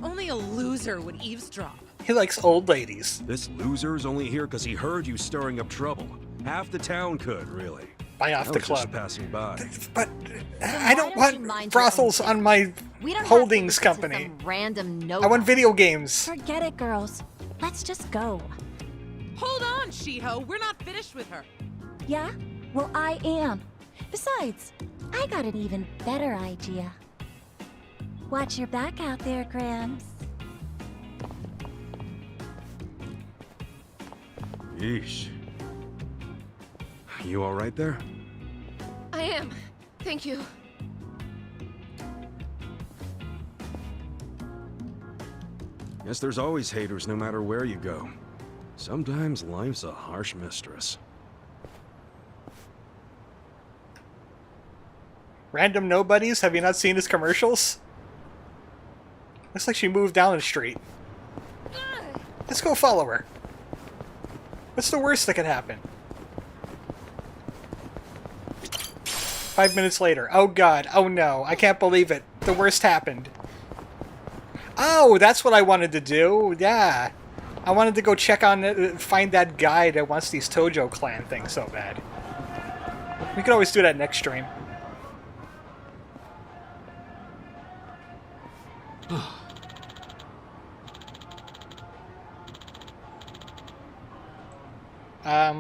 Only a loser would eavesdrop. He likes old ladies. This loser's only here because he heard you stirring up trouble. Half the town could, really. Buy off I the was just club. passing by. But I don't want brothels on my We don't holdings have to listen to company. some random no. I want video games. Forget it, girls. Let's just go. Hold on, Shiho. We're not finished with her. Yeah? Well, I am. Besides, I got an even better idea. Watch your back out there, Grams. Yeesh. You alright there? I am. Thank you. Guess there's always haters no matter where you go. Sometimes life's a harsh mistress. Random nobodies? Have you not seen his commercials? Looks like she moved down the street. Let's go follow her. What's the worst that could happen? 5 minutes later. Oh god. Oh no. I can't believe it. The worst happened. Oh, that's what I wanted to do. Yeah. I wanted to go check on, find that guy that wants these Tojo clan things so bad. We could always do that next stream.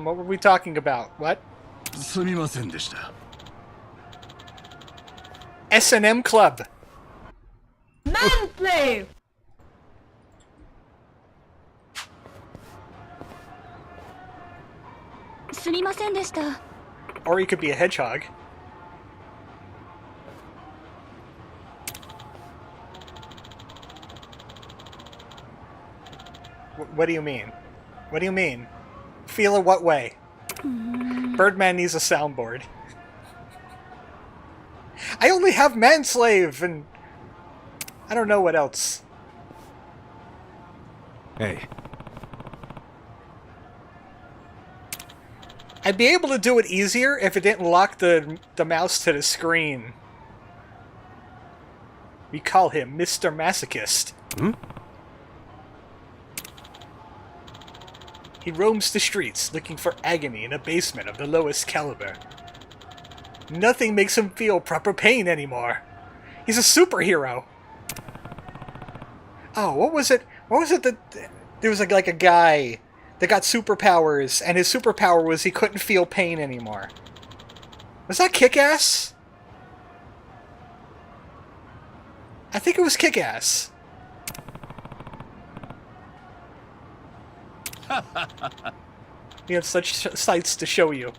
What were we talking about? What? すみませんでした。 S&M Club. Manslave! Or he could be a hedgehog. What do you mean? What do you mean? Feel it what way? Birdman needs a soundboard. I only have Manslave and I don't know what else. Hey. I'd be able to do it easier if it didn't lock the mouse to the screen. We call him Mr. Masochist. Hmm? He roams the streets looking for agony in a basement of the lowest caliber. Nothing makes him feel proper pain anymore. He's a superhero. Oh, what was it? What was it that... There was like a guy that got superpowers, and his superpower was he couldn't feel pain anymore. Was that Kick-Ass? I think it was Kick-Ass. We have such sights to show you.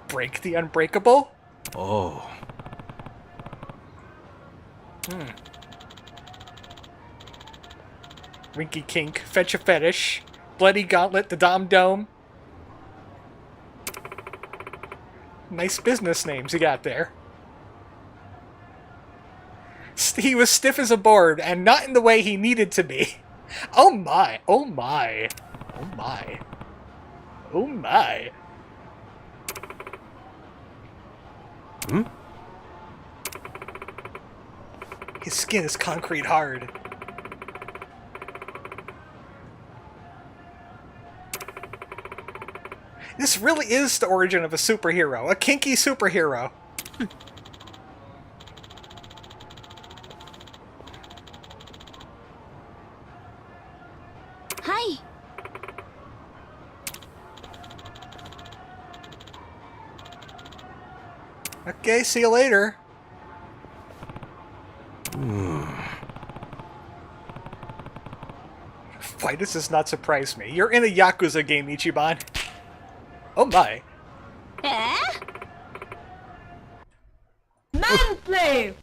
Break the unbreakable? Oh. Rinky Kink, Fetch a Fetish, Bloody Gauntlet, the Dom Dome. Nice business names you got there. He was stiff as a board, and not in the way he needed to be. Oh my, oh my, oh my, oh my. Hmm? His skin is concrete hard. This really is the origin of a superhero. A kinky superhero. Hi. Okay, see you later. Why does this not surprise me? You're in a Yakuza game, Ichiban. Oh my. Eh? Manslave!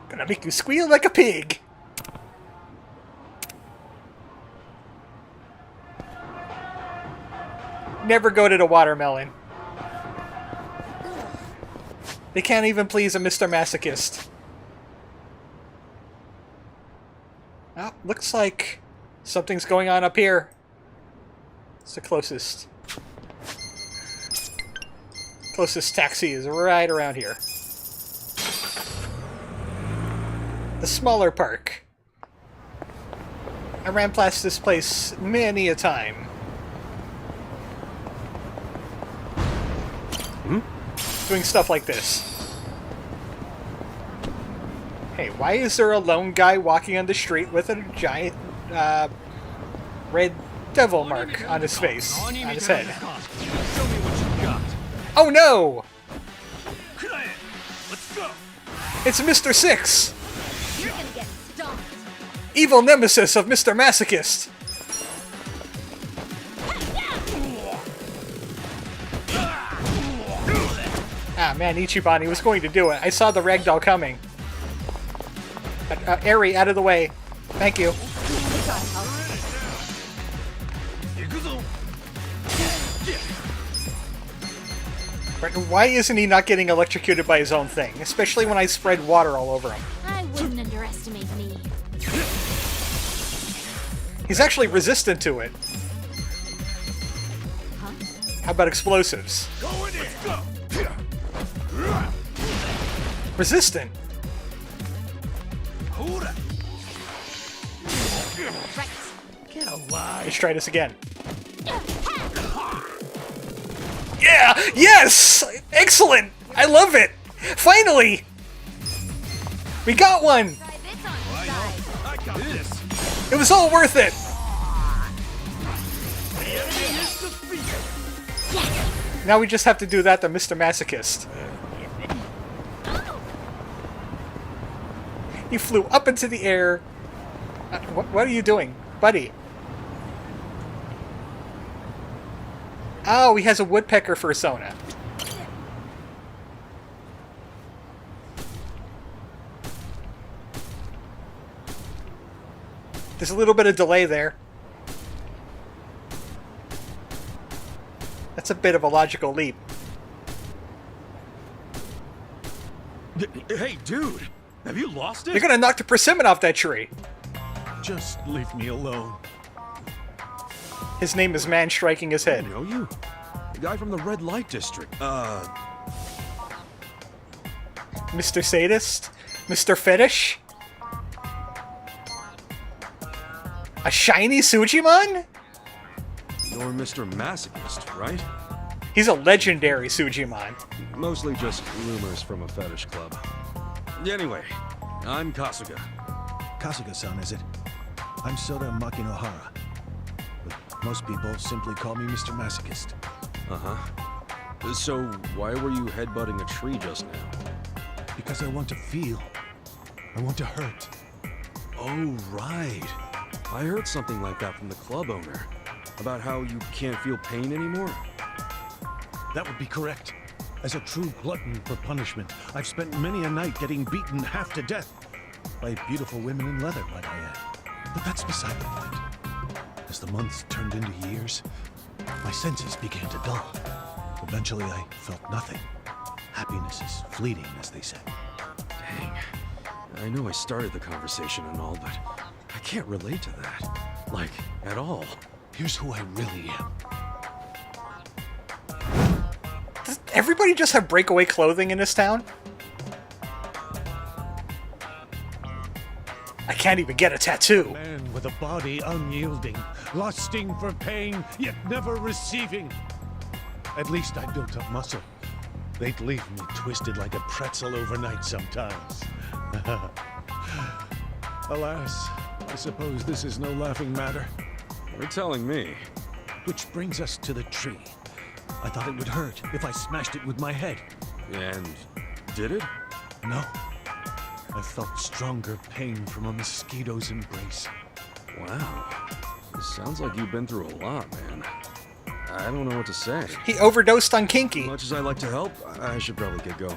Gonna make you squeal like a pig. Never go to the watermelon. They can't even please a Mr. Masochist. Oh, looks like something's going on up here. It's the closest. Closest taxi is right around here. The smaller park. I ran past this place many a time. Doing stuff like this. Hey, why is there a lone guy walking on the street with a giant red devil mark on his face, on his head? Oh no! Let's go. It's Mr. Six! You're gonna get stomped. Evil nemesis of Mr. Masochist! Ah man, Ichiban, he was going to do it. I saw the ragdoll coming. Eri, out of the way. Thank you. Why isn't he not getting electrocuted by his own thing? Especially when I spread water all over him. I wouldn't underestimate me. He's actually resistant to it. Huh? How about explosives? Go in here. Go. Resistant. Right. Get alive. Let's try this again. Yeah! Yes! Excellent! I love it! Finally! We got one! I got this. It was all worth it! Now we just have to do that to Mr. Masochist. He flew up into the air. What are you doing, buddy? Oh, he has a woodpecker fursona. There's a little bit of delay there. That's a bit of a logical leap. Hey, dude. Have you lost it? You're gonna knock the persimmon off that tree. Just leave me alone. His name is Man Striking His Head. I know you. The guy from the red light district. Mr. Sadist? Mr. Fetish? A shiny Sujimon? You're Mr. Masochist, right? He's a legendary Sujimon. Mostly just rumors from a fetish club. Anyway, I'm Kasuga. Kasuga-san, is it? I'm Soda Makinohara. But most people simply call me Mr. Masochist. Uh-huh. So, why were you headbutting a tree just now? Because I want to feel. I want to hurt. Oh, right. I heard something like that from the club owner. About how you can't feel pain anymore? That would be correct. As a true glutton for punishment, I've spent many a night getting beaten half to death. By beautiful women in leather, might I add. But that's beside the point. As the months turned into years, my senses began to dull. Eventually, I felt nothing. Happiness is fleeting, as they say. Dang. I know I started the conversation and all, but I can't relate to that. Like, at all. Here's who I really am. Does everybody just have breakaway clothing in this town? I can't even get a tattoo. Man with a body unyielding, lusting for pain, yet never receiving. At least I built up muscle. They'd leave me twisted like a pretzel overnight sometimes. Alas, I suppose this is no laughing matter. You're telling me. Which brings us to the tree. I thought it would hurt if I smashed it with my head. And did it? No. I felt stronger pain from a mosquito's embrace. Wow. This sounds like you've been through a lot, man. I don't know what to say. He overdosed on Kinky. As much as I like to help, I should probably get going.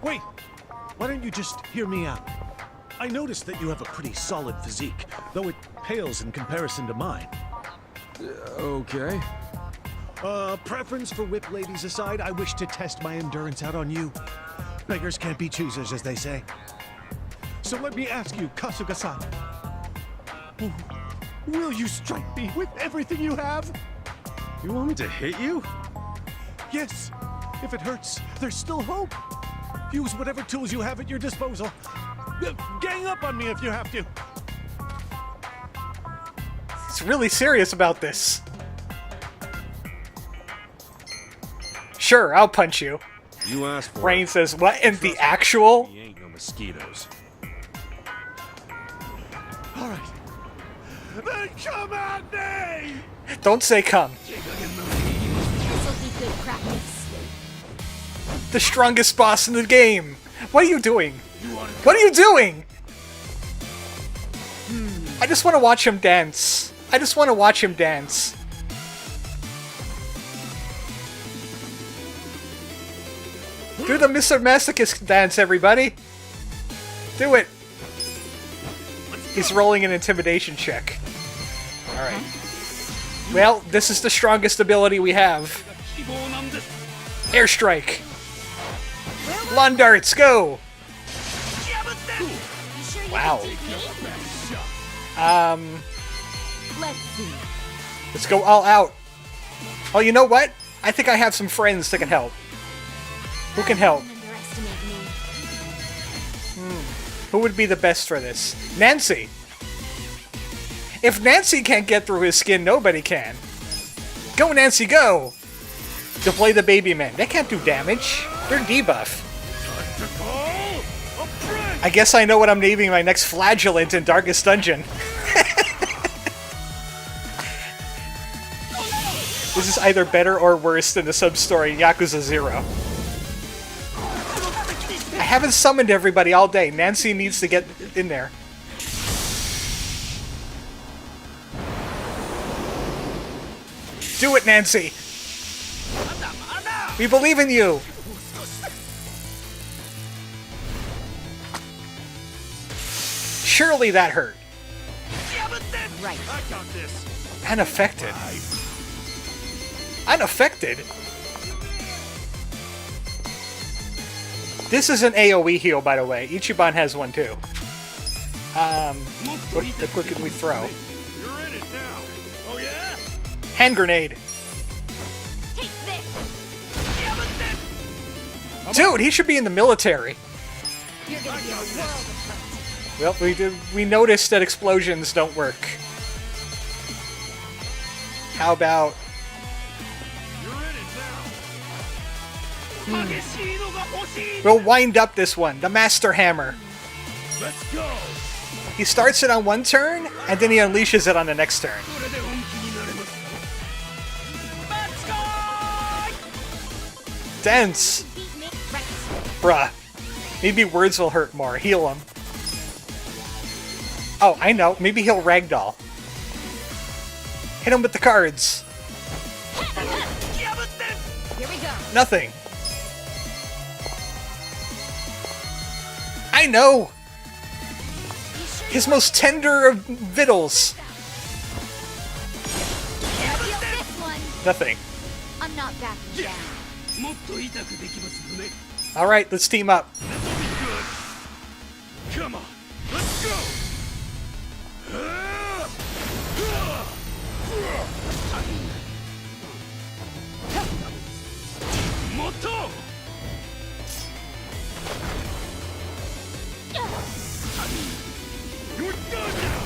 Wait! Why don't you just hear me out? I noticed that you have a pretty solid physique, though it pales in comparison to mine. Okay. Preference for whip ladies aside, I wish to test my endurance out on you. Beggars can't be choosers, as they say. So let me ask you, Kasuga-san. Will you strike me with everything you have? You want me to hit you? Yes. If it hurts, there's still hope. Use whatever tools you have at your disposal. Gang up on me if you have to. He's really serious about this. Sure, I'll punch you. You asked for Rain it. says, what in the actual? He ain't no mosquitoes. All right. Then come at me! Don't say come. This'll be good practice. The strongest boss in the game. What are you doing? What are you doing? I just want to watch him dance. I just want to watch him dance. Do the Mr. Masochist dance, everybody. Do it. He's rolling an intimidation check. Alright. Well, this is the strongest ability we have. Airstrike. Lawn darts, go! Wow. Let's see. Let's go all out. Oh, you know what? I think I have some friends that can help. Who can help? Underestimate me. Who would be the best for this? Nancy! If Nancy can't get through his skin, nobody can. Go, Nancy, go! Deploy the baby men. They can't do damage. They're debuff. I guess I know what I'm naming my next flagellant in Darkest Dungeon. This is either better or worse than the sub-story Yakuza 0. I haven't summoned everybody all day. Nancy needs to get in there. Do it, Nancy! We believe in you! Surely that hurt. Right. Unaffected. Unaffected? This is an AoE heal, by the way. Ichiban has one too. What can we throw? You're in it now. Oh yeah? Hand grenade. Take this. Dude, he should be in the military. You're gonna be a world of hurt. Well, we noticed that explosions don't work. How about... We'll wind up this one. The Master Hammer. Let's go. He starts it on one turn, and then he unleashes it on the next turn. Dense! Bruh. Maybe words will hurt more. Heal him. Oh, I know. Maybe he'll ragdoll. Hit him with the cards. Here we go. Nothing. I know! His most tender of victuals. Feel this one. Nothing. I'm not backing down. Alright, let's team up. Come on. Let's go. Moto. You're done now.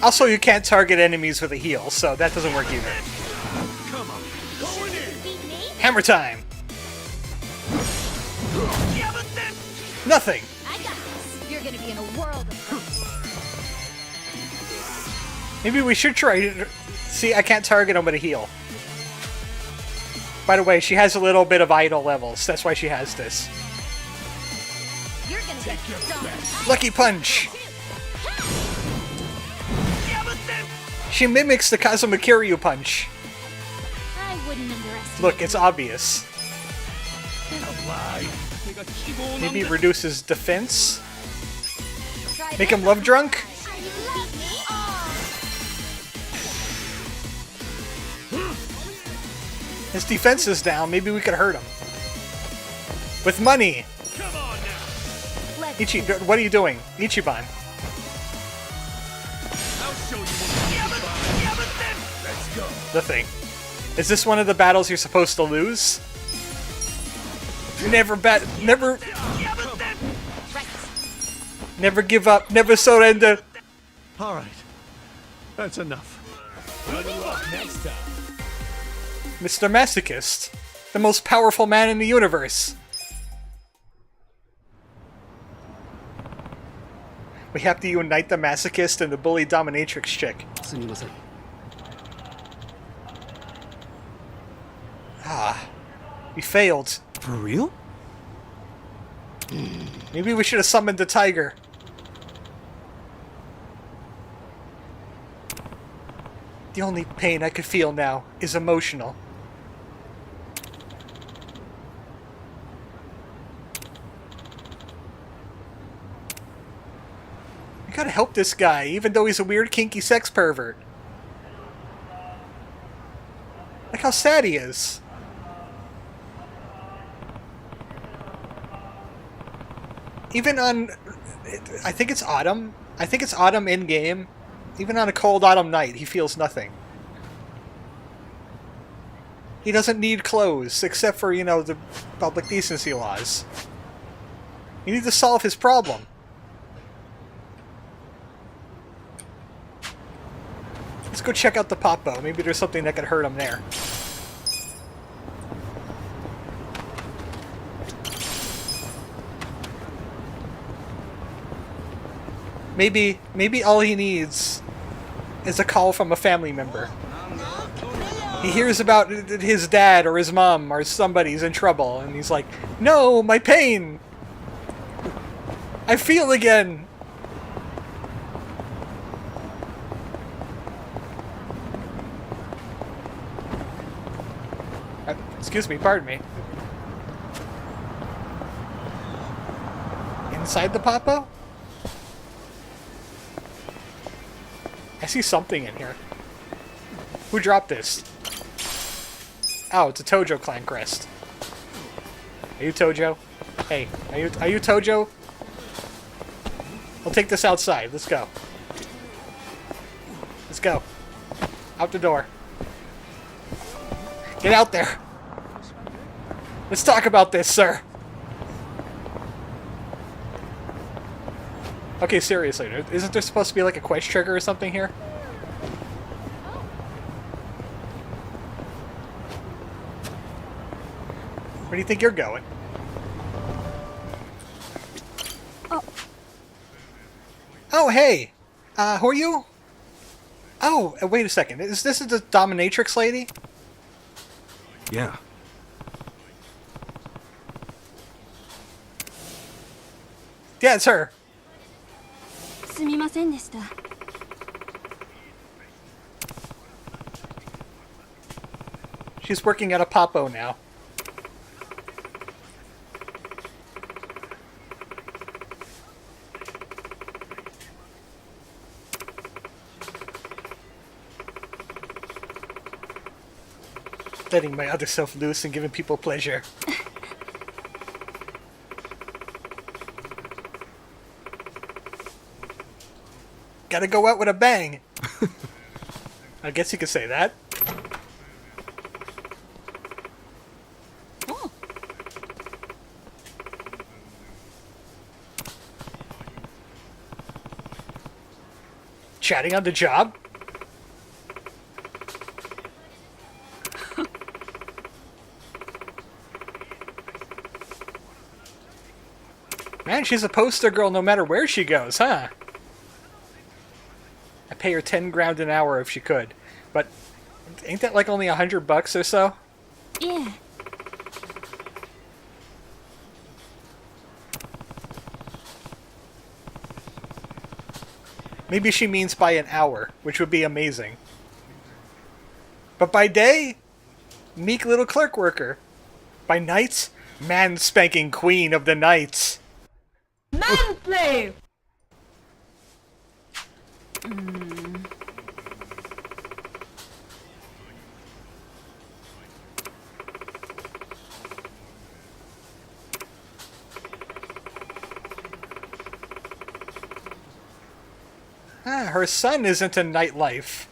Also, you can't target enemies with a heal, so that doesn't work either. Come on. Going in. Beat me? Hammer time! Nothing! I got this. You're gonna be in a world of hurt. Maybe we should try... See, I can't target him with a heal. By the way, she has a little bit of idle levels. That's why she has this. You're gonna get stung. Lucky Punch! She mimics the Kazuma Kiryu punch. I wouldn't underestimate. Look, it's obvious. Maybe it reduces defense? Try Make this him love drunk? on. You love me? Oh. His defense is down. Maybe we could hurt him. With money! Come on now. Let's What are you doing? Ichiban. I'll show you what. Let's go. Nothing. Is this one of the battles you're supposed to lose? Never give up, never surrender. All right. That's enough. Good luck next time. Mr. Masochist, the most powerful man in the universe. We have to unite the Masochist and the bully dominatrix chick. Ah, we failed. For real? Maybe we should have summoned the tiger. The only pain I could feel now is emotional. help this guy, even though he's a weird kinky sex pervert. Look how sad he is. Even on... I think it's autumn. I think it's autumn in-game. Even on a cold autumn night, he feels nothing. He doesn't need clothes, except for, you know, the public decency laws. You need to solve his problem. Let's go check out the Popo. Maybe there's something that could hurt him there. Maybe all he needs is a call from a family member. He hears about his dad or his mom or somebody's in trouble, and he's like, "No, my pain! I feel again!" Excuse me, pardon me. Inside the Popo? I see something in here. Who dropped this? Oh, it's a Tojo clan crest. Are you Tojo? Hey, are you Tojo? I'll take this outside. Let's go. Let's go. Out the door. Get out there. Let's talk about this, sir. Okay, seriously, isn't there supposed to be like a quest trigger or something here? Where do you think you're going? Oh, hey! Who are you? Oh, wait a second. Is this the dominatrix lady? Yeah. Yeah, it's her. すみませんでした。 She's working at a Popo now. Letting my other self loose and giving people pleasure. Gotta go out with a bang. I guess you could say that. Chatting on the job? Man, she's a poster girl no matter where she goes, huh? I'd pay her 10 grand an hour if she could. But ain't that like only $100 or so? Yeah. Maybe she means by an hour, which would be amazing. But by day, meek little clerk worker. By night, man-spanking queen of the nights. Manslave! Her son isn't a nightlife.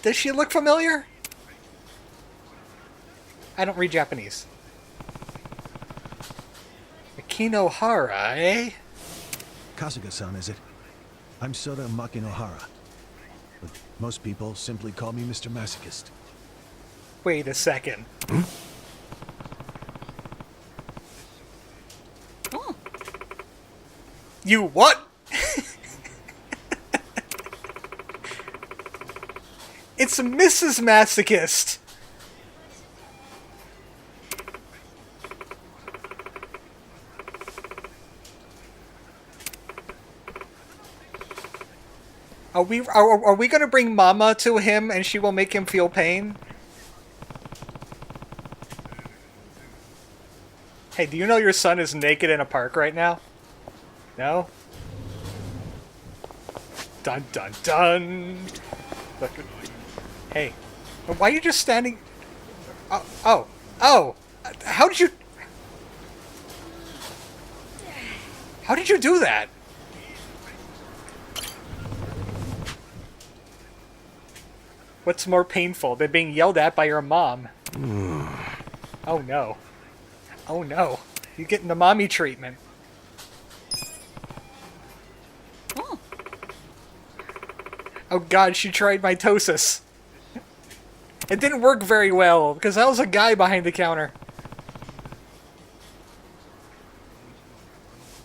Does she look familiar? I don't read Japanese. Makinohara, eh? Kasuga-san, is it? I'm Soda Makinohara. But most people simply call me Mr. Masochist. Wait a second. You what? It's Mrs. Masochist. Are we gonna bring Mama to him and she will make him feel pain? Hey, do you know your son is naked in a park right now? No? Dun dun dun! Look. Hey, why are you just standing? Oh! How did you? How did you do that? What's more painful than being yelled at by your mom? Oh no. Oh no. You're getting the mommy treatment. Oh god, she tried mitosis. It didn't work very well, because that was a guy behind the counter.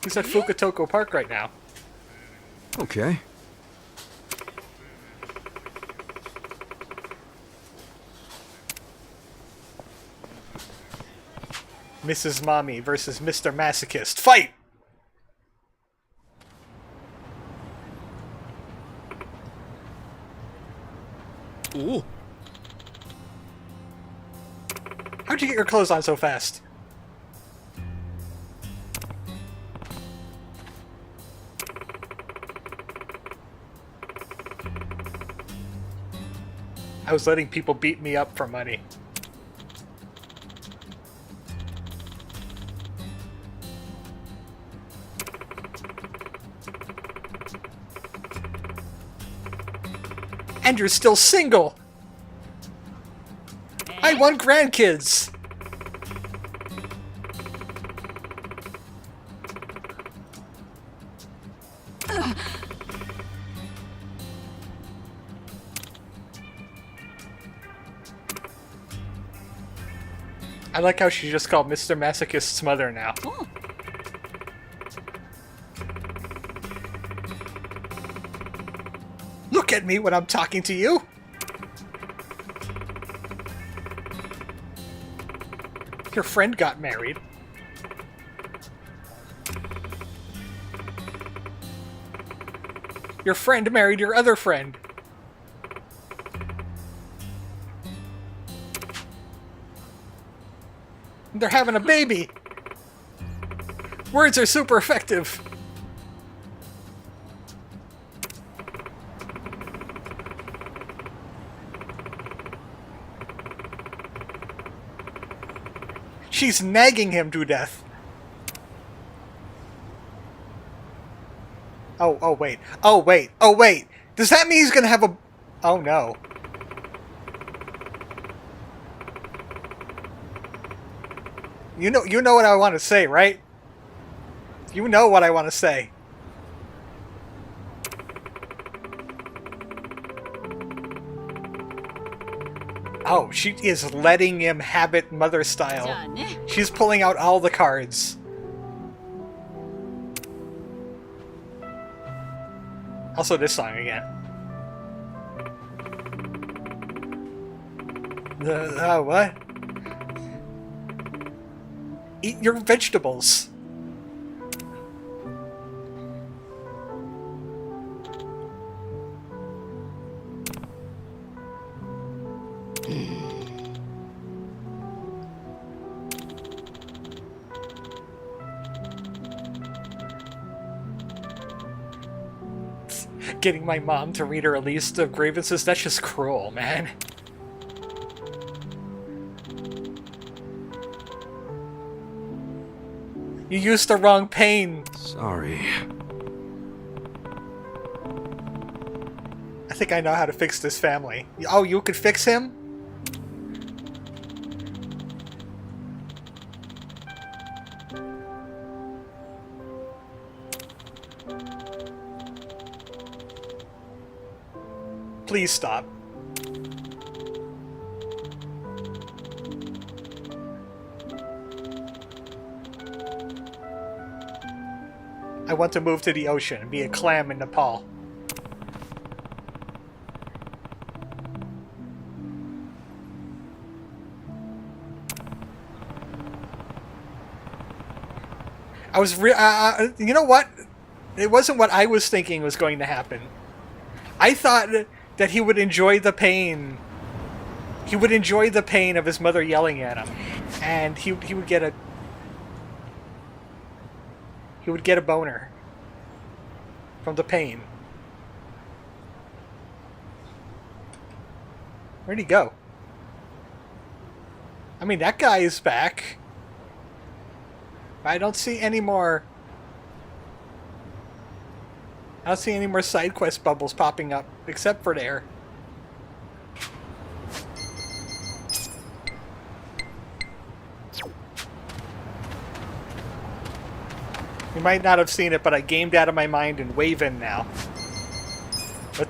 He's at Fukutoko Park right now. Okay. Mrs. Mommy versus Mr. Masochist. Fight! Ooh. How'd you get your clothes on so fast? I was letting people beat me up for money. And you're still single! I want grandkids! I like how she just called Mr. Masochist's mother now. Look at me when I'm talking to you! Your friend got married. Your friend married your other friend. They're having a baby. Words are super effective. She's nagging him to death. Oh wait. Oh wait. Oh wait. Does that mean he's gonna have a... Oh no. You know what I want to say, right? You know what I want to say. Oh, she is letting him have it mother style. Done. She's pulling out all the cards. Also this song again. What? Eat your vegetables. Getting my mom to read her a list of grievances, that's just cruel, man. You used the wrong pain. Sorry. I think I know how to fix this family. Oh, you could fix him? Please stop. I want to move to the ocean and be a clam in Nepal. I was you know what? It wasn't what I was thinking was going to happen. I thought that he would enjoy the pain. He would enjoy the pain of his mother yelling at him, and he would get a boner from the pain. Where'd he go? I mean, that guy is back. I don't see any more. I don't see any more side quest bubbles popping up, except for there. You might not have seen it, but I gamed out of my mind and waving now.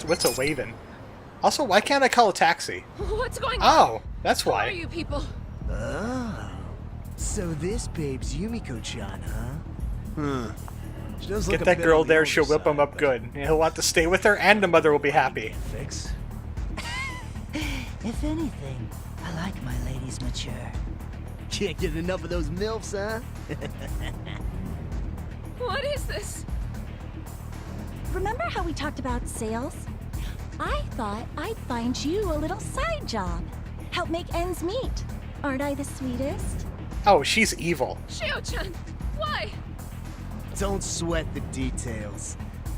What's a waving? Also, why can't I call a taxi? What's going on? Oh, that's Who why. are you people? Oh, so this babe's Yumiko-chan, huh? She does look Get a that bit girl on the there, older she'll whip him side, up good. He'll want to stay with her, and the mother will be happy. Fix. If anything, I like my ladies mature. Can't get enough of those MILFs, huh? What is this? Remember how we talked about sales? I thought I'd find you a little side job. Help make ends meet. Aren't I the sweetest? Oh, she's evil. Shio-chan, why? Don't sweat the details.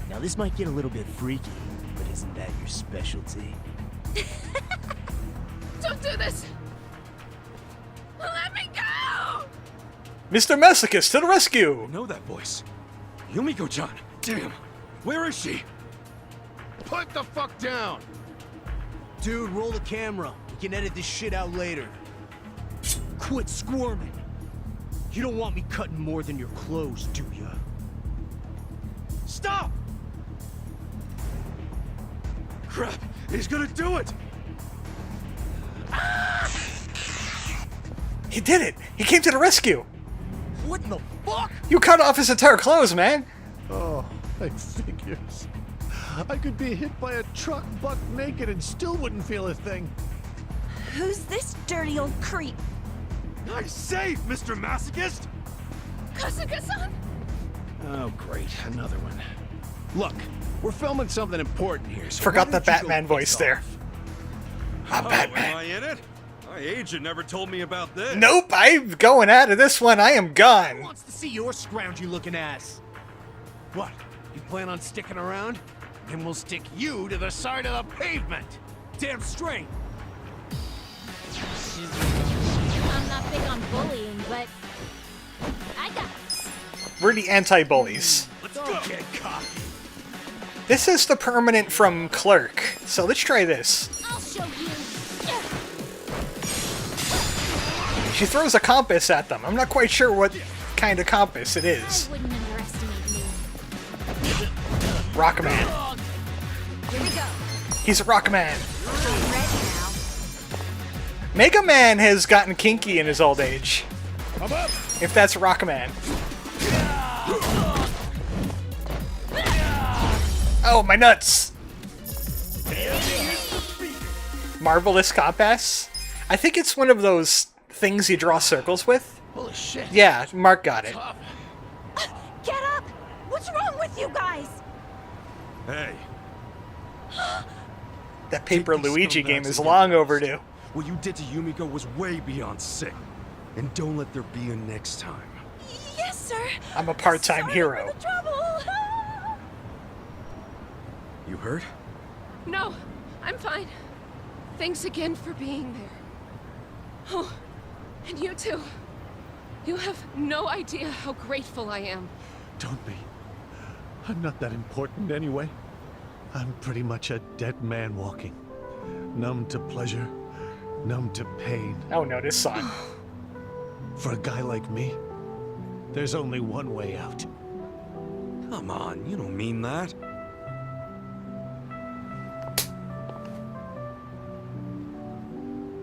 Now this might get a little bit freaky, but isn't that your specialty? Don't do this! Let me go! Mr. Masochist to the rescue! I know that voice. Yumiko-chan. Damn. Where is she? Put the fuck down! Dude, roll the camera. We can edit this shit out later. Quit squirming. You don't want me cutting more than your clothes, do ya? Stop! Crap! He's gonna do it! He did it! He came to the rescue! What in the fuck? You cut off his entire clothes, man! Oh, my figures. I could be hit by a truck buck naked and still wouldn't feel a thing. Who's this dirty old creep? Nice save, Mr. Masochist! Kasuga-san? Oh, great. Another one. Look, we're filming something important here, so Forgot why the don't you go Batman piss voice off? there. I'm Batman. Am I in it? My agent never told me about this. Nope, I'm going out of this one. I am Who gone. wants to see your scroungy-looking ass? What? You plan on sticking around? Then we'll stick you to the side of the pavement. Damn straight. I'm not big on bullying, but I got this. We're the anti-bullies. Let's go! Get cocky. This is the permanent from Clerk, so let's try this. I'll show you. She throws a compass at them. I'm not quite sure what kind of compass it I is. wouldn't underestimate me. Rockman. Here we go. He's a Rockman. I'm ready now. Mega Man has gotten kinky in his old age. Come up. If that's Rockman. Oh, my nuts! Marvelous compass? I think it's one of those things you draw circles with. Holy shit. Yeah, Mark got it. Get up! What's wrong with you guys? Hey, That Paper Take these Luigi scumbags game is and long get overdue. what you did to Yumiko was way beyond sick. And don't let there be a next time. Yes, sir. I'm a part-time Sorry hero. for the trouble. You hurt? No, I'm fine. Thanks again for being there. Oh, and you too. You have no idea how grateful I am. Don't be. I'm not that important anyway. I'm pretty much a dead man walking. Numb to pleasure, numb to pain. Oh no, this song. For a guy like me, there's only one way out. Come on, you don't mean that.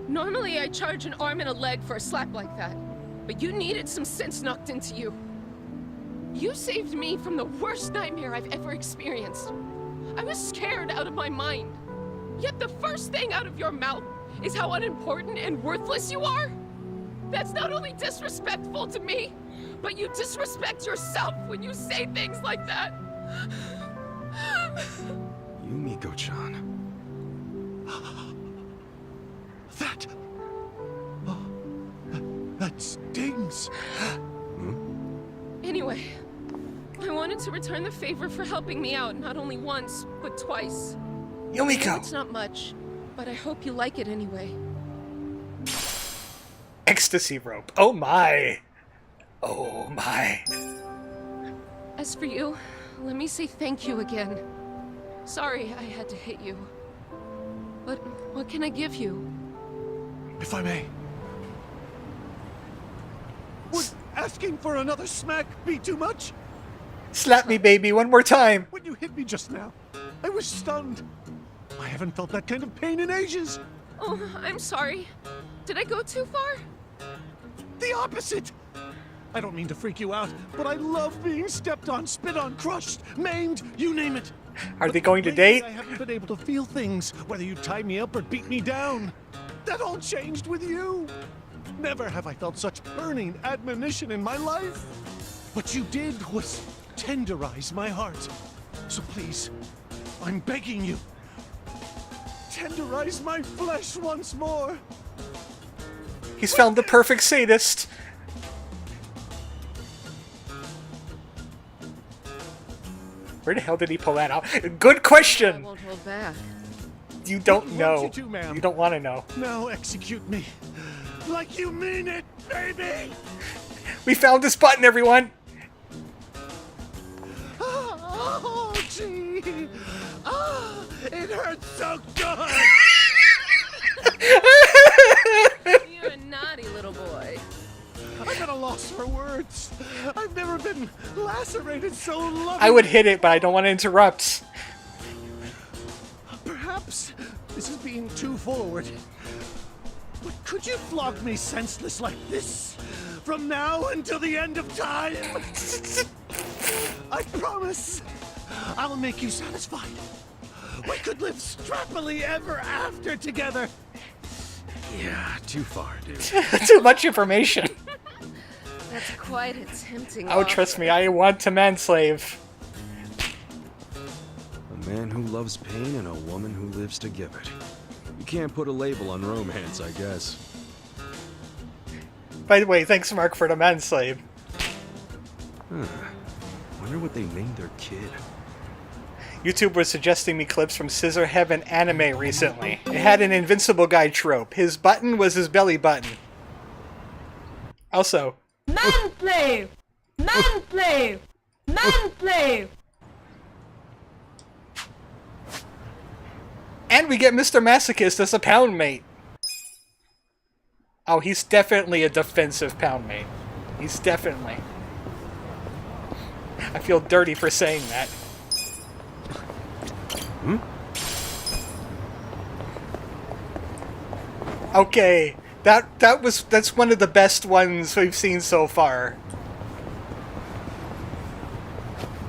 Normally I charge an arm and a leg for a slap like that, but you needed some sense knocked into you. You saved me from the worst nightmare I've ever experienced. I was scared out of my mind. Yet the first thing out of your mouth is how unimportant and worthless you are. That's not only disrespectful to me, but you disrespect yourself when you say things like that. Yumiko-chan. That... Oh, that stings. Anyway, I wanted to return the favor for helping me out not only once, but twice. Yumiko! It's not much, but I hope you like it anyway. Ecstasy rope. Oh my! Oh my. As for you, let me say thank you again. Sorry I had to hit you. But what can I give you? If I may. Would asking for another smack be too much? Slap me, baby, one more time! When you hit me just now, I was stunned. I haven't felt that kind of pain in ages. Oh, I'm sorry. Did I go too far? The opposite! I don't mean to freak you out, but I love being stepped on, spit on, crushed, maimed, you name it. Are they going to date? I haven't been able to feel things, whether you tie me up or beat me down. That all changed with you. Never have I felt such burning admonition in my life. What you did was tenderize my heart. So please, I'm begging you, tenderize my flesh once more. He's found the perfect sadist. Where the hell did he pull that out? Good I question! won't hold back. You don't know. Want you to, ma'am. You don't want to know. Now execute me. Like you mean it, baby! We found this button, everyone! Oh, gee! Ah, it hurts so good! You're a naughty little boy. I'm at a loss for words. I've never been lacerated so lovingly. I would hit it, but I don't want to interrupt. Perhaps this is being too forward. But could you flog me senseless like this? From now until the end of time? I promise I'll make you satisfied. We could live strappily ever after together. Yeah, too far, dude. Too much information. That's quite a tempting Oh, trust me, I want to manslave. A man who loves pain and a woman who lives to give it. You can't put a label on romance, I guess. By the way, thanks, Mark, for the manslave. Huh. Wonder what they named their kid. YouTube was suggesting me clips from Scissor Heaven anime recently. It had an invincible guy trope. His button was his belly button. Also, Manslave! Manslave! Manslave! and we get Mr. Masochist as a pound mate. Oh, he's definitely a defensive pound mate. He's definitely. I feel dirty for saying that. Okay, that's one of the best ones we've seen so far.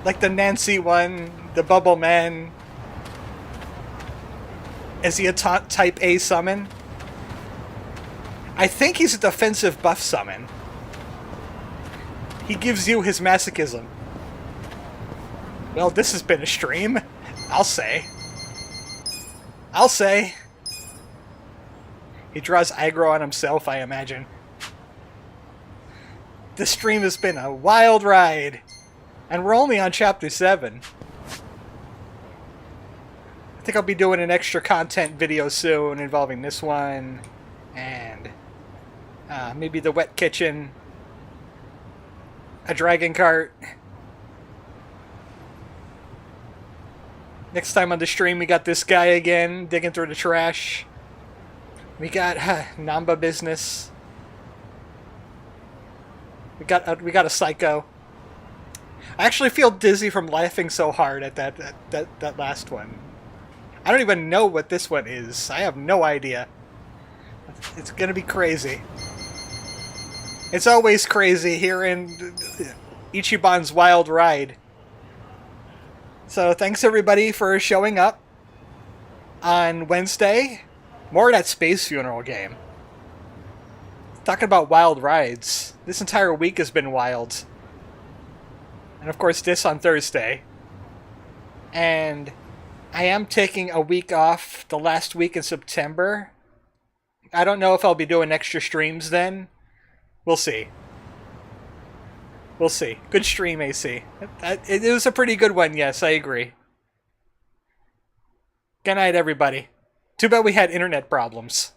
Like the Nancy one, the Bubble Man. Is he a type A summon? I think he's a defensive buff summon. He gives you his masochism. Well, this has been a stream. I'll say. He draws aggro on himself, I imagine. This stream has been a wild ride. And we're only on chapter 7. I think I'll be doing an extra content video soon involving this one. And maybe the wet kitchen. A dragon cart. Next time on the stream, we got this guy again, digging through the trash. We got Nanba business. We got a psycho. I actually feel dizzy from laughing so hard at that last one. I don't even know what this one is. I have no idea. It's gonna be crazy. It's always crazy here in Ichiban's wild ride. So thanks everybody for showing up on Wednesday. More of that space funeral game. Talking about wild rides. This entire week has been wild. And of course this on Thursday. And I am taking a week off the last week in September. I don't know if I'll be doing extra streams then. We'll see. We'll see. Good stream, AC. It was a pretty good one, yes, I agree. Good night, everybody. Too bad we had internet problems.